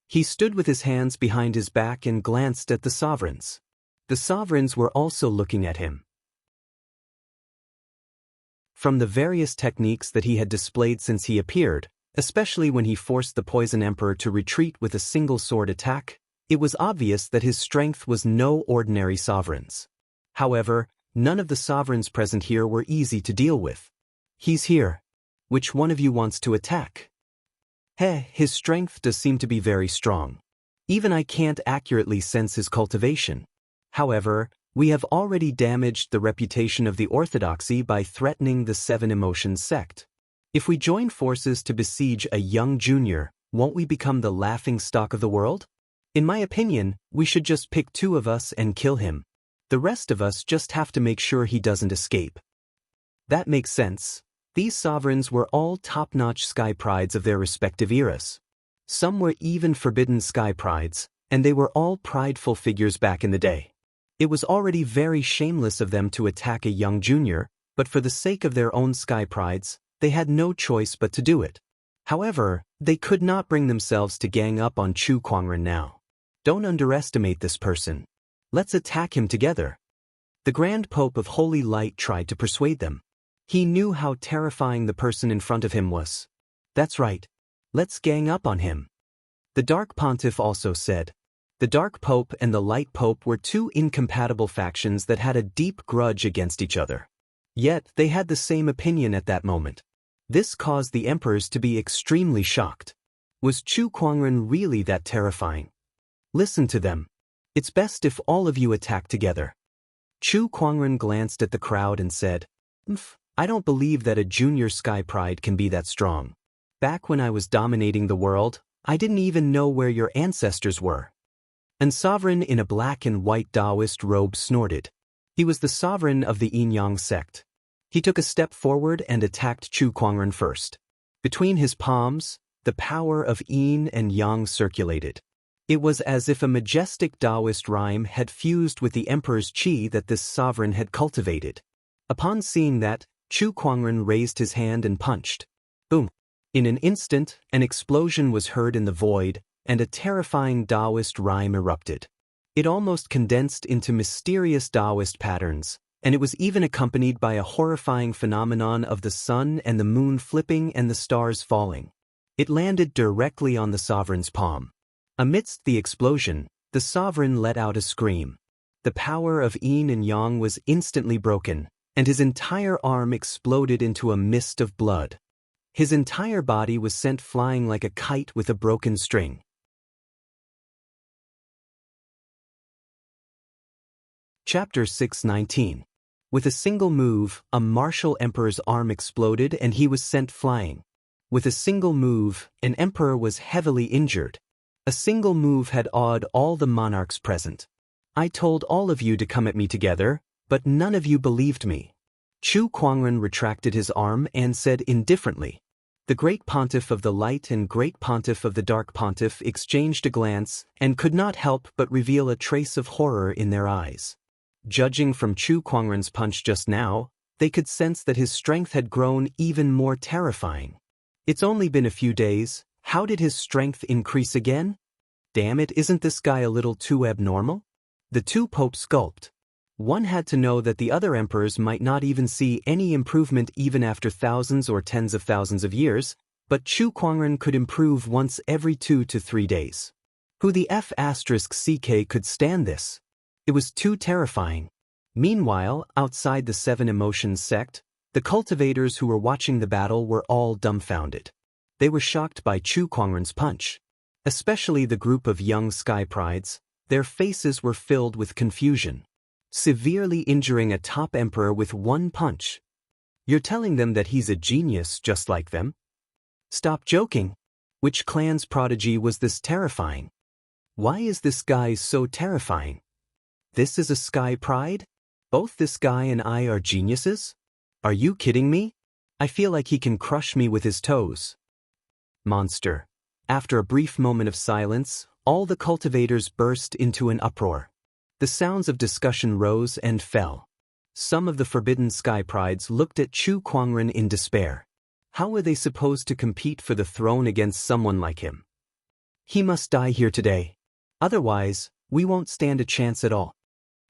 He stood with his hands behind his back and glanced at the sovereigns. The sovereigns were also looking at him. From the various techniques that he had displayed since he appeared, especially when he forced the Poison Emperor to retreat with a single sword attack, it was obvious that his strength was no ordinary sovereign's. However, none of the sovereigns present here were easy to deal with. "He's here. Which one of you wants to attack?" His strength does seem to be very strong. Even I can't accurately sense his cultivation. However, we have already damaged the reputation of the orthodoxy by threatening the Seven Emotions sect. If we join forces to besiege a young junior, won't we become the laughing stock of the world? In my opinion, we should just pick 2 of us and kill him. The rest of us just have to make sure he doesn't escape. That makes sense. These sovereigns were all top-notch sky prides of their respective eras. Some were even forbidden sky prides, and they were all prideful figures back in the day. It was already very shameless of them to attack a young junior, but for the sake of their own sky prides, they had no choice but to do it. However, they could not bring themselves to gang up on Chu Kuangren now. Don't underestimate this person. Let's attack him together. The Grand Pope of Holy Light tried to persuade them. He knew how terrifying the person in front of him was. That's right. Let's gang up on him. The Dark Pontiff also said. The Dark Pope and the Light Pope were two incompatible factions that had a deep grudge against each other. Yet they had the same opinion at that moment. This caused the emperors to be extremely shocked. Was Chu Kuangren really that terrifying? Listen to them. It's best if all of you attack together. Chu Kuangren glanced at the crowd and said, I don't believe that a junior sky pride can be that strong. Back when I was dominating the world, I didn't even know where your ancestors were. An sovereign in a black and white Taoist robe snorted. He was the sovereign of the Yin-Yang sect. He took a step forward and attacked Chu Kuangren first. Between his palms, the power of Yin and Yang circulated. It was as if a majestic Taoist rhyme had fused with the emperor's qi that this sovereign had cultivated. Upon seeing that, Chu Kuangren raised his hand and punched. Boom! In an instant, an explosion was heard in the void, and a terrifying Taoist rhyme erupted. It almost condensed into mysterious Taoist patterns, and it was even accompanied by a horrifying phenomenon of the sun and the moon flipping and the stars falling. It landed directly on the sovereign's palm. Amidst the explosion, the sovereign let out a scream. The power of Yin and Yang was instantly broken, and his entire arm exploded into a mist of blood. His entire body was sent flying like a kite with a broken string. Chapter 619. With a single move, a martial emperor's arm exploded and he was sent flying. With a single move, an emperor was heavily injured. A single move had awed all the monarchs present. I told all of you to come at me together, but none of you believed me. Chu Kuangren retracted his arm and said indifferently. The Great Pontiff of the Light and Great Pontiff of the Dark Pontiff exchanged a glance and could not help but reveal a trace of horror in their eyes. Judging from Chu Kuangren's punch just now, they could sense that his strength had grown even more terrifying. It's only been a few days. How did his strength increase again? Damn it, isn't this guy a little too abnormal? The two popes gulped. One had to know that the other emperors might not even see any improvement even after thousands or tens of thousands of years, but Chu Kuangren could improve once every 2 to 3 days. Who the F***ck could stand this? It was too terrifying. Meanwhile, outside the Seven Emotions sect, the cultivators who were watching the battle were all dumbfounded. They were shocked by Chu Kuangren's punch. Especially the group of young sky prides, their faces were filled with confusion. Severely injuring a top emperor with one punch. You're telling them that he's a genius just like them? Stop joking. Which clan's prodigy was this terrifying? Why is this guy so terrifying? This is a sky pride? Both this guy and I are geniuses? Are you kidding me? I feel like he can crush me with his toes. Monster. After a brief moment of silence, all the cultivators burst into an uproar. The sounds of discussion rose and fell. Some of the forbidden sky prides looked at Chu Kuangren in despair. How were they supposed to compete for the throne against someone like him? He must die here today. Otherwise, we won't stand a chance at all.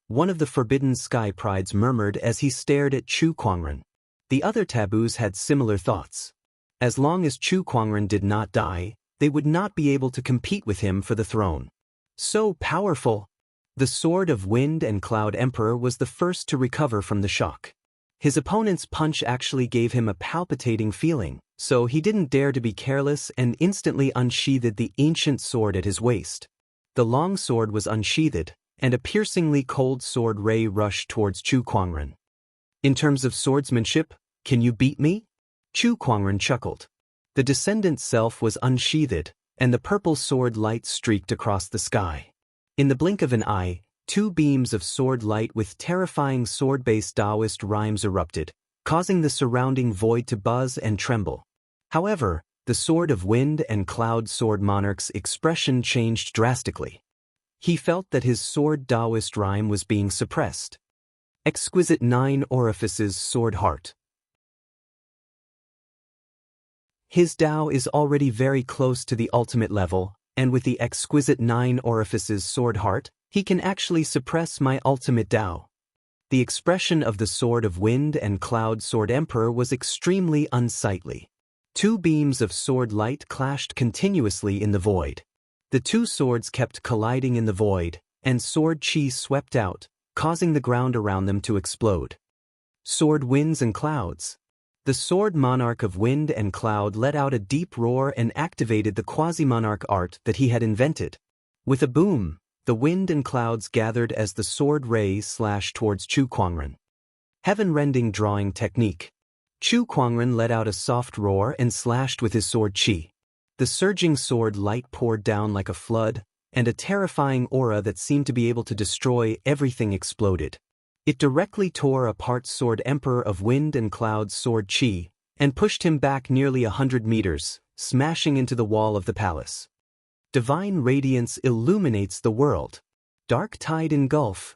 One of the forbidden sky prides murmured as he stared at Chu Kuangren. The other taboos had similar thoughts. As long as Chu Kuangren did not die, they would not be able to compete with him for the throne. So powerful! The Sword of Wind and Cloud Emperor was the first to recover from the shock. His opponent's punch actually gave him a palpitating feeling, so he didn't dare to be careless and instantly unsheathed the ancient sword at his waist. The long sword was unsheathed, and a piercingly cold sword ray rushed towards Chu Kuangren. In terms of swordsmanship, can you beat me? Chu Kuangren chuckled. The descendant self was unsheathed, and the purple sword light streaked across the sky. In the blink of an eye, 2 beams of sword light with terrifying sword-based Taoist rhymes erupted, causing the surrounding void to buzz and tremble. However, the Sword of Wind and Cloud Sword Monarch's expression changed drastically. He felt that his sword Taoist rhyme was being suppressed. Exquisite 9 Orifices Sword Heart. His Tao is already very close to the ultimate level, and with the exquisite 9 Orifices Sword Heart, he can actually suppress my ultimate Tao. The expression of the Sword of Wind and Cloud Sword Emperor was extremely unsightly. Two beams of sword light clashed continuously in the void. The two swords kept colliding in the void, and sword chi swept out, causing the ground around them to explode. Sword Winds and Clouds. The Sword Monarch of Wind and Cloud let out a deep roar and activated the quasi-monarch art that he had invented. With a boom, the wind and clouds gathered as the sword ray slashed towards Chu Kuangren. Heaven-rending drawing technique. Chu Kuangren let out a soft roar and slashed with his sword chi. The surging sword light poured down like a flood, and a terrifying aura that seemed to be able to destroy everything exploded. It directly tore apart Sword Emperor of Wind and Cloud's sword chi, and pushed him back nearly 100 meters, smashing into the wall of the palace. Divine radiance illuminates the world. Dark tide engulf.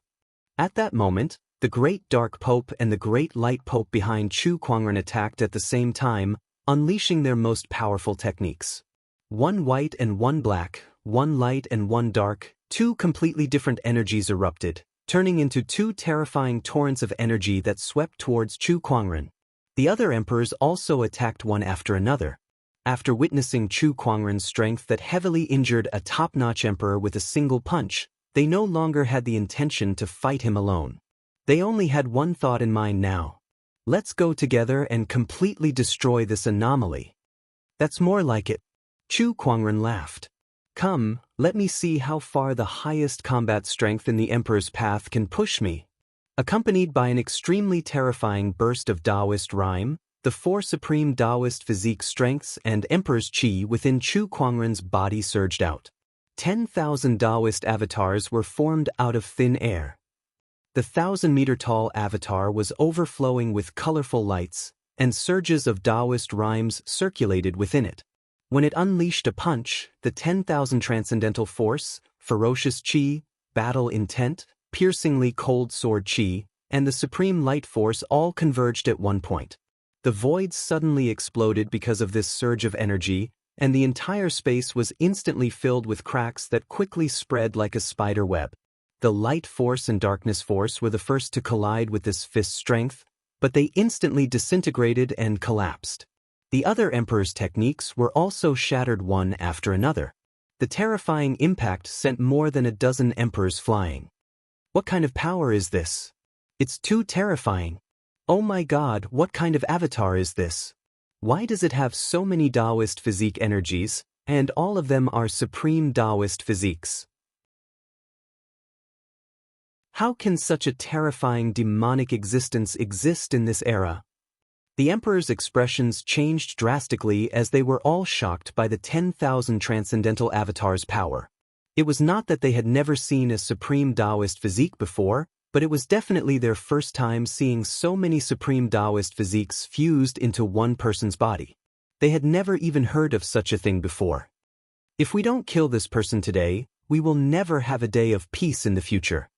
At that moment, the Great Dark Pope and the Great Light Pope behind Chu Kuangren attacked at the same time, unleashing their most powerful techniques. One white and one black, one light and one dark, two completely different energies erupted, turning into two terrifying torrents of energy that swept towards Chu Kuangren. The other emperors also attacked one after another. After witnessing Chu Kuangren's strength that heavily injured a top-notch emperor with a single punch, they no longer had the intention to fight him alone. They only had one thought in mind now. Let's go together and completely destroy this anomaly. That's more like it. Chu Kuangren laughed. Come, let me see how far the highest combat strength in the Emperor's path can push me. Accompanied by an extremely terrifying burst of Taoist rhyme, the four supreme Taoist physique strengths and Emperor's chi within Chu Kuangren's body surged out. 10,000 Taoist avatars were formed out of thin air. The 1,000-meter-tall avatar was overflowing with colorful lights, and surges of Taoist rhymes circulated within it. When it unleashed a punch, the 10,000 transcendental force, ferocious chi, battle intent, piercingly cold sword chi, and the supreme light force all converged at one point. The void suddenly exploded because of this surge of energy, and the entire space was instantly filled with cracks that quickly spread like a spider web. The light force and darkness force were the first to collide with this fist strength, but they instantly disintegrated and collapsed. The other emperor's techniques were also shattered one after another. The terrifying impact sent more than a dozen emperors flying. What kind of power is this? It's too terrifying. Oh my God, what kind of avatar is this? Why does it have so many Taoist physique energies, and all of them are supreme Taoist physiques? How can such a terrifying demonic existence exist in this era? The Emperor's expressions changed drastically as they were all shocked by the 10,000 transcendental avatars' power. It was not that they had never seen a supreme Taoist physique before, but it was definitely their first time seeing so many supreme Taoist physiques fused into one person's body. They had never even heard of such a thing before. If we don't kill this person today, we will never have a day of peace in the future.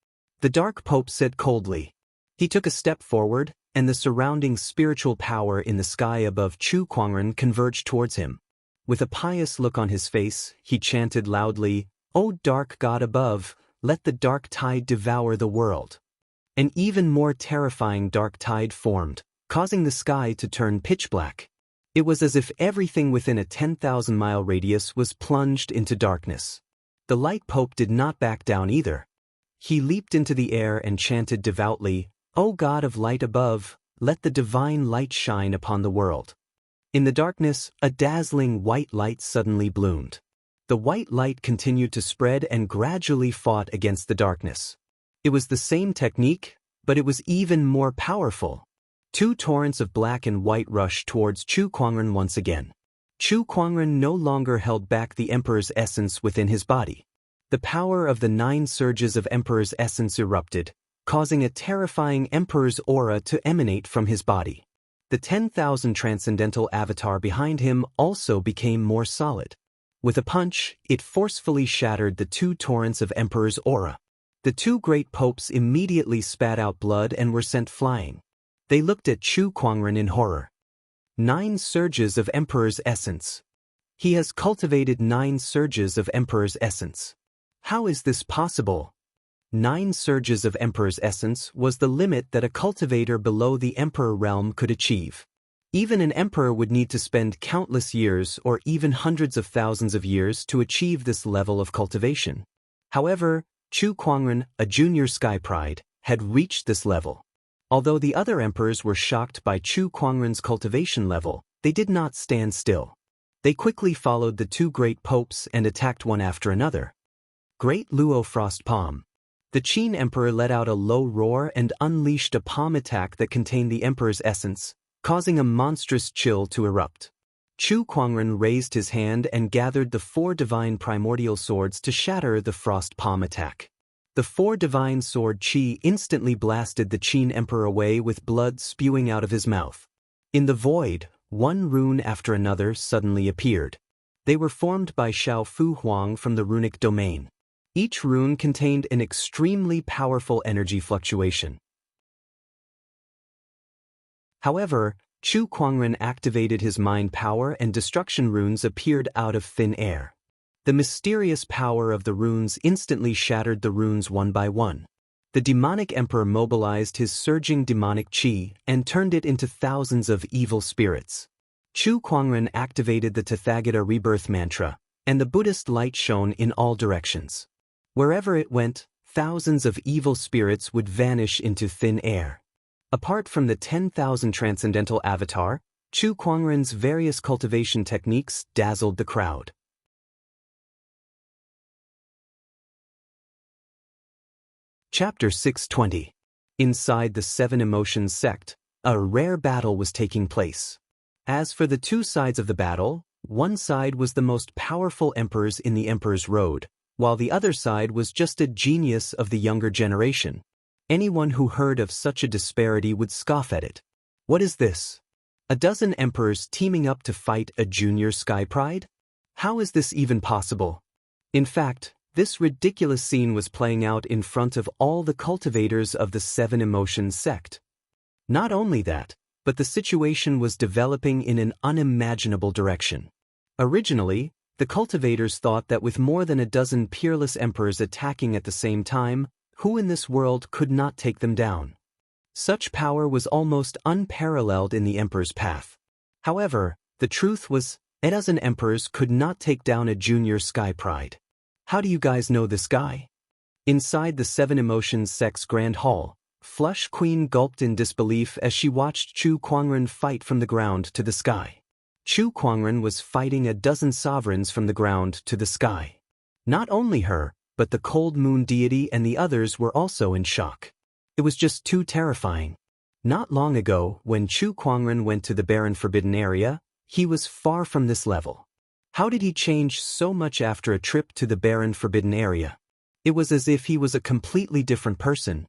The Dark Pope said coldly. He took a step forward, and the surrounding spiritual power in the sky above Chu Kuangren converged towards him. With a pious look on his face, he chanted loudly, "O dark God above, let the dark tide devour the world." An even more terrifying dark tide formed, causing the sky to turn pitch black. It was as if everything within a 10,000-mile radius was plunged into darkness. The Light Pope did not back down either. He leaped into the air and chanted devoutly, "O God of light above, let the divine light shine upon the world." In the darkness, a dazzling white light suddenly bloomed. The white light continued to spread and gradually fought against the darkness. It was the same technique, but it was even more powerful. Two torrents of black and white rushed towards Chu Kuangren once again. Chu Kuangren no longer held back the Emperor's essence within his body. The power of the 9 surges of Emperor's essence erupted, causing a terrifying Emperor's aura to emanate from his body. The 10,000 transcendental avatar behind him also became more solid. With a punch, it forcefully shattered the 2 torrents of Emperor's aura. The 2 great popes immediately spat out blood and were sent flying. They looked at Chu Kuangren in horror. 9 surges of Emperor's essence. He has cultivated 9 surges of Emperor's essence. How is this possible? 9 surges of Emperor's essence was the limit that a cultivator below the Emperor realm could achieve. Even an emperor would need to spend countless years or even hundreds of thousands of years to achieve this level of cultivation. However, Chu Kuangren, a junior sky pride, had reached this level. Although the other emperors were shocked by Chu Kuangren's cultivation level, they did not stand still. They quickly followed the 2 great popes and attacked one after another. Great Luo Frost Palm. The Qin Emperor let out a low roar and unleashed a palm attack that contained the Emperor's essence, causing a monstrous chill to erupt. Chu Kuangren raised his hand and gathered the 4 divine primordial swords to shatter the frost palm attack. The 4 divine sword chi instantly blasted the Qin Emperor away with blood spewing out of his mouth. In the void, 1 rune after another suddenly appeared. They were formed by Xiao Fu Huang from the runic domain. Each rune contained an extremely powerful energy fluctuation. However, Chu Kuangren activated his mind power and destruction runes appeared out of thin air. The mysterious power of the runes instantly shattered the runes one by one. The demonic emperor mobilized his surging demonic qi and turned it into thousands of evil spirits. Chu Kuangren activated the Tathagata rebirth mantra, and the Buddhist light shone in all directions. Wherever it went, thousands of evil spirits would vanish into thin air. Apart from the 10,000 transcendental avatar, Chu Kuangren's various cultivation techniques dazzled the crowd. Chapter 620. Inside the 7 Emotions sect, a rare battle was taking place. As for the 2 sides of the battle, one side was the most powerful emperors in the Emperor's Road, while the other side was just a genius of the younger generation. Anyone who heard of such a disparity would scoff at it. What is this? A dozen emperors teaming up to fight a junior sky pride? How is this even possible? In fact, this ridiculous scene was playing out in front of all the cultivators of the 7 Emotions sect. Not only that, but the situation was developing in an unimaginable direction. Originally, the cultivators thought that with more than a dozen peerless emperors attacking at the same time, who in this world could not take them down? Such power was almost unparalleled in the emperor's path. However, the truth was, a dozen emperors could not take down a junior sky pride. How do you guys know this guy? Inside the 7 Emotions sect's grand hall, Flush Queen gulped in disbelief as she watched Chu Kuangren fight from the ground to the sky. Chu Kuangren was fighting a dozen sovereigns from the ground to the sky. Not only her, but the cold moon deity and the others were also in shock. It was just too terrifying. Not long ago, when Chu Kuangren went to the barren forbidden area, he was far from this level. How did he change so much after a trip to the barren forbidden area? It was as if he was a completely different person.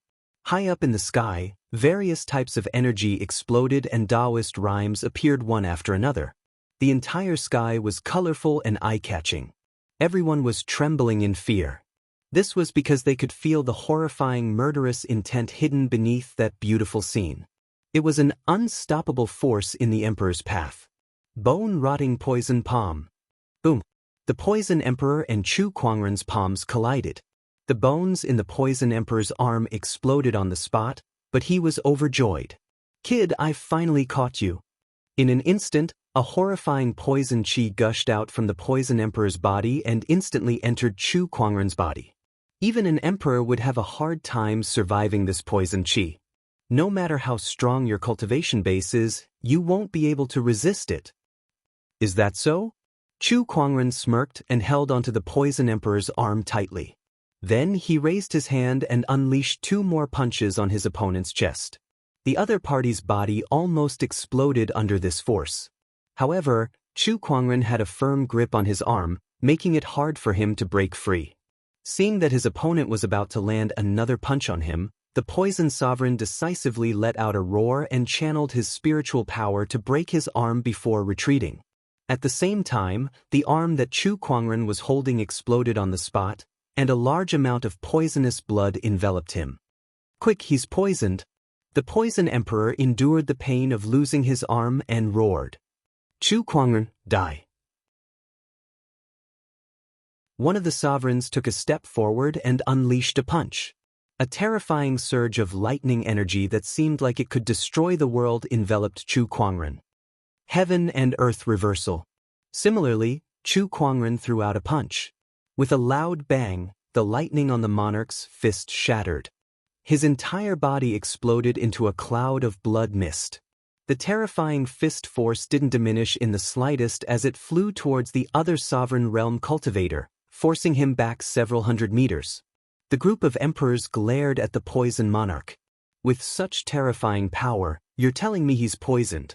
High up in the sky, various types of energy exploded and Taoist rhymes appeared one after another. The entire sky was colorful and eye-catching. Everyone was trembling in fear. This was because they could feel the horrifying murderous intent hidden beneath that beautiful scene. It was an unstoppable force in the Emperor's path. Bone-rotting poison palm. Boom! The Poison Emperor and Chu Kuangren's palms collided. The bones in the Poison Emperor's arm exploded on the spot, but he was overjoyed. "Kid, I've finally caught you." In an instant, a horrifying poison chi gushed out from the Poison Emperor's body and instantly entered Chu Kuangren's body. Even an emperor would have a hard time surviving this poison chi. No matter how strong your cultivation base is, you won't be able to resist it. Is that so? Chu Kuangren smirked and held onto the Poison Emperor's arm tightly. Then he raised his hand and unleashed 2 more punches on his opponent's chest. The other party's body almost exploded under this force. However, Chu Kuangren had a firm grip on his arm, making it hard for him to break free. Seeing that his opponent was about to land another punch on him, the Poison Sovereign decisively let out a roar and channeled his spiritual power to break his arm before retreating. At the same time, the arm that Chu Kuangren was holding exploded on the spot, and a large amount of poisonous blood enveloped him. "Quick, he's poisoned." The Poison Emperor endured the pain of losing his arm and roared, "Chu Kuangren, die." One of the sovereigns took a step forward and unleashed a punch. A terrifying surge of lightning energy that seemed like it could destroy the world enveloped Chu Kuangren. Heaven and earth reversal. Similarly, Chu Kuangren threw out a punch. With a loud bang, the lightning on the monarch's fist shattered. His entire body exploded into a cloud of blood mist. The terrifying fist force didn't diminish in the slightest as it flew towards the other sovereign realm cultivator, forcing him back several hundred meters. The group of emperors glared at the poison monarch. With such terrifying power, you're telling me he's poisoned?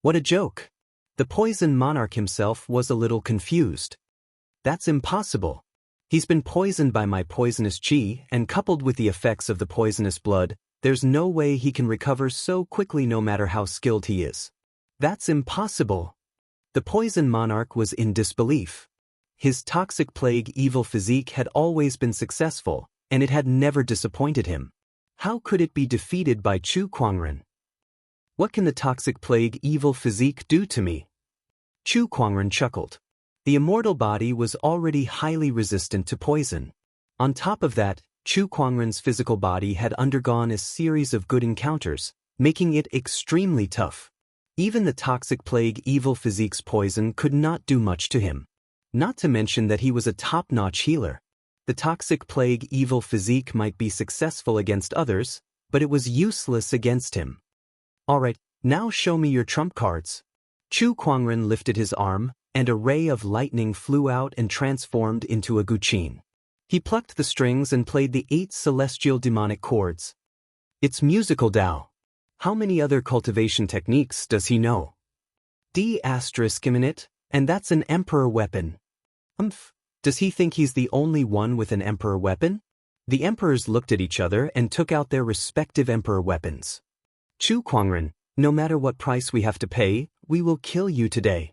What a joke! The poison monarch himself was a little confused. That's impossible. He's been poisoned by my poisonous qi, and coupled with the effects of the poisonous blood, there's no way he can recover so quickly no matter how skilled he is. That's impossible. The poison monarch was in disbelief. His toxic plague evil physique had always been successful, and it had never disappointed him. How could it be defeated by Chu Kuangren? What can the toxic plague evil physique do to me? Chu Kuangren chuckled. The immortal body was already highly resistant to poison. On top of that, Chu Kuangren's physical body had undergone a series of good encounters, making it extremely tough. Even the toxic plague evil physique's poison could not do much to him. Not to mention that he was a top-notch healer. The toxic plague evil physique might be successful against others, but it was useless against him. Alright, now show me your trump cards. Chu Kuangren lifted his arm, and a ray of lightning flew out and transformed into a guqin. He plucked the strings and played the 8 celestial demonic chords. It's musical Dao. How many other cultivation techniques does he know? D***, and that's an emperor weapon. Does he think he's the only one with an emperor weapon? The emperors looked at each other and took out their respective emperor weapons. Chu Kuangren, no matter what price we have to pay, we will kill you today.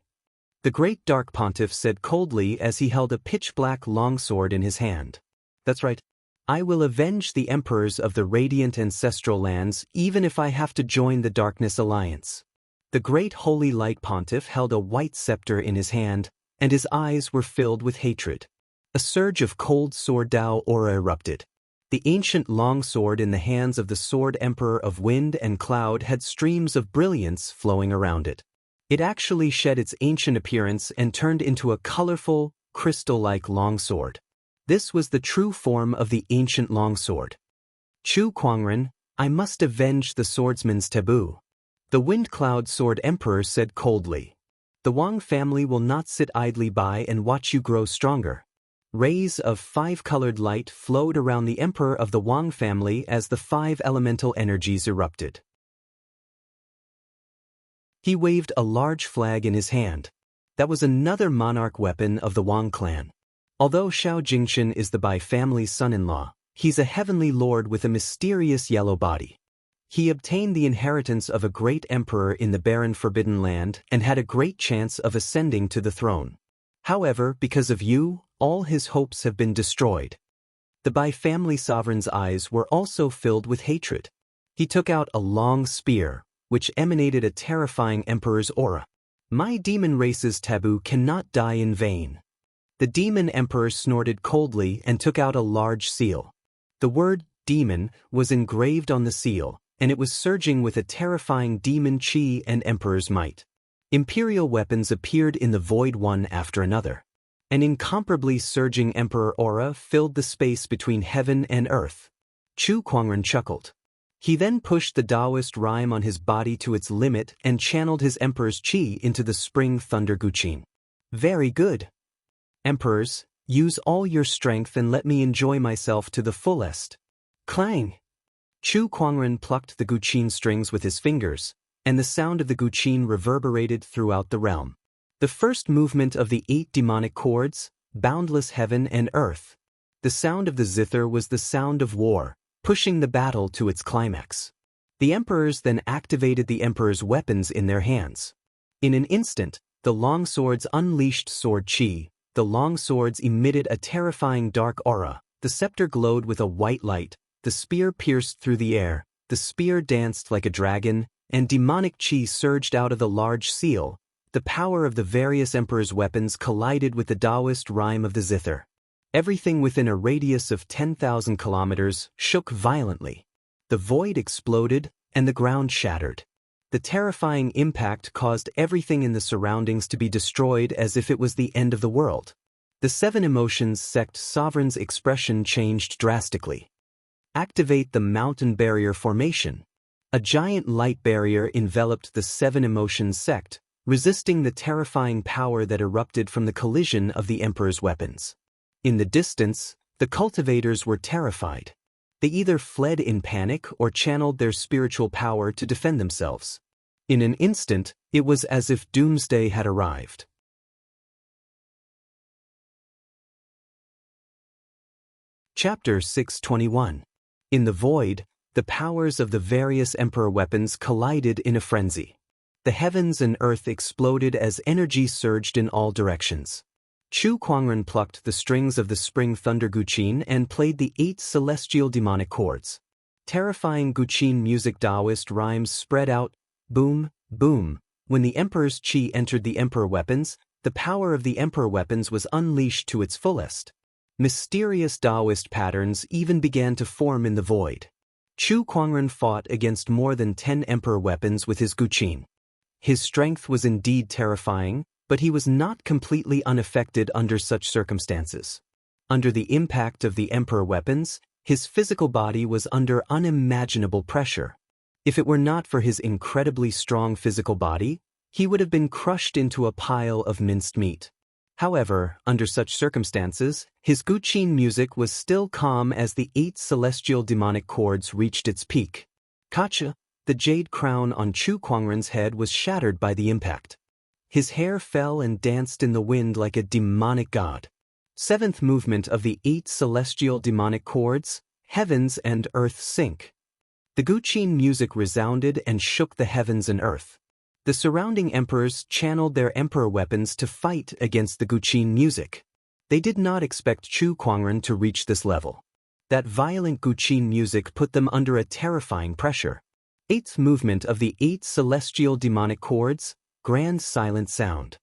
The great dark pontiff said coldly as he held a pitch-black longsword in his hand. That's right. I will avenge the emperors of the radiant ancestral lands even if I have to join the Darkness Alliance. The great holy light pontiff held a white scepter in his hand, and his eyes were filled with hatred. A surge of cold sword Dao aura erupted. The ancient longsword in the hands of the sword emperor of wind and cloud had streams of brilliance flowing around it. It actually shed its ancient appearance and turned into a colorful, crystal-like longsword. This was the true form of the ancient longsword. Chu Kuangren, I must avenge the swordsman's taboo. The Wind Cloud Sword Emperor said coldly. The Wang family will not sit idly by and watch you grow stronger. Rays of 5-colored light flowed around the emperor of the Wang family as the 5 elemental energies erupted. He waved a large flag in his hand. That was another monarch weapon of the Wang clan. Although Xiao Jingchen is the Bai family's son-in-law, he's a heavenly lord with a mysterious yellow body. He obtained the inheritance of a great emperor in the barren Forbidden Land and had a great chance of ascending to the throne. However, because of you, all his hopes have been destroyed. The Bai family sovereign's eyes were also filled with hatred. He took out a long spear, which emanated a terrifying emperor's aura. My demon race's taboo cannot die in vain. The demon emperor snorted coldly and took out a large seal. The word demon was engraved on the seal, and it was surging with a terrifying demon chi and emperor's might. Imperial weapons appeared in the void one after another. An incomparably surging emperor aura filled the space between heaven and earth. Chu Kuangren chuckled. He then pushed the Taoist rhyme on his body to its limit and channeled his emperor's qi into the spring thunder guqin. Very good. Emperors, use all your strength and let me enjoy myself to the fullest. Clang! Chu Kuangren plucked the guqin strings with his fingers, and the sound of the guqin reverberated throughout the realm. The first movement of the 8 demonic chords, boundless heaven and earth. The sound of the zither was the sound of war, pushing the battle to its climax. The emperors then activated the emperor's weapons in their hands. In an instant, the longswords unleashed sword qi, the longswords emitted a terrifying dark aura, the scepter glowed with a white light, the spear pierced through the air, the spear danced like a dragon, and demonic qi surged out of the large seal. The power of the various emperor's weapons collided with the Taoist rhyme of the zither. Everything within a radius of 10,000 kilometers shook violently. The void exploded, and the ground shattered. The terrifying impact caused everything in the surroundings to be destroyed as if it was the end of the world. The Seven Emotions sect sovereign's expression changed drastically. Activate the mountain barrier formation. A giant light barrier enveloped the Seven Emotions sect, resisting the terrifying power that erupted from the collision of the Emperor's weapons. In the distance, the cultivators were terrified. They either fled in panic or channeled their spiritual power to defend themselves. In an instant, it was as if doomsday had arrived. Chapter 621. In the void, the powers of the various Emperor weapons collided in a frenzy. The heavens and earth exploded as energy surged in all directions. Chu Kuangren plucked the strings of the spring thunder guqin and played the 8 celestial demonic chords. Terrifying guqin music Taoist rhymes spread out, boom, boom. When the Emperor's qi entered the Emperor weapons, the power of the Emperor weapons was unleashed to its fullest. Mysterious Taoist patterns even began to form in the void. Chu Kuangren fought against more than 10 Emperor weapons with his guqin. His strength was indeed terrifying, but he was not completely unaffected under such circumstances. Under the impact of the Emperor weapons, his physical body was under unimaginable pressure. If it were not for his incredibly strong physical body, he would have been crushed into a pile of minced meat. However, under such circumstances, his guqin music was still calm as the 8 celestial demonic chords reached its peak. Kacha, the jade crown on Chu Kuangren's head, was shattered by the impact. His hair fell and danced in the wind like a demonic god. 7th movement of the 8 celestial demonic chords, heavens and earth sync. The guqin music resounded and shook the heavens and earth. The surrounding emperors channeled their emperor weapons to fight against the guqin music. They did not expect Chu Kuangren to reach this level. That violent guqin music put them under a terrifying pressure. 8th movement of the 8 celestial demonic chords, grand silent sound.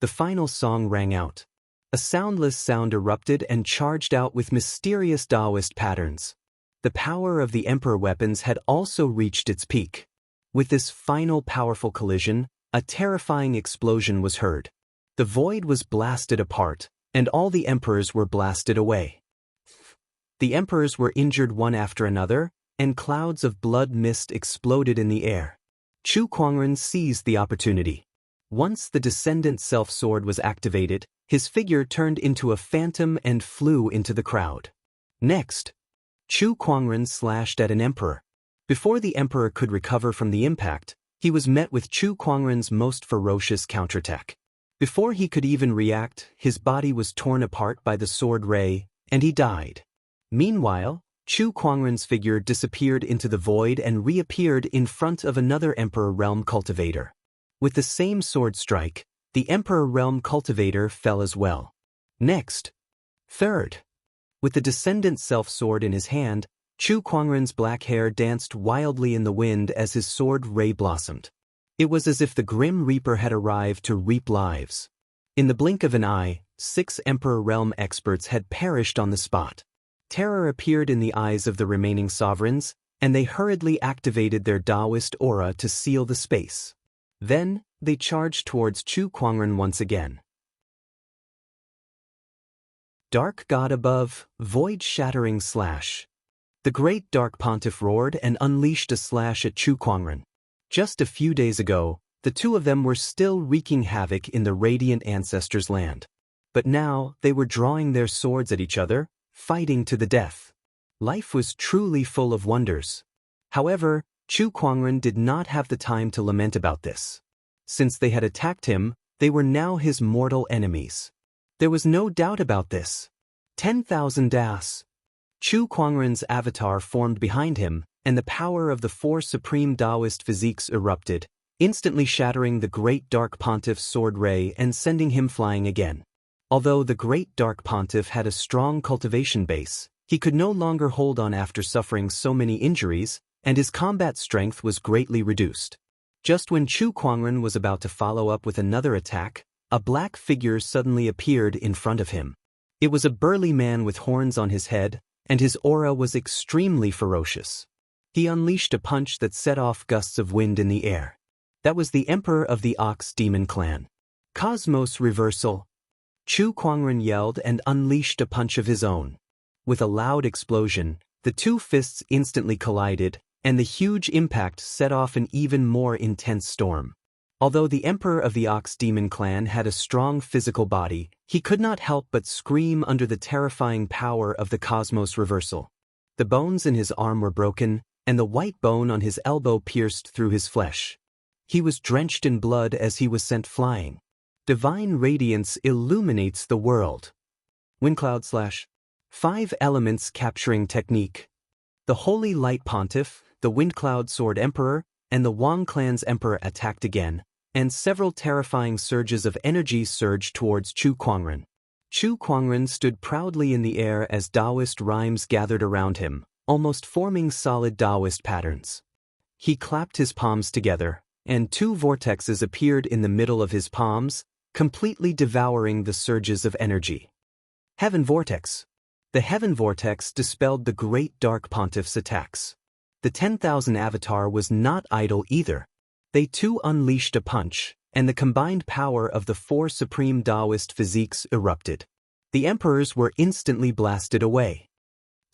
The final song rang out. A soundless sound erupted and charged out with mysterious Taoist patterns. The power of the Emperor weapons had also reached its peak. With this final powerful collision, a terrifying explosion was heard. The void was blasted apart, and all the emperors were blasted away. The emperors were injured one after another, and clouds of blood mist exploded in the air. Chu Kuangren seized the opportunity. Once the Descendant Self-Sword was activated, his figure turned into a phantom and flew into the crowd. Next, Chu Kuangren slashed at an emperor. Before the emperor could recover from the impact, he was met with Chu Kuangren's most ferocious counterattack. Before he could even react, his body was torn apart by the sword ray, and he died. Meanwhile, Chu Kuangren's figure disappeared into the void and reappeared in front of another Emperor Realm cultivator. With the same sword strike, the Emperor Realm cultivator fell as well. Next, third. With the Descendant Self-Sword in his hand, Chu Kuangren's black hair danced wildly in the wind as his sword ray blossomed. It was as if the Grim Reaper had arrived to reap lives. In the blink of an eye, 6 Emperor Realm experts had perished on the spot. Terror appeared in the eyes of the remaining sovereigns, and they hurriedly activated their Taoist aura to seal the space. Then, they charged towards Chu Kuangren once again. Dark God above, void-shattering slash. The great Dark Pontiff roared and unleashed a slash at Chu Kuangren. Just a few days ago, the two of them were still wreaking havoc in the Radiant Ancestors' land. But now, they were drawing their swords at each other, fighting to the death. Life was truly full of wonders. However, Chu Kuangren did not have the time to lament about this. Since they had attacked him, they were now his mortal enemies. There was no doubt about this. 10,000 das. Chu Kuangren's avatar formed behind him, and the power of the 4 supreme Taoist physiques erupted, instantly shattering the great Dark Pontiff's sword ray and sending him flying again. Although the great Dark Pontiff had a strong cultivation base, he could no longer hold on after suffering so many injuries, and his combat strength was greatly reduced. Just when Chu Kuangren was about to follow up with another attack, a black figure suddenly appeared in front of him. It was a burly man with horns on his head, and his aura was extremely ferocious. He unleashed a punch that set off gusts of wind in the air. That was the Emperor of the Ox Demon Clan. Cosmos Reversal. Chu Kuangren yelled and unleashed a punch of his own. With a loud explosion, the two fists instantly collided, and the huge impact set off an even more intense storm. Although the Emperor of the Ox Demon Clan had a strong physical body, he could not help but scream under the terrifying power of the Cosmos Reversal. The bones in his arm were broken, and the white bone on his elbow pierced through his flesh. He was drenched in blood as he was sent flying. Divine radiance illuminates the world. Windcloud / 5 elements capturing technique. The Holy Light Pontiff, the Windcloud Sword Emperor, and the Wang Clan's Emperor attacked again, and several terrifying surges of energy surged towards Chu Kuangren. Chu Kuangren stood proudly in the air as Taoist rhymes gathered around him, almost forming solid Taoist patterns. He clapped his palms together, and 2 vortexes appeared in the middle of his palms, completely devouring the surges of energy. Heaven Vortex. The Heaven Vortex dispelled the great Dark Pontiff's attacks. The 10,000 Avatar was not idle either. They too unleashed a punch, and the combined power of the 4 supreme Taoist physiques erupted. The emperors were instantly blasted away.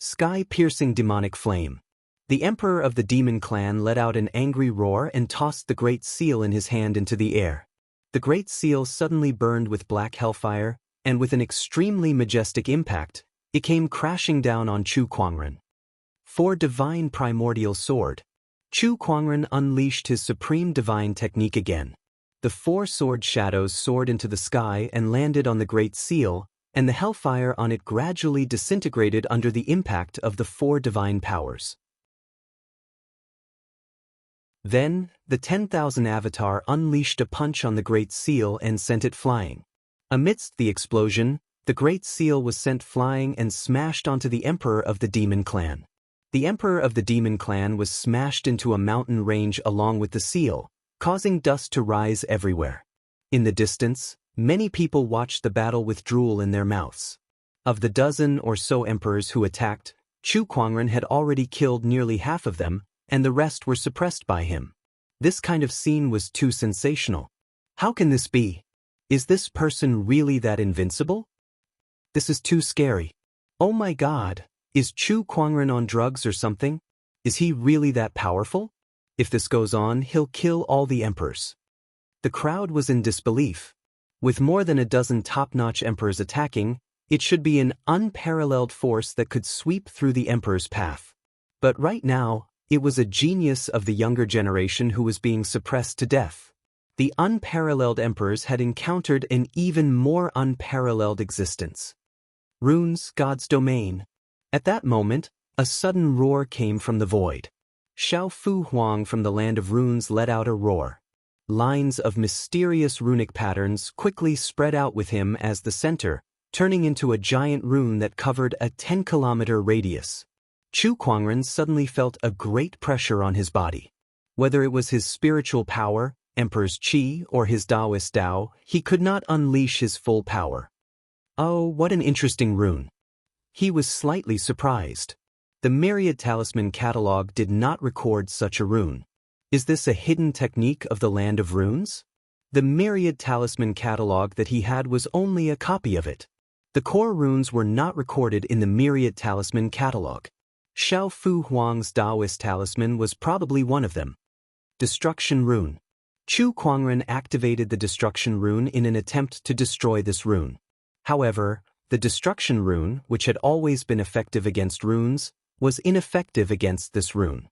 Sky-piercing demonic flame. The Emperor of the Demon Clan let out an angry roar and tossed the Great Seal in his hand into the air. The Great Seal suddenly burned with black hellfire, and with an extremely majestic impact, it came crashing down on Chu Kuangren. 4 Divine Primordial Sword. Chu Kuangren unleashed his supreme divine technique again. The 4 sword shadows soared into the sky and landed on the Great Seal, and the hellfire on it gradually disintegrated under the impact of the 4 divine powers. Then, the 10,000 Avatar unleashed a punch on the Great Seal and sent it flying. Amidst the explosion, the Great Seal was sent flying and smashed onto the Emperor of the Demon Clan. The Emperor of the Demon Clan was smashed into a mountain range along with the seal, causing dust to rise everywhere. In the distance, many people watched the battle with drool in their mouths. Of the dozen or so emperors who attacked, Chu Kuangren had already killed nearly half of them, and the rest were suppressed by him. This kind of scene was too sensational. How can this be? Is this person really that invincible? This is too scary. Oh my God, is Chu Kuangren on drugs or something? Is he really that powerful? If this goes on, he'll kill all the emperors. The crowd was in disbelief. With more than a dozen top-notch emperors attacking, it should be an unparalleled force that could sweep through the emperor's path. But right now, it was a genius of the younger generation who was being suppressed to death. The unparalleled emperors had encountered an even more unparalleled existence. Runes, God's domain. At that moment, a sudden roar came from the void. Xiao Fu Huang from the land of runes let out a roar. Lines of mysterious runic patterns quickly spread out with him as the center, turning into a giant rune that covered a 10-kilometer radius. Chu Kuangren suddenly felt a great pressure on his body. Whether it was his spiritual power, Emperor's Qi, or his Taoist Tao, he could not unleash his full power. Oh, what an interesting rune. He was slightly surprised. The Myriad Talisman catalog did not record such a rune. Is this a hidden technique of the Land of Runes? The Myriad Talisman catalog that he had was only a copy of it. The core runes were not recorded in the Myriad Talisman catalog. Xiao Fu Huang's Taoist talisman was probably one of them. Destruction Rune. Chu Kuangren activated the Destruction Rune in an attempt to destroy this rune. However, the Destruction Rune, which had always been effective against runes, was ineffective against this rune.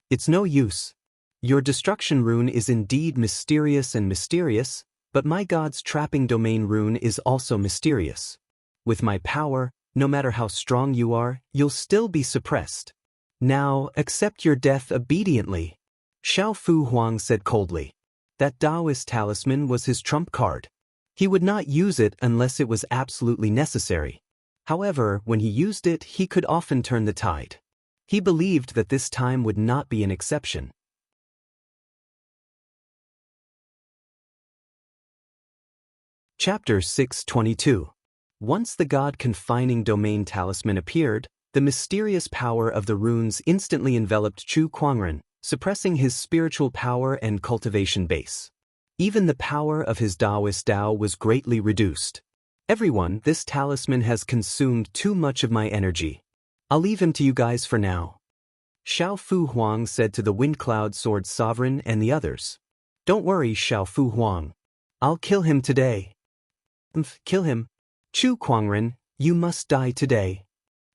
It's no use. Your Destruction Rune is indeed mysterious and mysterious, but my God's Trapping Domain Rune is also mysterious. With my power, no matter how strong you are, you'll still be suppressed. Now, accept your death obediently. Xiao Fu Huang said coldly. That Taoist talisman was his trump card. He would not use it unless it was absolutely necessary. However, when he used it, he could often turn the tide. He believed that this time would not be an exception. Chapter 622. Once the God-confining domain talisman appeared, the mysterious power of the runes instantly enveloped Chu Kuangren, suppressing his spiritual power and cultivation base. Even the power of his Taoist Tao was greatly reduced. Everyone, this talisman has consumed too much of my energy. I'll leave him to you guys for now. Xiao Fu Huang said to the Wind Cloud Sword Sovereign and the others. Don't worry, Xiao Fu Huang. I'll kill him today. Kill him? Chu Kuangren, you must die today.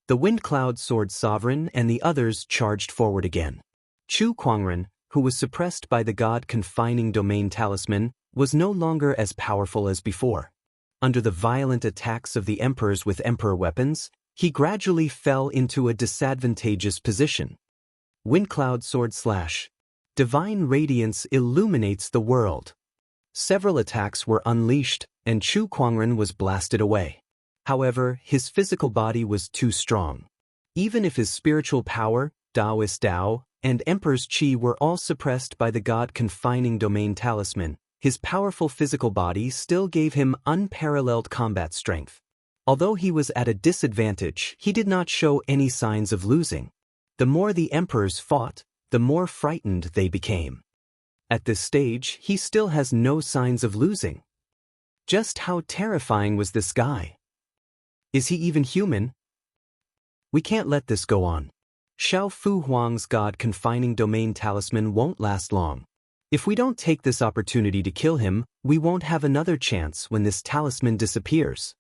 The Wind Cloud Sword Sovereign and the others charged forward again. Chu Kuangren, who was suppressed by the God-confining domain talisman, was no longer as powerful as before. Under the violent attacks of the emperors with emperor weapons, he gradually fell into a disadvantageous position. Wind Cloud Sword Slash. Divine radiance illuminates the world. Several attacks were unleashed, and Chu Kuangren was blasted away. However, his physical body was too strong. Even if his spiritual power, Taoist Tao, and Emperor's Qi were all suppressed by the God-confining domain talisman, his powerful physical body still gave him unparalleled combat strength. Although he was at a disadvantage, he did not show any signs of losing. The more the emperors fought, the more frightened they became. At this stage, he still has no signs of losing. Just how terrifying was this guy? Is he even human? We can't let this go on. Xiao Fu Huang's God-confining domain talisman won't last long. If we don't take this opportunity to kill him, we won't have another chance when this talisman disappears.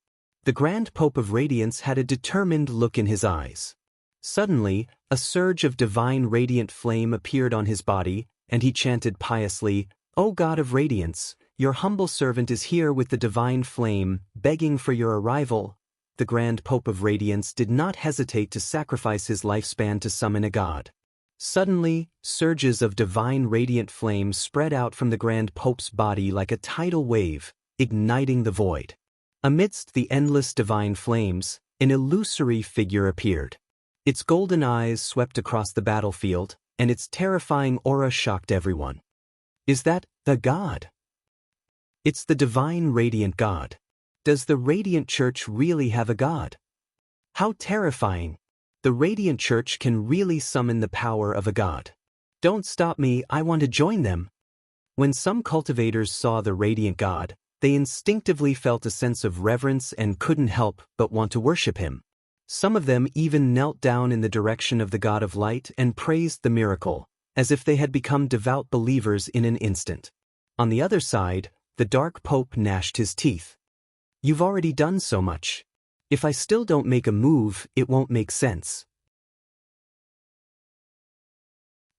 The Grand Pope of Radiance had a determined look in his eyes. Suddenly, a surge of divine radiant flame appeared on his body, and he chanted piously, "O God of Radiance, your humble servant is here with the divine flame, begging for your arrival." The Grand Pope of Radiance did not hesitate to sacrifice his lifespan to summon a god. Suddenly, surges of divine radiant flame spread out from the Grand Pope's body like a tidal wave, igniting the void. Amidst the endless divine flames, an illusory figure appeared. Its golden eyes swept across the battlefield, and its terrifying aura shocked everyone. Is that the god? It's the divine radiant god. Does the Radiant Church really have a god? How terrifying! The Radiant Church can really summon the power of a god. Don't stop me, I want to join them. When some cultivators saw the Radiant God, they instinctively felt a sense of reverence and couldn't help but want to worship him. Some of them even knelt down in the direction of the God of Light and praised the miracle, as if they had become devout believers in an instant. On the other side, the Dark Pope gnashed his teeth. You've already done so much. If I still don't make a move, it won't make sense.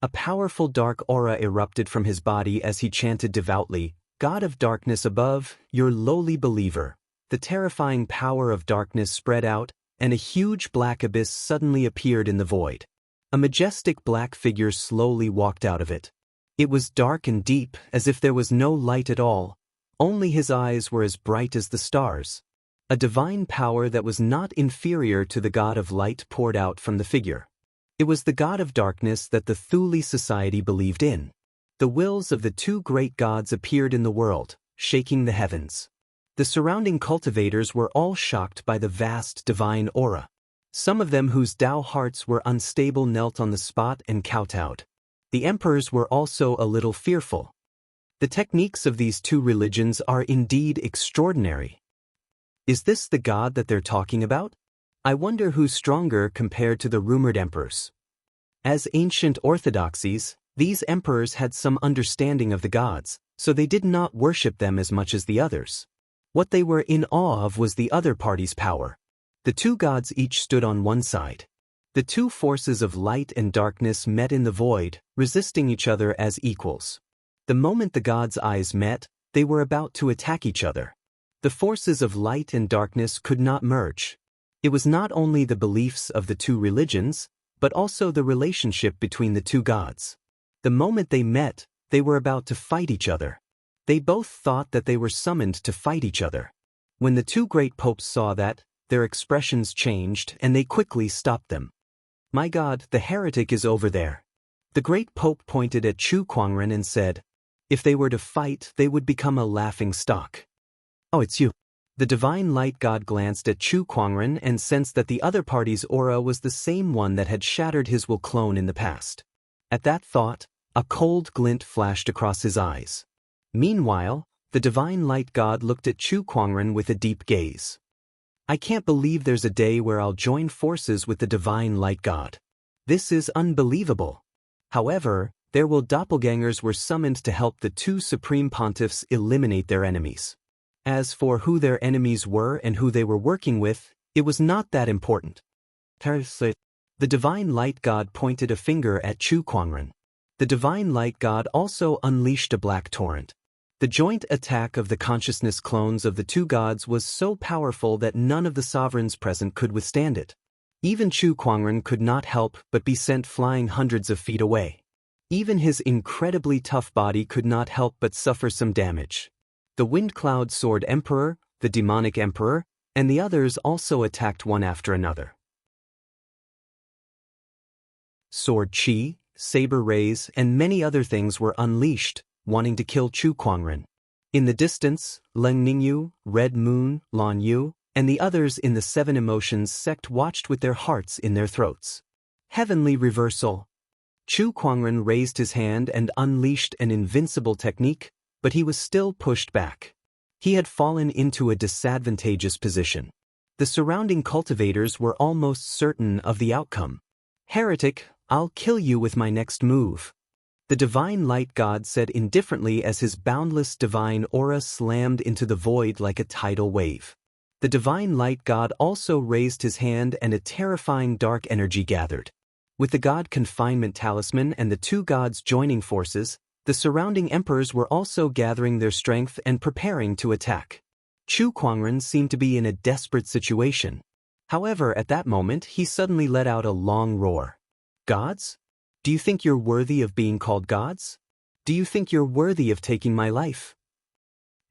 A powerful dark aura erupted from his body as he chanted devoutly, "God of darkness above, your lowly believer." The terrifying power of darkness spread out, and a huge black abyss suddenly appeared in the void. A majestic black figure slowly walked out of it. It was dark and deep, as if there was no light at all. Only his eyes were as bright as the stars. A divine power that was not inferior to the God of Light poured out from the figure. It was the God of Darkness that the Thule society believed in. The wills of the two great gods appeared in the world, shaking the heavens. The surrounding cultivators were all shocked by the vast divine aura. Some of them whose Tao hearts were unstable knelt on the spot and kowtowed. The emperors were also a little fearful. The techniques of these two religions are indeed extraordinary. Is this the god that they're talking about? I wonder who's stronger compared to the rumored emperors. As ancient orthodoxies, these emperors had some understanding of the gods, so they did not worship them as much as the others. What they were in awe of was the other party's power. The two gods each stood on one side. The two forces of light and darkness met in the void, resisting each other as equals. The moment the gods' eyes met, they were about to attack each other. The forces of light and darkness could not merge. It was not only the beliefs of the two religions, but also the relationship between the two gods. The moment they met, they were about to fight each other. They both thought that they were summoned to fight each other. When the two great popes saw that, their expressions changed and they quickly stopped them. My God, the heretic is over there. The great pope pointed at Chu Kuangren and said, if they were to fight, they would become a laughing stock. Oh, it's you. The Divine Light God glanced at Chu Kuangren and sensed that the other party's aura was the same one that had shattered his will clone in the past. At that thought, a cold glint flashed across his eyes. Meanwhile, the Divine Light God looked at Chu Kuangren with a deep gaze. I can't believe there's a day where I'll join forces with the Divine Light God. This is unbelievable. However, there will doppelgangers were summoned to help the two supreme pontiffs eliminate their enemies. As for who their enemies were and who they were working with, it was not that important. The Divine Light God pointed a finger at Chu Kuangren. The Divine Light God also unleashed a black torrent. The joint attack of the consciousness clones of the two gods was so powerful that none of the sovereigns present could withstand it. Even Chu Kuangren could not help but be sent flying hundreds of feet away. Even his incredibly tough body could not help but suffer some damage. The Wind Cloud Sword Emperor, the Demonic Emperor, and the others also attacked one after another. Sword Chi, saber rays, and many other things were unleashed, wanting to kill Chu Kuangren. In the distance, Leng Ningyu, Red Moon, Lan Yu, and the others in the Seven Emotions sect watched with their hearts in their throats. Heavenly Reversal. Chu Kuangren raised his hand and unleashed an invincible technique, but he was still pushed back. He had fallen into a disadvantageous position. The surrounding cultivators were almost certain of the outcome. Heretic, I'll kill you with my next move. The Divine Light God said indifferently as his boundless divine aura slammed into the void like a tidal wave. The Divine Light God also raised his hand and a terrifying dark energy gathered. With the God Confinement Talisman and the two gods joining forces, the surrounding emperors were also gathering their strength and preparing to attack. Chu Kuangren seemed to be in a desperate situation. However, at that moment he suddenly let out a long roar. Gods? Do you think you're worthy of being called gods? Do you think you're worthy of taking my life?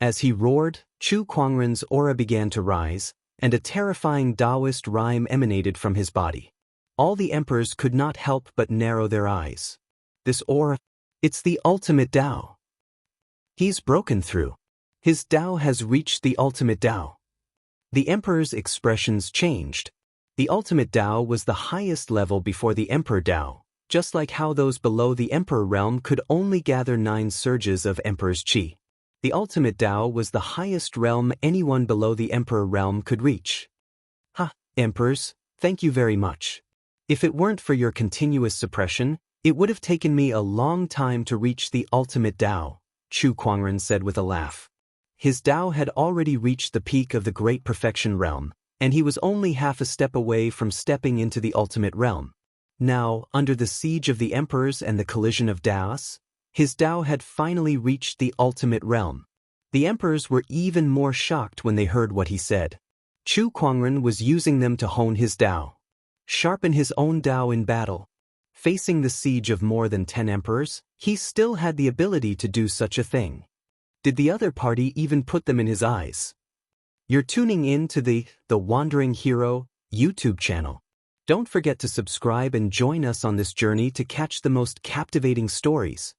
As he roared, Chu Kuangren's aura began to rise, and a terrifying Taoist rhyme emanated from his body. All the emperors could not help but narrow their eyes. This aura, it's the ultimate Tao. He's broken through. His Tao has reached the ultimate Tao. The emperor's expressions changed. The ultimate Tao was the highest level before the emperor Tao, just like how those below the emperor realm could only gather 9 surges of emperor's chi. The ultimate Tao was the highest realm anyone below the emperor realm could reach. Emperors, thank you very much. If it weren't for your continuous suppression, it would have taken me a long time to reach the ultimate Tao, Chu Kuangren said with a laugh. His Tao had already reached the peak of the Great Perfection realm, and he was only half a step away from stepping into the ultimate realm. Now, under the siege of the emperors and the collision of Taos, his Tao had finally reached the ultimate realm. The emperors were even more shocked when they heard what he said. Chu Kuangren was using them to hone his Tao, sharpen his own Tao in battle. Facing the siege of more than 10 emperors, he still had the ability to do such a thing. Did the other party even put them in his eyes? You're tuning in to the Wandering Hero YouTube channel. Don't forget to subscribe and join us on this journey to catch the most captivating stories.